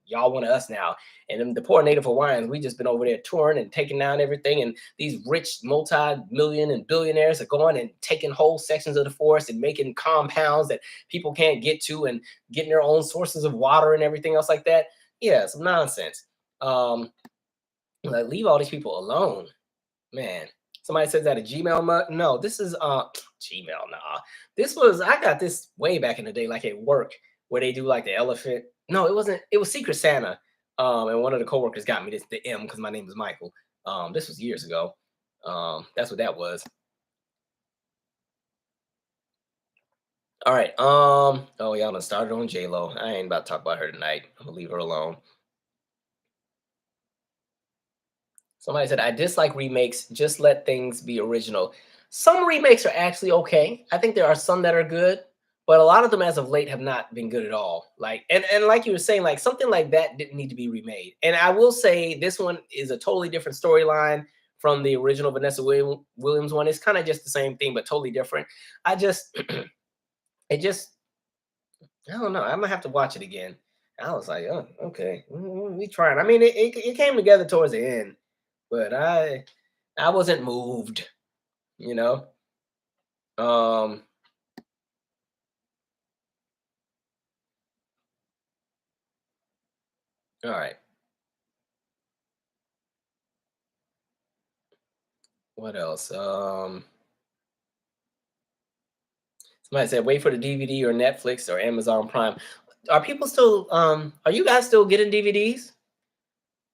y'all want us now. And then the poor Native Hawaiians, we just been over there touring and taking down everything. And these rich multi-million and billionaires are going and taking whole sections of the forest and making compounds that people can't get to and getting their own sources of water and everything else like that. Yeah, some nonsense. Like leave all these people alone, man. Somebody says that a Gmail no, this is Gmail, nah. This was I got this way back in the day, like at work, where they do like the elephant. No, it wasn't, it was Secret Santa. And one of the coworkers got me this the M because my name is Michael. This was years ago. That's what that was. All right. Oh, y'all done started on J Lo. I ain't about to talk about her tonight. I'm gonna leave her alone. Somebody said, I dislike remakes. Just let things be original. Some remakes are actually okay. I think there are some that are good, but a lot of them as of late have not been good at all. Like, and like you were saying, like something like that didn't need to be remade. And I will say this one is a totally different storyline from the original Williams one. It's kind of just the same thing, but totally different. I just, it just, I don't know. I'm gonna have to watch it again. I was like, oh, okay, we trying. I mean, it came together towards the end, but I wasn't moved, you know. Um, all right. What else? Somebody said wait for the DVD or Netflix or Amazon Prime. Are people still are you guys still getting DVDs?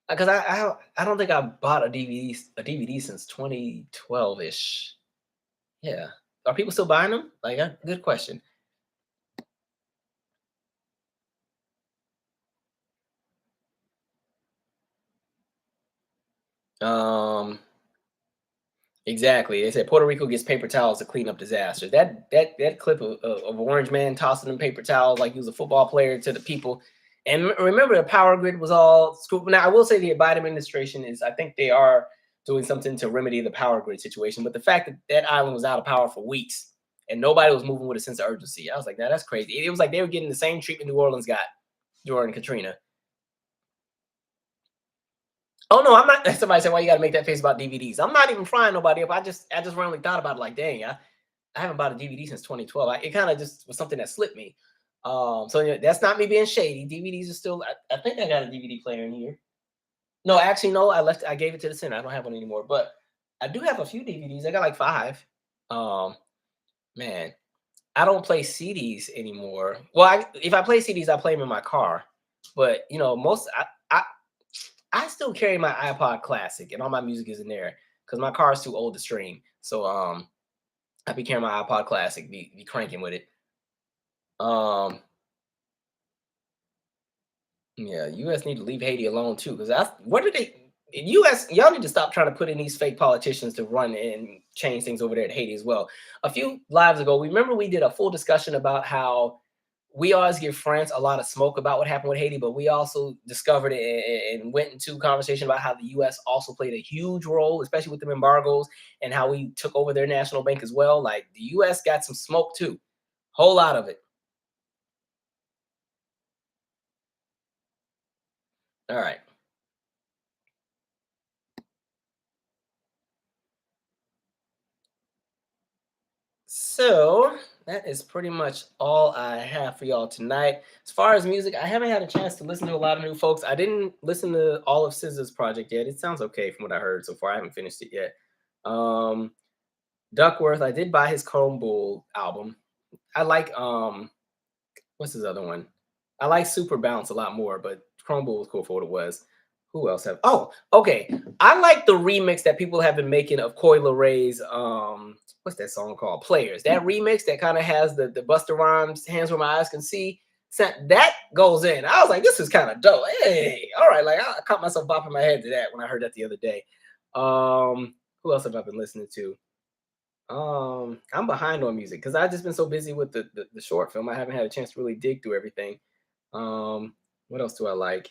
Because I don't think I bought a DVD since 2012-ish. Yeah. Are people still buying them? Like good question. Um Exactly. They said Puerto Rico gets paper towels to clean up disasters. That clip of Orange Man tossing them paper towels like he was a football player to the people. And remember, the power grid was all screwed. Now, I will say the Biden administration is, I think they are doing something to remedy the power grid situation. But the fact that that island was out of power for weeks and nobody was moving with a sense of urgency, I was like, nah, that's crazy. It was like they were getting the same treatment New Orleans got during Katrina. Oh no, I'm not. Somebody said, "Why you got to make that face about DVDs?" I'm not even frying nobody up. I just randomly thought about it. Like, dang, I haven't bought a DVD since 2012. It kind of just was something that slipped me. So yeah, that's not me being shady. DVDs are still. I think I got a DVD player in here. No, actually, no. I left. I gave it to the center. I don't have one anymore. But I do have a few DVDs. I got like five. Um, man, I don't play CDs anymore. Well, if I play CDs, I play them in my car. But you know, I still carry my iPod Classic, and all my music is in there because my car is too old to stream. So I be carrying my iPod Classic, be cranking with it. Um, yeah, U.S. need to leave Haiti alone too, because that's what did they? U.S. Y'all need to stop trying to put in these fake politicians to run and change things over there at Haiti as well. A few lives ago, remember we did a full discussion about how we always give France a lot of smoke about what happened with Haiti, but we also discovered it and went into conversation about how the U.S. also played a huge role, especially with the embargoes and how we took over their national bank as well. Like the U.S. got some smoke too, whole lot of it. All right. So that is pretty much all I have for y'all tonight. As far as music, I haven't had a chance to listen to a lot of new folks. I didn't listen to all of SZA's project yet. It sounds okay from what I heard so far. I haven't finished it yet. Um, Duckworth, I did buy his Chrome Bull album. I like what's his other one? I like Super Bounce a lot more, but Chrome Bull was cool for what it was. Who else have? Oh, okay. I like the remix that people have been making of Coi Leray's what's that song called? Players. That remix that kind of has the Busta Rhymes "Hands Where My Eyes Can See." That goes in. I was like, this is kind of dope. Hey, all right. Like I caught myself bopping my head to that when I heard that the other day. Who else have I been listening to? I'm behind on music because I've just been so busy with the short film. I haven't had a chance to really dig through everything. Um, what else do I like?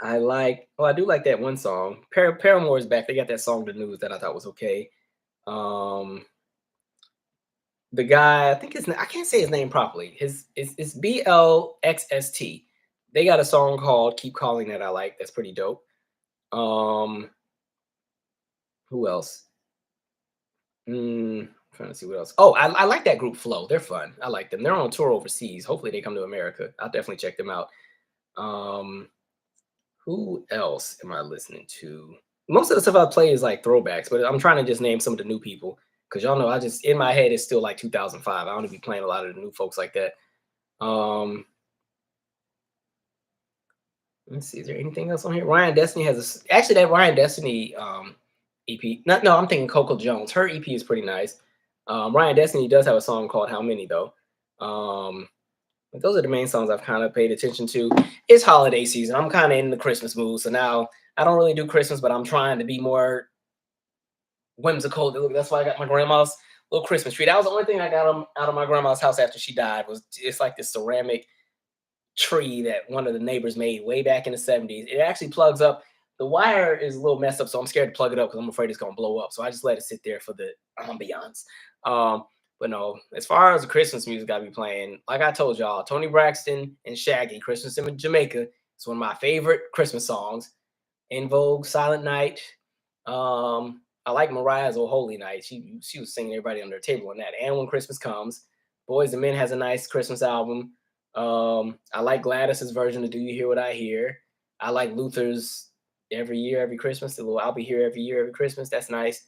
I do like that one song. Paramore is back. They got that song "The News" that I thought was okay. Um, the guy, I think I can't say his name properly. It's BLXST. They got a song called "Keep Calling" that I like. That's pretty dope. Um, who else? Trying to see what else. Oh, I like that group Flow. They're fun. I like them. They're on tour overseas. Hopefully they come to America. I'll definitely check them out. Um, who else am I listening to? Most of the stuff I play is like throwbacks, but I'm trying to just name some of the new people because y'all know I just in my head it's still like 2005. I don't be playing a lot of the new folks like that. Um, let's see, is there anything else on here? Ryan Destiny actually that Ryan Destiny EP. Not no, I'm thinking Coco Jones. Her EP is pretty nice. Ryan Destiny does have a song called How Many though. Um, but those are the main songs I've kind of paid attention to. It's holiday season. I'm kind of in the Christmas mood, so now I don't really do Christmas, but I'm trying to be more whimsical. That's why I got my grandma's little Christmas tree. That was the only thing I got out of my grandma's house after she died. Was it's like this ceramic tree that one of the neighbors made way back in the 70s. It actually plugs up. The wire is a little messed up, so I'm scared to plug it up because I'm afraid it's gonna blow up. So I just let it sit there for the ambiance. But no, as far as the Christmas music I be playing, like I told y'all, Tony Braxton and Shaggy, Christmas in Jamaica, is one of my favorite Christmas songs. In Vogue, Silent Night. I like Mariah's "Oh Holy Night." She was singing everybody under the table on that. And When Christmas Comes, Boys and Men has a nice Christmas album. I like Gladys's version of "Do You Hear What I Hear." I like Luther's "Every Year, Every Christmas." The little "I'll Be Here Every Year, Every Christmas." That's nice.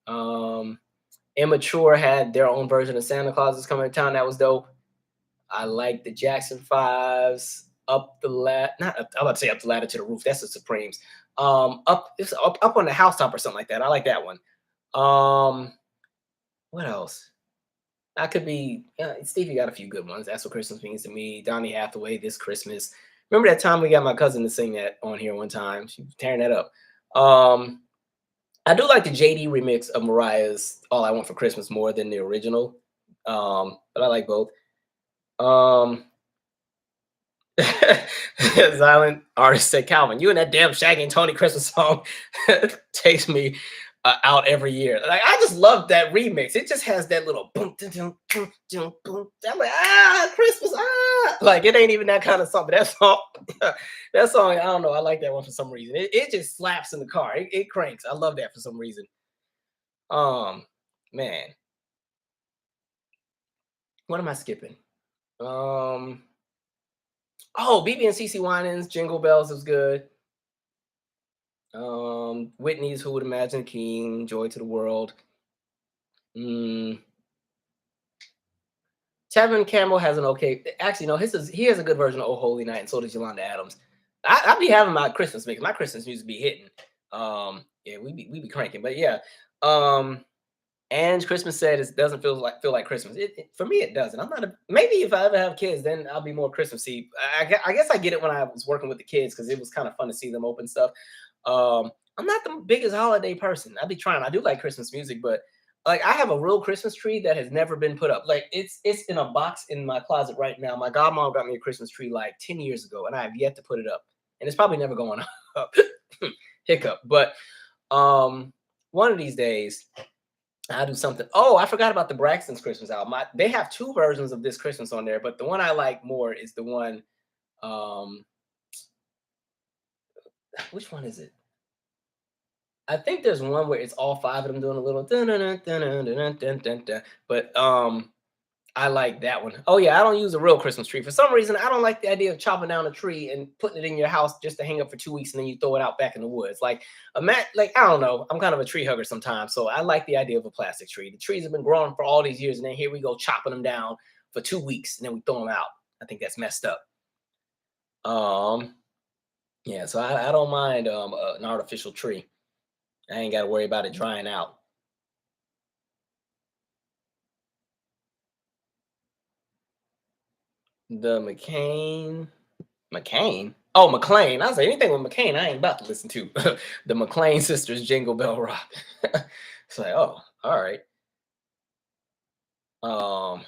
Um, Immature had their own version of "Santa Claus is Coming to Town." That was dope. I like the Jackson Fives. Up the ladder, not up, I'm about to say up the ladder to the roof. That's the Supremes. Up on the housetop or something like that. I like that one. Um, what else? I could be Stevie got a few good ones. That's what Christmas means to me. Donny Hathaway, This Christmas. Remember that time we got my cousin to sing that on here one time? She was tearing that up. Um, I do like the JD remix of Mariah's "All I Want for Christmas" more than the original. But I like both. Um, Silent artist said, Calvin, you and that damn Shaggy and Tony Christmas song takes me out every year. Like, I just love that remix. It just has that little boom, dun, dun, boom, dun, boom. I'm like, Christmas, Like, it ain't even that kind of song, but that song, that song, I don't know. I like that one for some reason. It just slaps in the car. It cranks. I love that for some reason. Um, man, what am I skipping? Um, oh, BB and CC Winans, Jingle Bells was good. Whitney's "Who Would Imagine a King," "Joy to the World." Mm, Tevin Campbell has an okay. Actually, no, he has a good version of "Oh Holy Night," and so does Yolanda Adams. I be having my Christmas mix. My Christmas music be hitting. Yeah, we be cranking, but yeah. Um, And Christmas said it doesn't feel like Christmas. For me, it doesn't. I'm not a maybe if I ever have kids, then I'll be more Christmassy. I guess I get it when I was working with the kids because it was kind of fun to see them open stuff. I'm not the biggest holiday person. I be trying. I do like Christmas music, but like I have a real Christmas tree that has never been put up. Like it's in a box in my closet right now. My godmom got me a Christmas tree like 10 years ago, and I have yet to put it up. And it's probably never going up. Hiccup. But one of these days I'll do something. Oh, I forgot about the Braxton's Christmas album. They have two versions of this Christmas on there, but the one I like more is the one. Um, which one is it? I think there's one where it's all five of them doing a little dun dun dun dun dun dun dun dun dun. But I like that one. Oh yeah, I don't use a real Christmas tree. For some reason, I don't like the idea of chopping down a tree and putting it in your house just to hang up for 2 weeks and then you throw it out back in the woods. Like like I don't know. I'm kind of a tree hugger sometimes, so I like the idea of a plastic tree. The trees have been growing for all these years, and then here we go chopping them down for 2 weeks and then we throw them out. I think that's messed up. Um, yeah, so I don't mind an artificial tree. I ain't got to worry about it drying out. The McCain? Oh, McLean. I was like, anything with McCain, I ain't about to listen to. The McLean sisters Jingle Bell Rock. It's like, oh, all right. Um,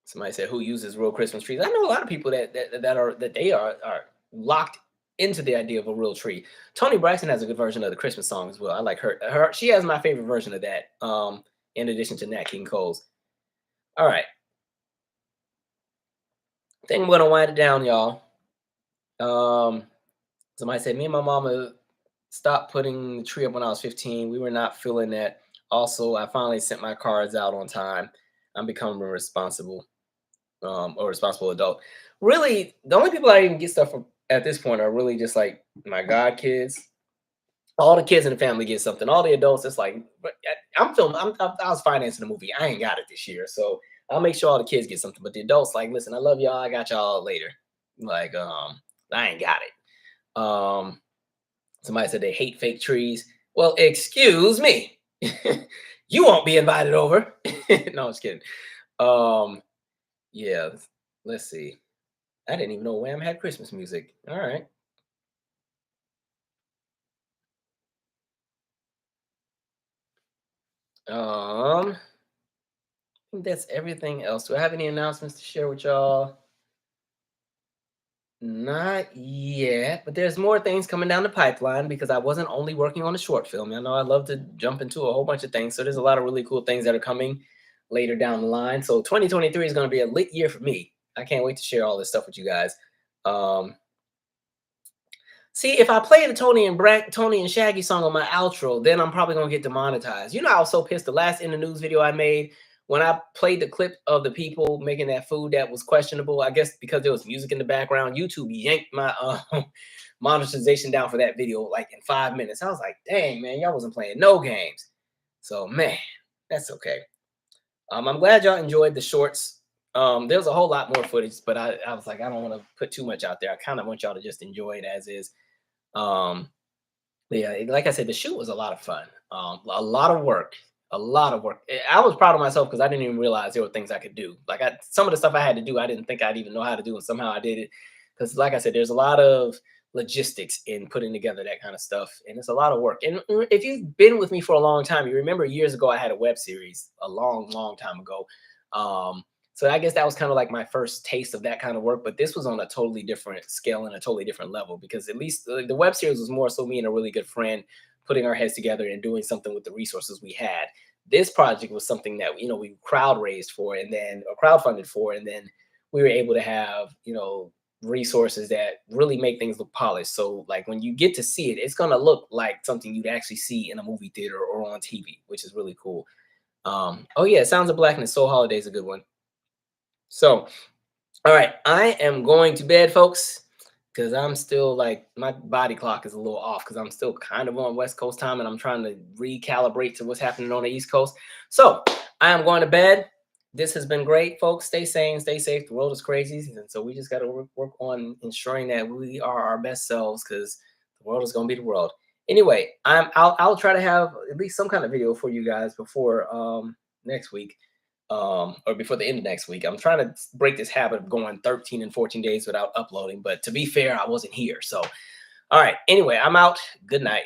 Somebody said who uses real Christmas trees. I know a lot of people that they are locked into the idea of a real tree. Tony Braxton has a good version of the Christmas song as well. I like her. She has my favorite version of that. In addition to Nat King Cole's. All right. I think I'm gonna wind it down, y'all. Um, Somebody said me and my mama stopped putting the tree up when I was 15. We were not feeling that. Also, I finally sent my cards out on time. I'm becoming a responsible adult. Really, the only people I even get stuff from at this point are really just like my god kids. All the kids in the family get something. All the adults, it's like, I'm filming. I was financing the movie. I ain't got it this year, so I'll make sure all the kids get something. But the adults, like, listen, I love y'all. I got y'all later. Like, I ain't got it. Somebody said they hate fake trees. Well, excuse me. You won't be invited over. No, I'm just kidding. Um, yeah, let's see. I didn't even know Wham had Christmas music. All right. I think that's everything else. Do I have any announcements to share with y'all? Not yet, but there's more things coming down the pipeline because I wasn't only working on a short film. I know I love to jump into a whole bunch of things. So there's a lot of really cool things that are coming later down the line. So 2023 is going to be a lit year for me. I can't wait to share all this stuff with you guys. Um, See, if I play the Tony and Shaggy song on my outro, then I'm probably gonna get demonetized. You know, I was so pissed the last in the news video I made when I played the clip of the people making that food that was questionable. I guess because there was music in the background, YouTube yanked my monetization down for that video like in 5 minutes. I was like, dang man, y'all wasn't playing no games. So man, that's okay. I'm glad y'all enjoyed the shorts. There's a whole lot more footage, but I was like, I don't want to put too much out there. I kind of want y'all to just enjoy it as is. Um, yeah, like I said, the shoot was a lot of fun. A lot of work, a lot of work. I was proud of myself because I didn't even realize there were things I could do. Like some of the stuff I had to do, I didn't think I'd even know how to do, and somehow I did it. Because, like I said, there's a lot of logistics in putting together that kind of stuff, and it's a lot of work. And if you've been with me for a long time, you remember years ago I had a web series a long, long time ago. Um, so I guess that was kind of like my first taste of that kind of work, but this was on a totally different scale and a totally different level because at least the web series was more so me and a really good friend putting our heads together and doing something with the resources we had. This project was something that we crowd raised for and then or crowdfunded for, and then we were able to have resources that really make things look polished. So like when you get to see it, it's gonna look like something you'd actually see in a movie theater or on TV, which is really cool. Oh yeah, Sounds of Blackness, Soul Holiday is a good one. So, all right, I am going to bed, folks, because I'm still like my body clock is a little off because I'm still kind of on West Coast time and I'm trying to recalibrate to what's happening on the East Coast. So, I am going to bed. This has been great, folks. Stay sane, stay safe. The world is crazy, and so we just got to work on ensuring that we are our best selves because the world is going to be the world. Anyway, I'll try to have at least some kind of video for you guys before next week. Or before the end of next week. I'm trying to break this habit of going 13 and 14 days without uploading. But to be fair, I wasn't here. So, all right. Anyway, I'm out. Good night.